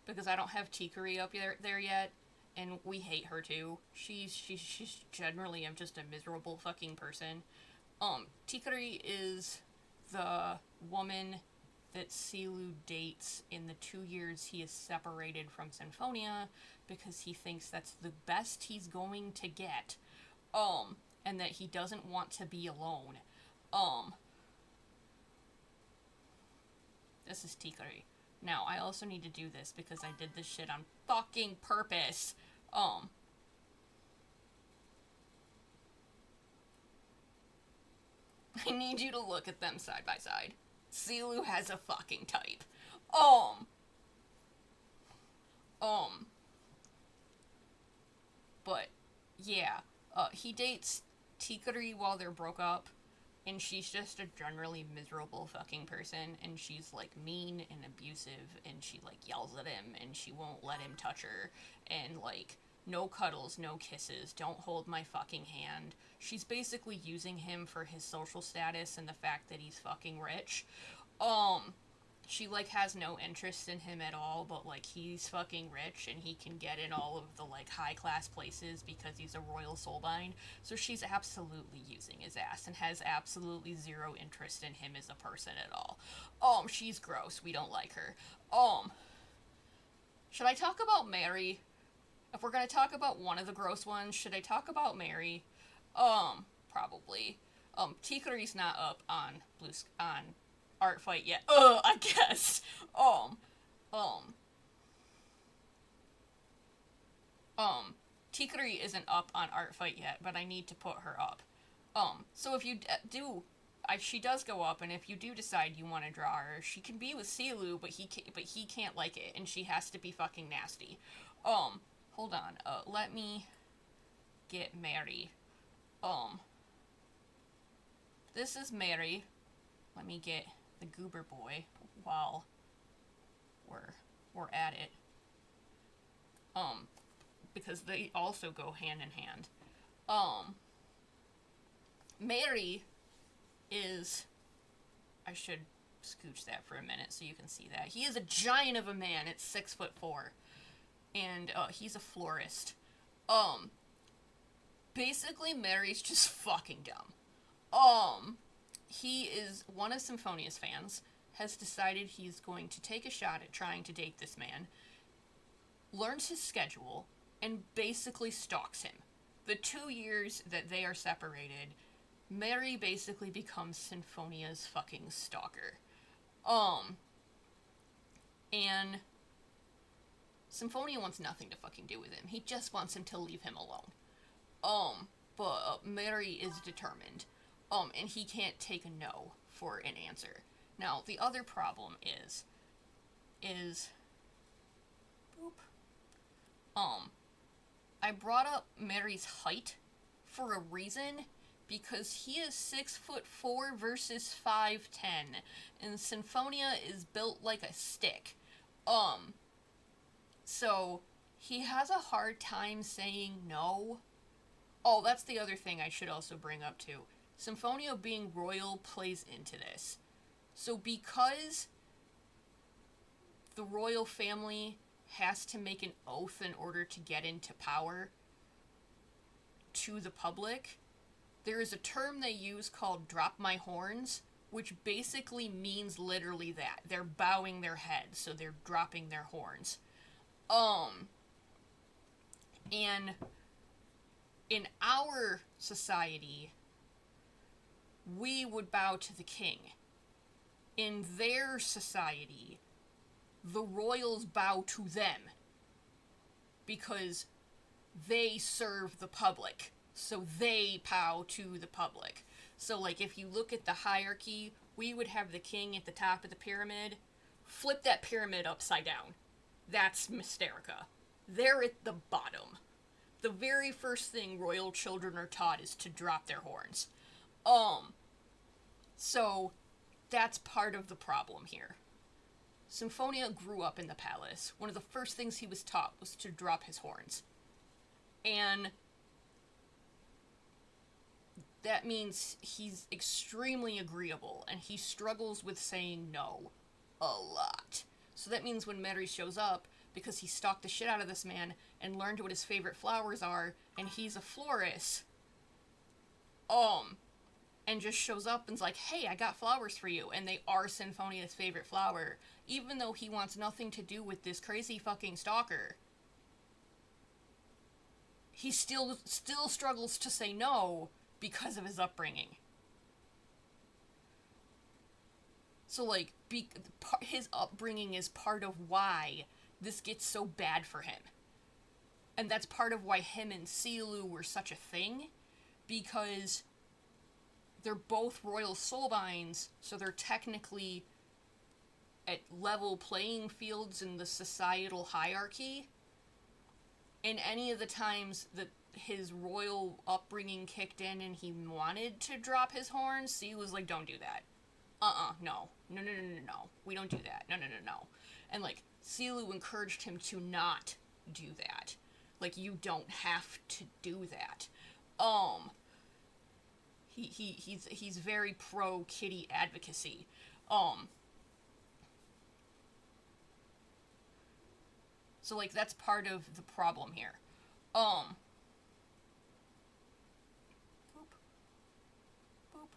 because I don't have Tikuri up there yet, and we hate her too. She's generally just a miserable fucking person. Tikuri is the woman that Silu dates in the 2 years he is separated from Symphonia because he thinks that's the best he's going to get. And that he doesn't want to be alone. This is Tikuri. Now, I also need to do this because I did this shit on fucking purpose. I need you to look at them side by side. Silu has a fucking type. But, yeah. He dates Tikuri while they're broke up, and she's just a generally miserable fucking person, and she's, like, mean and abusive, and she, like, yells at him, and she won't let him touch her, and, like, no cuddles, no kisses, don't hold my fucking hand. She's basically using him for his social status and the fact that he's fucking rich. She, like, has no interest in him at all, but, like, he's fucking rich, and he can get in all of the, like, high-class places because he's a royal soulbind, so she's absolutely using his ass and has absolutely zero interest in him as a person at all. She's gross. We don't like her. Should I talk about Mary? If we're gonna talk about one of the gross ones, should I talk about Mary? Probably. Tikuri's not up on Artfight yet. I guess. Tikuri isn't up on Artfight yet, but I need to put her up. So if you do, she does go up, and if you do decide you want to draw her, she can be with Silu, but he can't like it, and she has to be fucking nasty. Hold on. Let me get Mary. This is Mary. Let me get the Goober Boy while we're at it. Because they also go hand in hand. Mary is... I should scooch that for a minute so you can see that. He is a giant of a man. It's 6'4". And he's a florist. Basically, Mary's just fucking dumb. He is one of Symphonia's fans, has decided he's going to take a shot at trying to date this man, learns his schedule, and basically stalks him. The 2 years that they are separated, Mary basically becomes Symphonia's fucking stalker. And Symphonia wants nothing to fucking do with him. He just wants him to leave him alone. But Mary is determined. And he can't take a no for an answer. Now, the other problem is boop. I brought up Mary's height for a reason, because he is 6'4" versus 5'10", and Symphonia is built like a stick. So he has a hard time saying no. Oh, that's the other thing I should also bring up too. Symphonia being royal plays into this. So because the royal family has to make an oath in order to get into power to the public, there is a term they use called drop my horns, which basically means literally that. They're bowing their head, so they're dropping their horns. And in our society, we would bow to the king. In their society, the royals bow to them because they serve the public. So they pow to the public. So, like, if you look at the hierarchy, we would have the king at the top of the pyramid. Flip that pyramid upside down. That's Mysterica. They're at the bottom. The very first thing royal children are taught is to drop their horns. So that's part of the problem here. Symphonia grew up in the palace. One of the first things he was taught was to drop his horns. And that means he's extremely agreeable, and he struggles with saying no a lot. So that means when Mary shows up, because he stalked the shit out of this man and learned what his favorite flowers are, and he's a florist, and just shows up and's like, hey, I got flowers for you, and they are Sinfonia's favorite flower, even though he wants nothing to do with this crazy fucking stalker. He still struggles to say no because of his upbringing. So, like, his upbringing is part of why this gets so bad for him. And that's part of why him and Silu were such a thing, because they're both royal soulbinds, so they're technically at level playing fields in the societal hierarchy. And any of the times that his royal upbringing kicked in and he wanted to drop his horns, Silu was like, don't do that. No. No. We don't do that. No. And, like, Silu encouraged him to not do that. Like, you don't have to do that. He's very pro kitty advocacy. So, like, that's part of the problem here. Boop. Boop.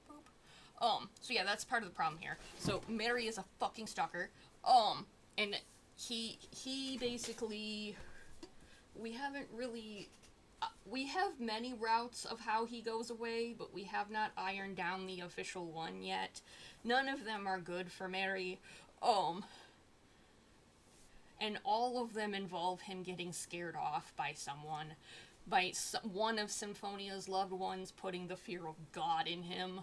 Boop. So yeah, that's part of the problem here. So, Mary is a fucking stalker. And he basically, we haven't really, we have many routes of how he goes away, but we have not ironed down the official one yet. None of them are good for Mary. And all of them involve him getting scared off by someone. By one of Symphonia's loved ones putting the fear of God in him.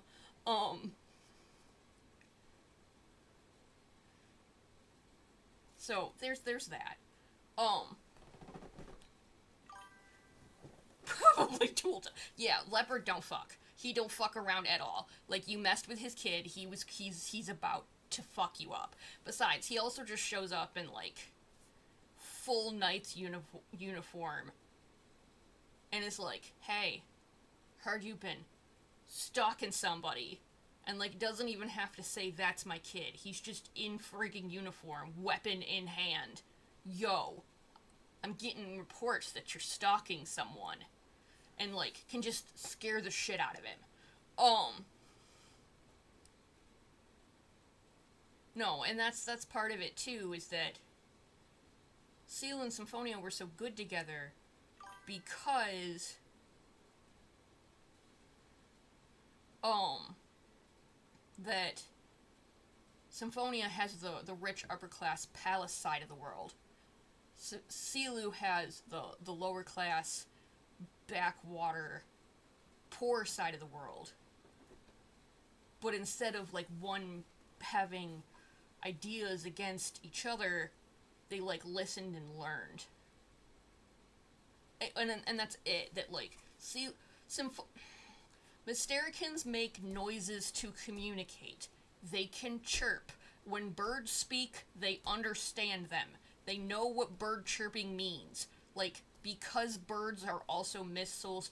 So, there's that. Probably told. Yeah, Leopard don't fuck. He don't fuck around at all. Like, you messed with his kid, he's about to fuck you up. Besides, he also just shows up in, like, full knight's uniform. And is like, hey, heard you've been stalking somebody. And, like, doesn't even have to say, that's my kid. He's just in friggin' uniform, weapon in hand. Yo, I'm getting reports that you're stalking someone. And, like, can just scare the shit out of him. No, and that's part of it, too, is that Seal and Symphonia were so good together because that Symphonia has the rich upper class palace side of the world. Silu has the lower class backwater poor side of the world. But instead of, like, one having ideas against each other, they, like, listened and learned. And that's it. That, like, Mystericans make noises to communicate. They can chirp. When birds speak, they understand them. They know what bird chirping means. Like, because birds are also mist-souled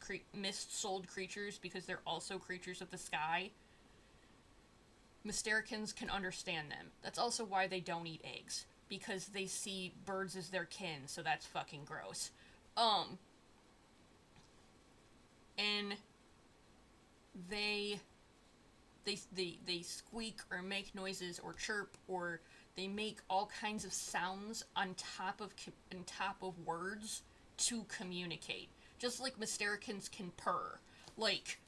creatures, because they're also creatures of the sky, Mystericans can understand them. That's also why they don't eat eggs. Because they see birds as their kin, so that's fucking gross. And they squeak or make noises or chirp, or they make all kinds of sounds on top of words to communicate. Just like Mystericans can purr. Like,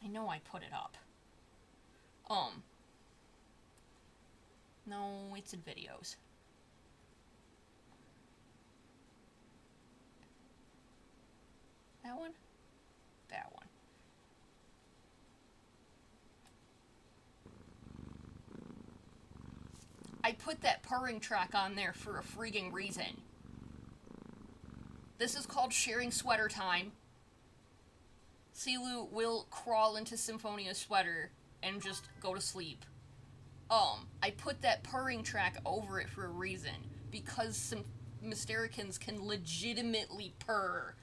I know I put it up. No, it's in videos. That one? I put that purring track on there for a freaking reason. This is called sharing sweater time. Silu will crawl into Symphonia's sweater and just go to sleep. I put that purring track over it for a reason. Because some Mystericans can legitimately purr.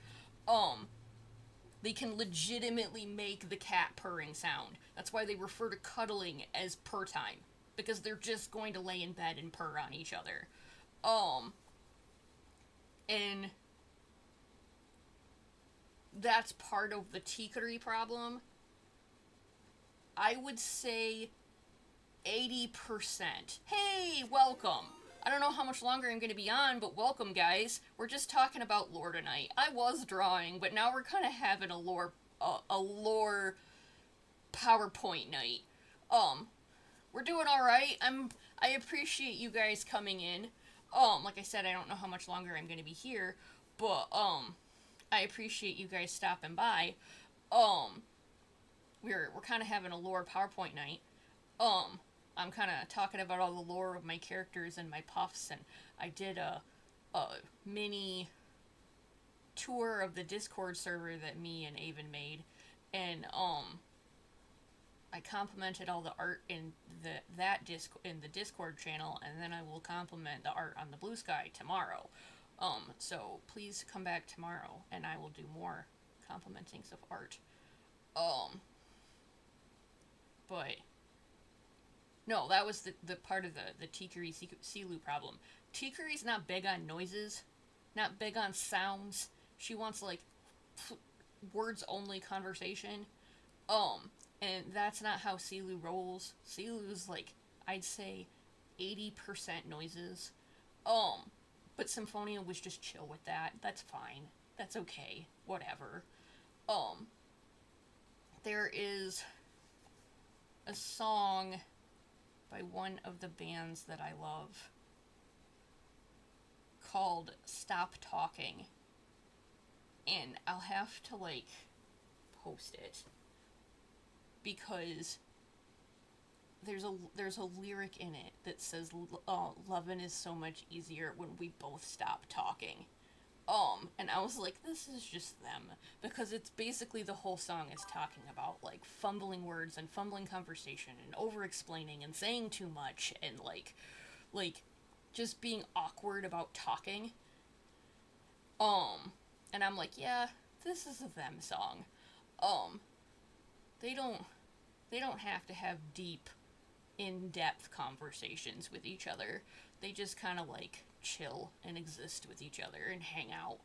They can legitimately make the cat purring sound. That's why they refer to cuddling as purr time. Because they're just going to lay in bed and purr on each other. And that's part of the Tikari problem. I would say 80%. Hey, welcome. I don't know how much longer I'm going to be on, but welcome, guys. We're just talking about lore tonight. I was drawing, but now we're kind of having a lore PowerPoint night. We're doing all right. I appreciate you guys coming in. Like I said, I don't know how much longer I'm going to be here, but I appreciate you guys stopping by. We're kind of having a lore PowerPoint night. I'm kind of talking about all the lore of my characters and my puffs, and I did a mini tour of the Discord server that me and Avon made, and I complimented all the art in the Discord channel, and then I will compliment the art on the Blue Sky tomorrow. So please come back tomorrow, and I will do more complimentings of art. But no, that was the part of the Tikari Silu problem. Tikari's not big on noises, not big on sounds. She wants like words only conversation. And that's not how Silu rolls. Silu's like, I'd say 80% noises. But Symphonia was just chill with that. That's fine. That's okay. Whatever. There is a song by one of the bands that I love called Stop Talking. And I'll have to, like, post it. Because there's a lyric in it that says, lovin' is so much easier when we both stop talking. And I was like, this is just them. Because it's basically the whole song is talking about, like, fumbling words and fumbling conversation and over-explaining and saying too much and, like, just being awkward about talking. And I'm like, yeah, this is a them song. They don't have to have deep, in-depth conversations with each other. They just kind of, like, chill and exist with each other and hang out.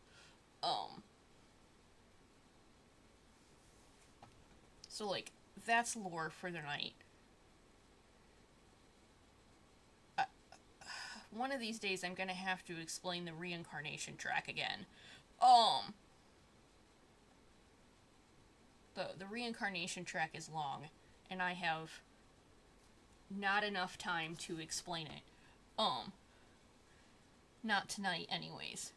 So, like, that's lore for the night. One of these days I'm gonna have to explain the reincarnation track again. The reincarnation track is long, and I have not enough time to explain it. Not tonight, anyways.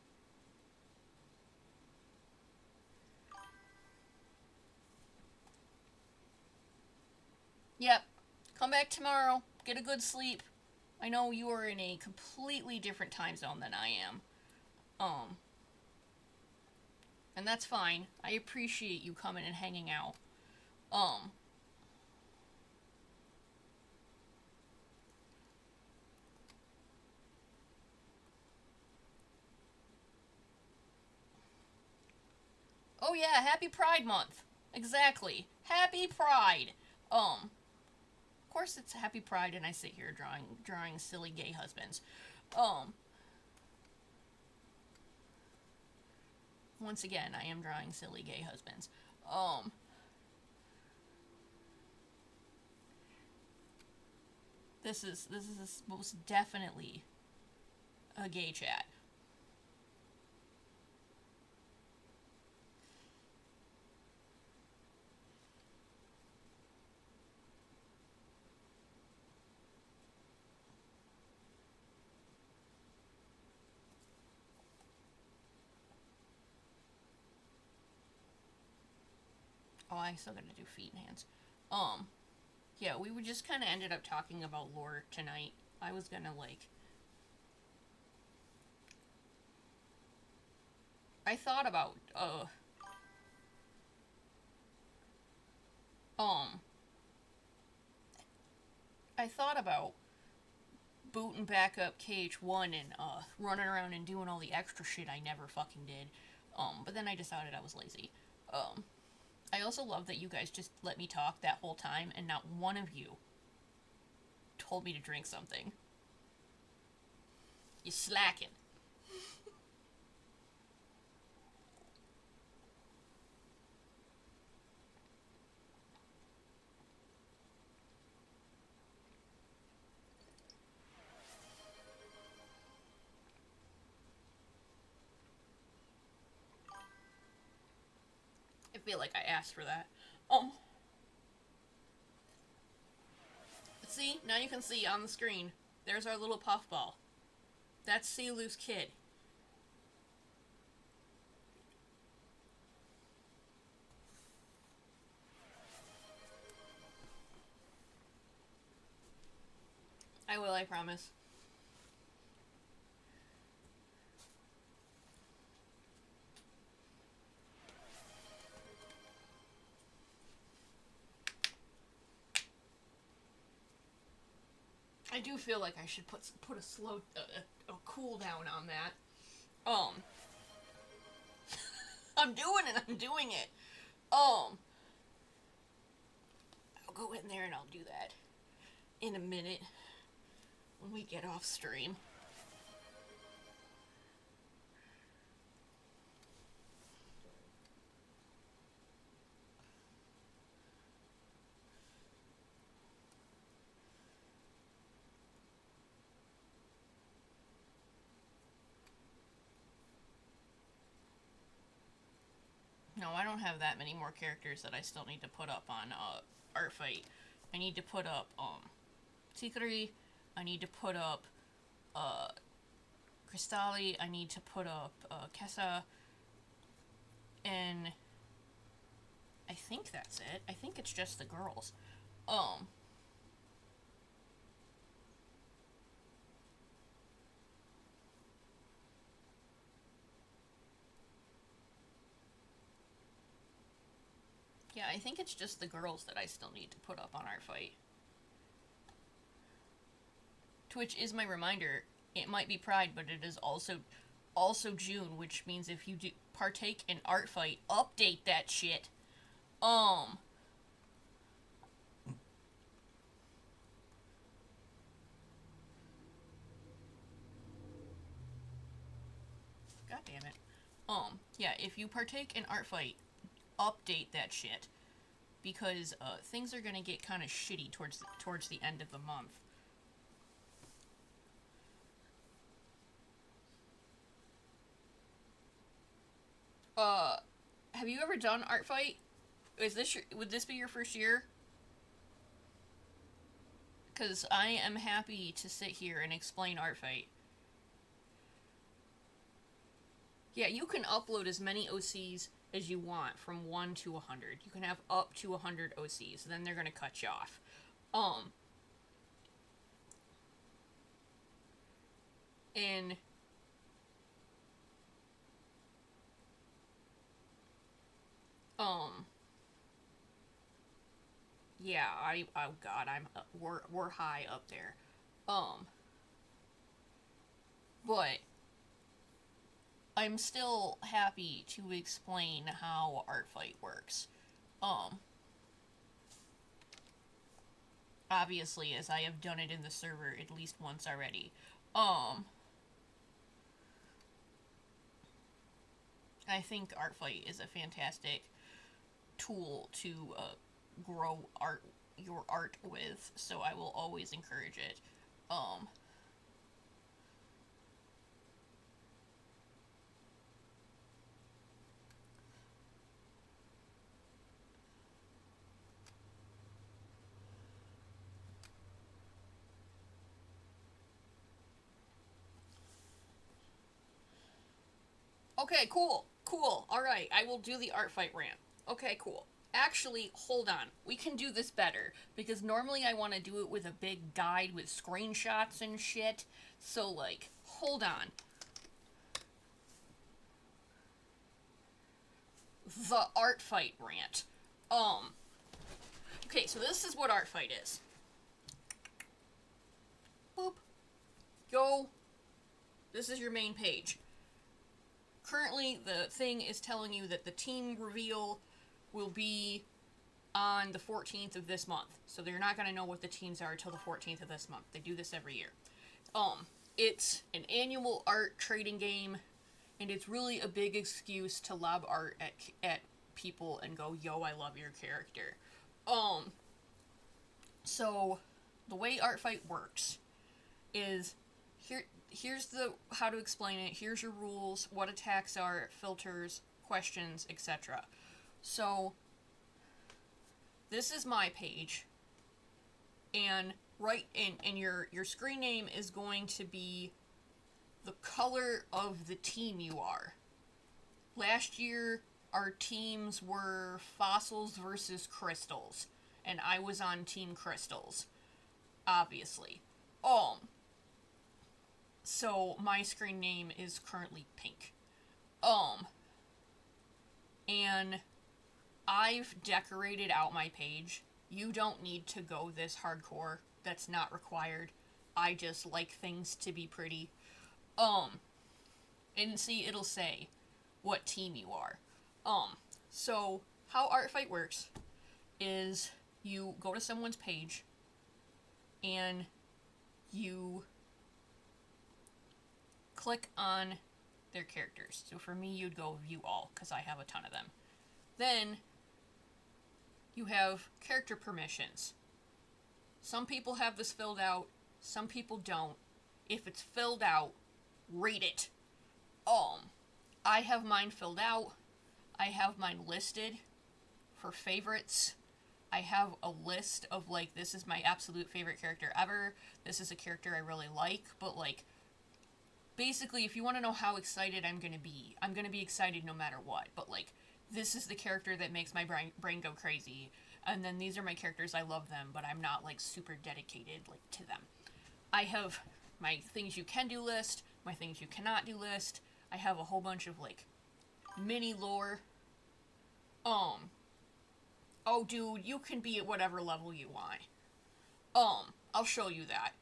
Yep. Come back tomorrow. Get a good sleep. I know you are in a completely different time zone than I am. And that's fine. I appreciate you coming and hanging out. Oh yeah, happy Pride Month. Exactly. Happy Pride. Of course it's Happy Pride and I sit here drawing silly gay husbands. Once again, I am drawing silly gay husbands. This is most definitely a gay chat. Oh, I still gotta do feet and hands. Yeah, we just kind of ended up talking about lore tonight. I was gonna, like... I thought about, um... I thought about booting back up KH1 and, running around and doing all the extra shit I never fucking did. But then I decided I was lazy. I also love that you guys just let me talk that whole time and not one of you told me to drink something. You slacking. I feel like I asked for that. See? Now you can see on the screen. There's our little puffball. That's Silu's kid. I will, I promise. I do feel like I should put a slow a cooldown on that. I'm doing it. I'm doing it. I'll go in there and I'll do that in a minute when we get off stream. No, I don't have that many more characters that I still need to put up on Art Fight. I need to put up Tikari. I need to put up Cristali. I need to put up Kessa. And I think that's it. I think it's just the girls. Yeah, I think it's just the girls that I still need to put up on Art Fight. Twitch is my reminder. It might be Pride, but it is also June, which means if you do partake in Art Fight, update that shit. God damn it. Yeah, if you partake in Art Fight, update that shit. Because things are gonna get kind of shitty towards the end of the month. Have you ever done Art Fight? Would this be your first year? Because I am happy to sit here and explain Art Fight. Yeah, you can upload as many OCs as you want from 1 to 100. You can have up to 100 OCs, then they're gonna cut you off. And yeah, oh god, we're high up there. But I'm still happy to explain how Art Fight works. Obviously, as I have done it in the server at least once already. I think Art Fight is a fantastic tool to grow your art with, so I will always encourage it. Okay, cool. Alright, I will do the Art Fight rant. Okay, cool. actually, hold on. We can do this better. Because normally I want to do it with a big guide with screenshots and shit. So, like, hold on. The art fight rant. Okay, so this is what art fight is. Boop. Go. This is your main page. Currently, the thing is telling you that the team reveal will be on the 14th of this month. So they're not going to know what the teams are until the 14th of this month. They do this every year. It's an annual art trading game, and it's really a big excuse to lob art at people and go, yo, I love your character. So the way art fight works is here's the how to explain it. Here's your rules, what attacks are, filters, questions, etc. So this is my page, and right in your screen name is going to be the color of the team you are. Last year our teams were fossils versus crystals, and I was on team crystals, obviously. So my screen name is currently pink. And I've decorated out my page. You don't need to go this hardcore. That's not required. I just like things to be pretty. And see, it'll say what team you are. So how art fight works is you go to someone's page and you click on their characters. So for me, you'd go view all, because I have a ton of them. Then you have character permissions. Some people have this filled out, some people don't. If it's filled out, rate it. I have mine filled out. I have mine listed for favorites. I have a list of, like, this is my absolute favorite character ever. This is a character I really like, but, like, basically, if you want to know how excited I'm going to be excited no matter what. But, like, this is the character that makes my brain go crazy. And then these are my characters, I love them, but I'm not, like, super dedicated, like, to them. I have my things you can do list, my things you cannot do list. I have a whole bunch of, like, mini lore. Oh, dude, you can be at whatever level you want. I'll show you that.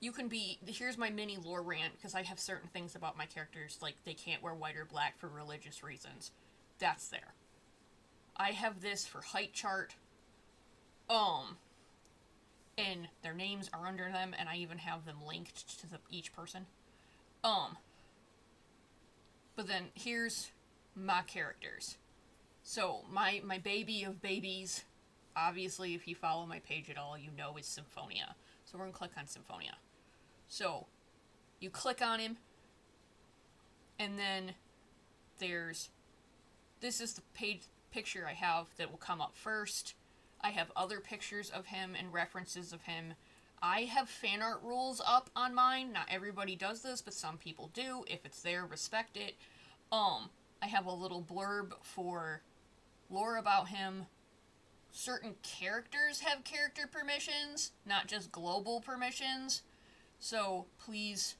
You can be, here's my mini lore rant, because I have certain things about my characters, like they can't wear white or black for religious reasons. That's there. I have this for height chart. And their names are under them, and I even have them linked to each person. But then here's my characters. So my baby of babies, obviously if you follow my page at all, you know is Symphonia. So we're gonna click on Symphonia. So you click on him, and then this is the picture I have that will come up first. I have other pictures of him and references of him. I have fan art rules up on mine. Not everybody does this, but some people do. If it's there, respect it. I have a little blurb for lore about him. Certain characters have character permissions, not just global permissions. So please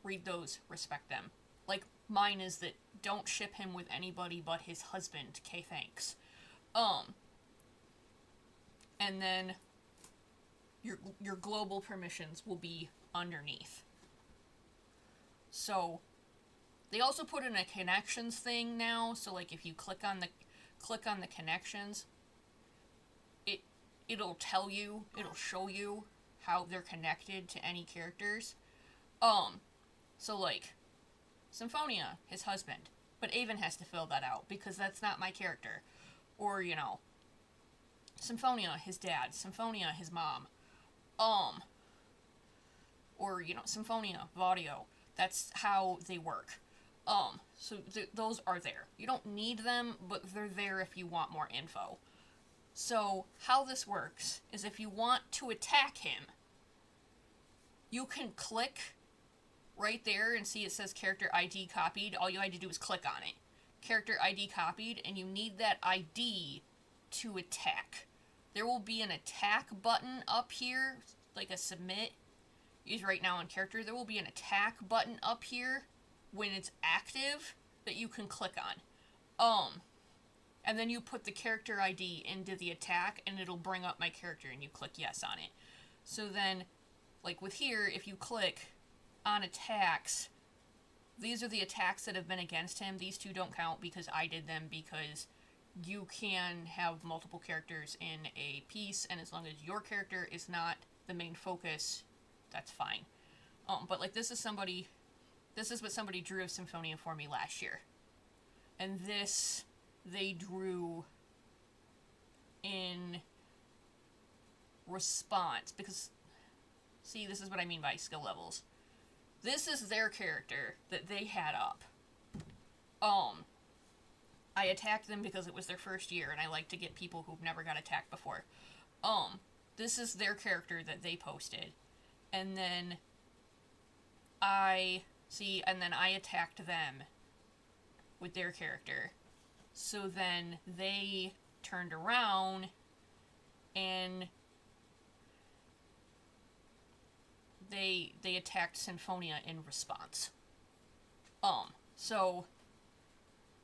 read those, respect them. Like mine is that don't ship him with anybody but his husband. Okay, thanks. And then your global permissions will be underneath. So they also put in a connections thing now. So like if you click on the connections, it'll tell you, it'll show you how they're connected to any characters. So like Symphonia, his husband, but Avon has to fill that out because that's not my character. Or, you know, Symphonia, his dad, Symphonia, his mom. Or, you know, Symphonia, Vaudio. That's how they work. So those are there. You don't need them, but they're there if you want more info. So how this works is if you want to attack him, you can click right there and see it says character ID copied. All you had to do is click on it. Character ID copied, and you need that ID to attack. There will be an attack button up here, like a submit. Use right now on character. There will be an attack button up here when it's active that you can click on. And then you put the character ID into the attack and it'll bring up my character and you click yes on it. So then, like with here, if you click on attacks, these are the attacks that have been against him. These two don't count because I did them, because you can have multiple characters in a piece, and as long as your character is not the main focus, that's fine. But like this is what somebody drew of Symphonia for me last year. And this, they drew in response, because, see, this is what I mean by skill levels. This is their character that they had up. I attacked them because it was their first year, and I like to get people who've never got attacked before. This is their character that they posted. And then I attacked them with their character. So then they turned around and they attacked Symphonia in response. So,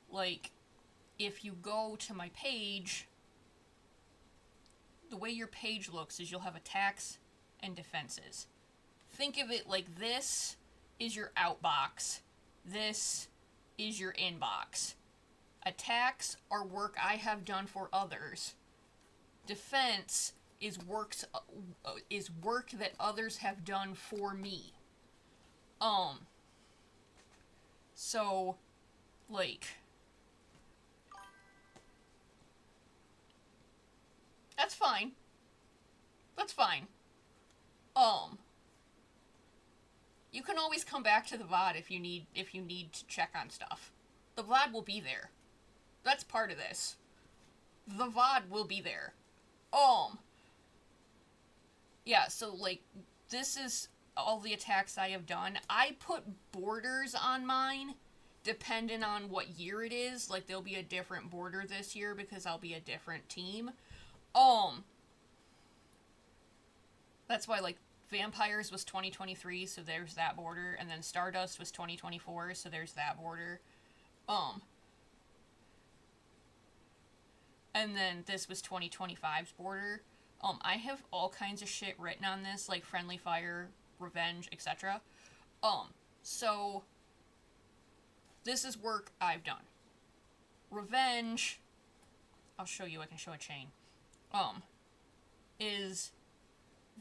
like, if you go to my page, the way your page looks is you'll have attacks and defenses. Think of it like this is your outbox, this is your inbox. Attacks are work I have done for others. Defense is work that others have done for me. So, like, that's fine. That's fine. You can always come back to the VOD if you need to check on stuff. The VOD will be there. That's part of this. The VOD will be there. Yeah, so, like, this is all the attacks I have done. I put borders on mine, depending on what year it is. Like, there'll be a different border this year because I'll be a different team. That's why, like, Vampires was 2023, so there's that border, and then Stardust was 2024, so there's that border. And then this was 2025's border. I have all kinds of shit written on this, like Friendly Fire, Revenge, etc. So this is work I've done. Revenge, I'll show you, I can show a chain. Is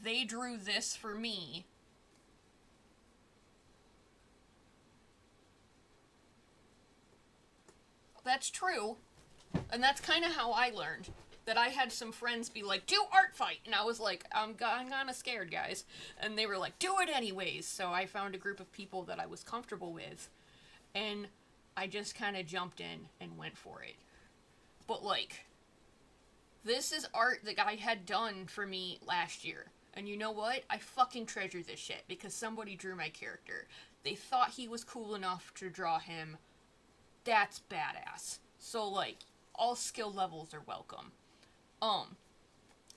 they drew this for me. That's true. And that's kind of how I learned. That I had some friends be like, do art fight! And I was like, I'm kind of scared, guys. And they were like, do it anyways! So I found a group of people that I was comfortable with. And I just kind of jumped in and went for it. But, like, this is art that I had done for me last year. And you know what? I fucking treasure this shit because somebody drew my character. They thought he was cool enough to draw him. That's badass. So, like, all skill levels are welcome.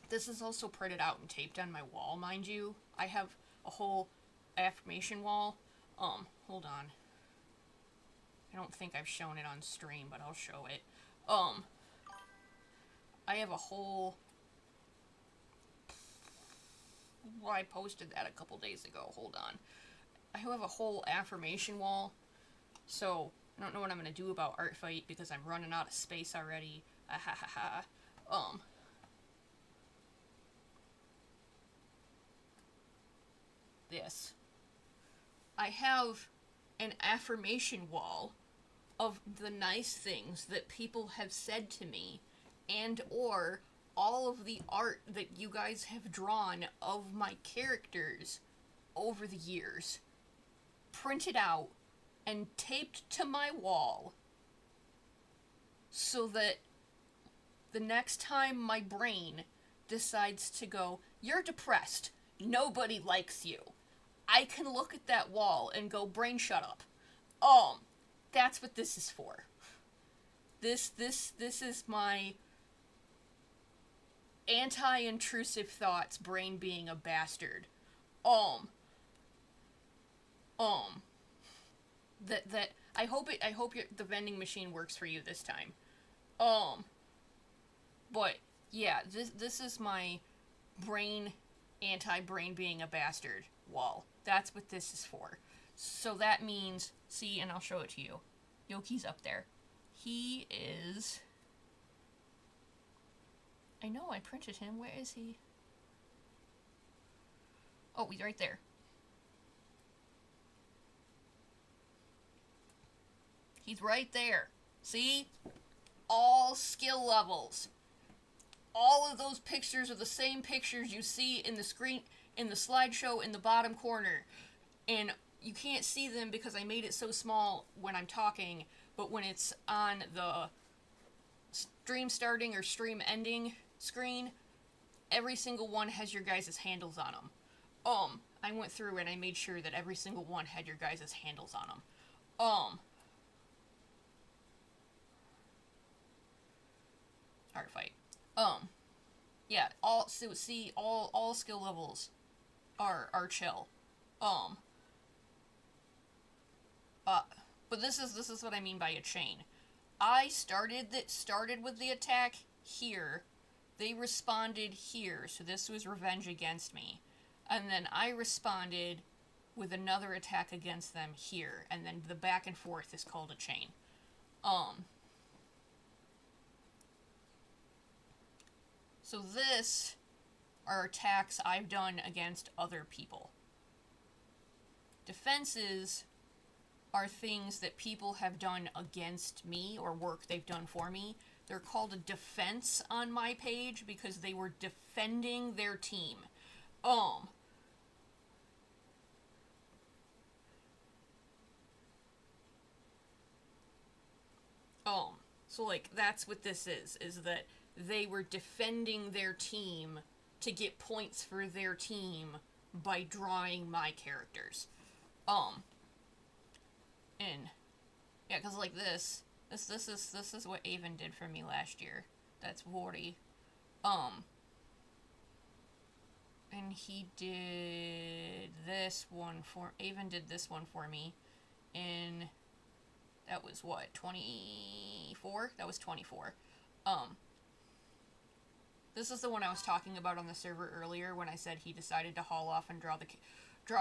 This is also printed out and taped on my wall, mind you. I have a whole affirmation wall. Hold on. I don't think I've shown it on stream, but I'll show it. I have a whole... Well, I posted that a couple days ago. Hold on. I have a whole affirmation wall. So, I don't know what I'm going to do about Art Fight because I'm running out of space already. This. I have an affirmation wall of the nice things that people have said to me, and or all of the art that you guys have drawn of my characters over the years, printed out and taped to my wall so that the next time my brain decides to go, you're depressed, nobody likes you, I can look at that wall and go, brain, shut up. That's what this is for. This is my Anti-intrusive thoughts, brain being a bastard. Um, um, that I hope the vending machine works for you this time. Um, but yeah, this is my brain anti-brain being a bastard wall. That's what this is for. So that means, see, and I'll show it to you. Yoki's up there. He is. I know I printed him. Where is he? Oh, he's right there. He's right there. See? All skill levels. All of those pictures are the same pictures you see in the screen, in the slideshow in the bottom corner. And you can't see them because I made it so small when I'm talking, but when it's on the stream starting or stream ending screen, every single one has your guys' handles on them. I went through and I made sure that every single one had your guys' handles on them. Art fight. Yeah, all skill levels are chill. Um, uh, but this is what I mean by a chain. I started with the attack here. They responded here, so this was revenge against me. And then I responded with another attack against them here, and then the back and forth is called a chain. So this are attacks I've done against other people. Defenses are things that people have done against me or work they've done for me. They're called a defense on my page because they were defending their team. So like that's what this is that they were defending their team to get points for their team by drawing my characters. And yeah, cuz like this is what Avon did for me last year. That's Vori. And he did this one for Avon did this one for me in that was what, 24? That was 24. This is the one I was talking about on the server earlier when I said he decided to haul off and draw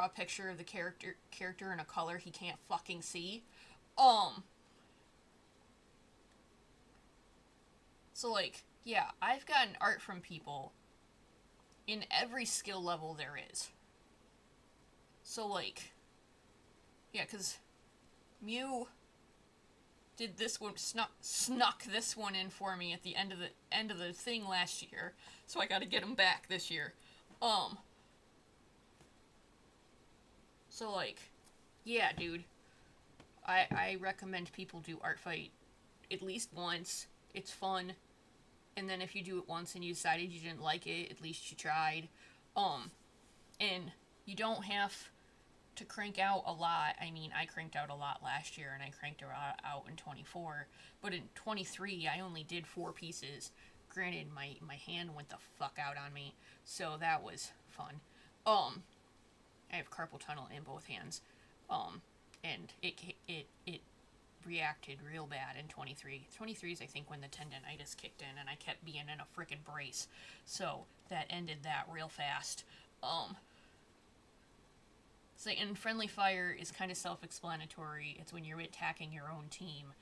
a picture of the character in a color he can't fucking see. So like, yeah, I've gotten art from people in every skill level there is. So like, yeah, cuz Mew did this one, snuck this one in for me at the end of the thing last year, so I got to get him back this year. So like, yeah, dude, I recommend people do art fight at least once. It's fun, and then if you do it once and you decided you didn't like it, at least you tried. And you don't have to crank out a lot. I mean, I cranked out a lot last year and I cranked it out in 24, but in 23 I only did 4 pieces. Granted, my hand went the fuck out on me, so that was fun. I have carpal tunnel in both hands, and it reacted real bad in 23. 23 is I think when the tendonitis kicked in and I kept being in a frickin' brace, so that ended that real fast. So, and friendly fire is kind of self-explanatory. It's when you're attacking your own team.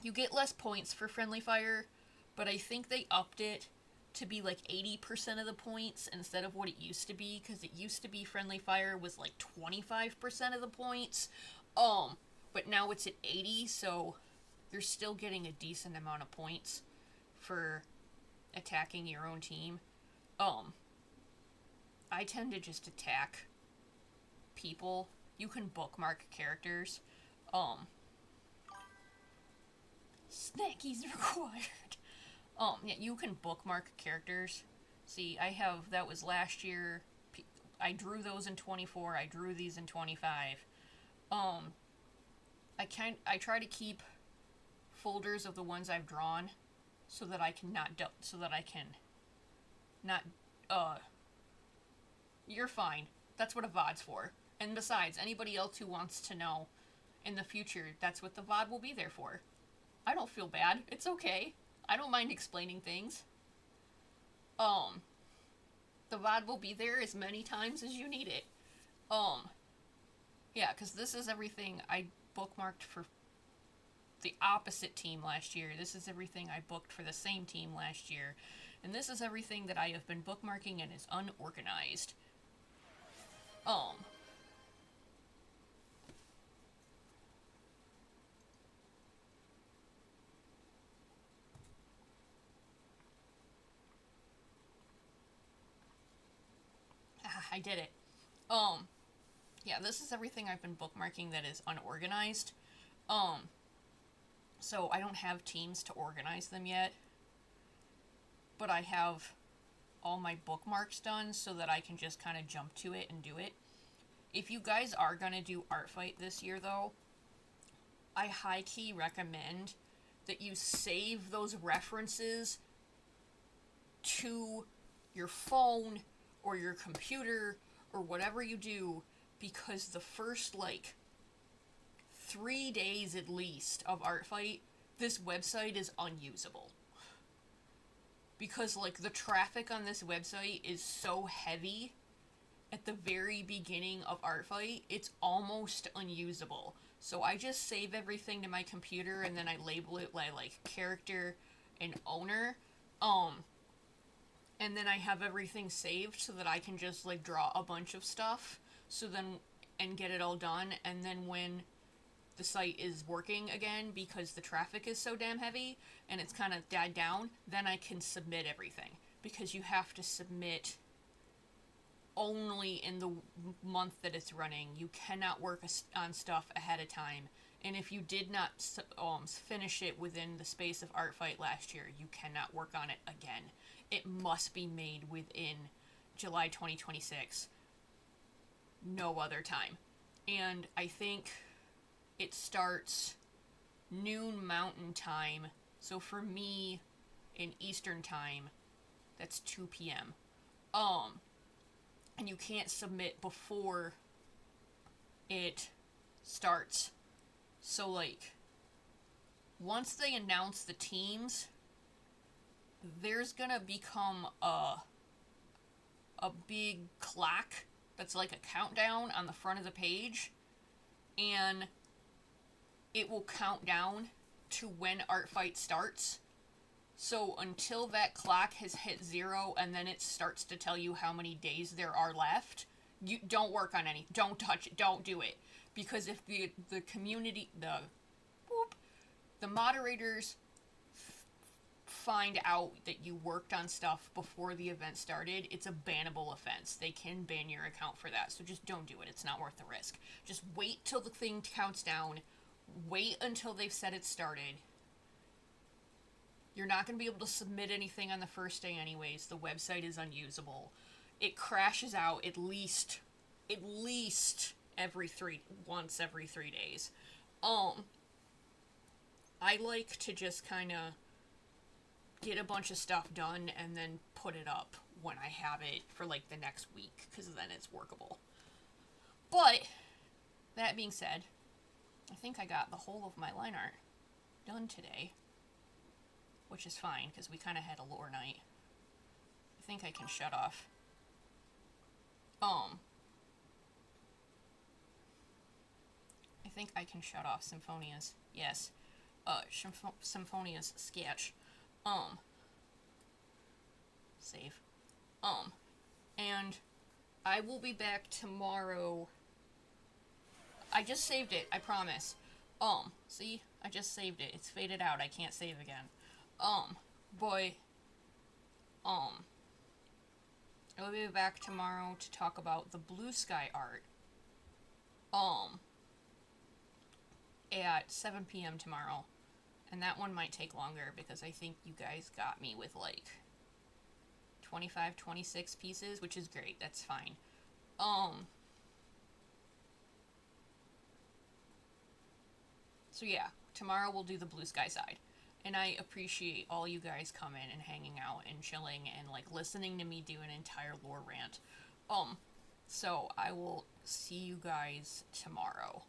You get less points for friendly fire, but I think they upped it to be like 80% of the points instead of what it used to be, because it used to be friendly fire was like 25% of the points. But now it's at 80, so you're still getting a decent amount of points for attacking your own team. I tend to just attack people. You can bookmark characters. Snackies required. Yeah, you can bookmark characters. See, that was last year. I drew those in 24. I drew these in 25. I try to keep folders of the ones I've drawn so that I can not, you're fine. That's what a VOD's for. And besides, anybody else who wants to know in the future, that's what the VOD will be there for. I don't feel bad. It's okay. I don't mind explaining things. The VOD will be there as many times as you need it. Yeah, because this is everything I bookmarked for the opposite team last year. This is everything I booked for the same team last year. And this is everything that I have been bookmarking and is unorganized. I did it. Yeah, this is everything I've been bookmarking that is unorganized. So I don't have teams to organize them yet. But I have all my bookmarks done so that I can just kind of jump to it and do it. If you guys are going to do Art Fight this year, though, I high-key recommend that you save those references to your phone or your computer or whatever you do, because the first, 3 days at least of Art Fight, this website is unusable. Because, the traffic on this website is so heavy at the very beginning of Art Fight, it's almost unusable. So I just save everything to my computer and then I label it like character and owner. And then I have everything saved so that I can just draw a bunch of stuff and get it all done. And then when the site is working again, because the traffic is so damn heavy and it's kind of died down, then I can submit everything. Because you have to submit only in the month that it's running. You cannot work on stuff ahead of time. And if you did not finish it within the space of Art Fight last year, you cannot work on it again. It must be made within July 2026. No other time. And I think it starts noon Mountain Time. So for me, in Eastern Time, that's 2 p.m. And you can't submit before it starts. So, once they announce the teams, there's gonna become a big clock that's like a countdown on the front of the page, and it will count down to when Art Fight starts. So until that clock has hit 0 and then it starts to tell you how many days there are left, you don't work on any. Don't touch it. Don't do it. Because if the community, the moderators find out that you worked on stuff before the event started, it's a bannable offense. They can ban your account for that. So just don't do it. It's not worth the risk. Just wait till the thing counts down. Wait until they've said it started. You're not going to be able to submit anything on the first day anyways. The website is unusable. It crashes out at least once every 3 days. I like to just kind of get a bunch of stuff done and then put it up when I have it for the next week, because then it's workable. But that being said, I think I got the whole of my line art done today, which is fine because we kind of had a lore night. I think I can shut off. I think I can shut off Symphonia's. Yes. Symphonia's sketch. Save. And I will be back tomorrow. I just saved it, I promise. See? I just saved it. It's faded out. I can't save again. I'll be back tomorrow to talk about the Blue Sky art. At 7 p.m. tomorrow. And that one might take longer because I think you guys got me with 25, 26 pieces, which is great. That's fine. So yeah, tomorrow we'll do the Blue Sky side. And I appreciate all you guys coming and hanging out and chilling and like listening to me do an entire lore rant. So I will see you guys tomorrow.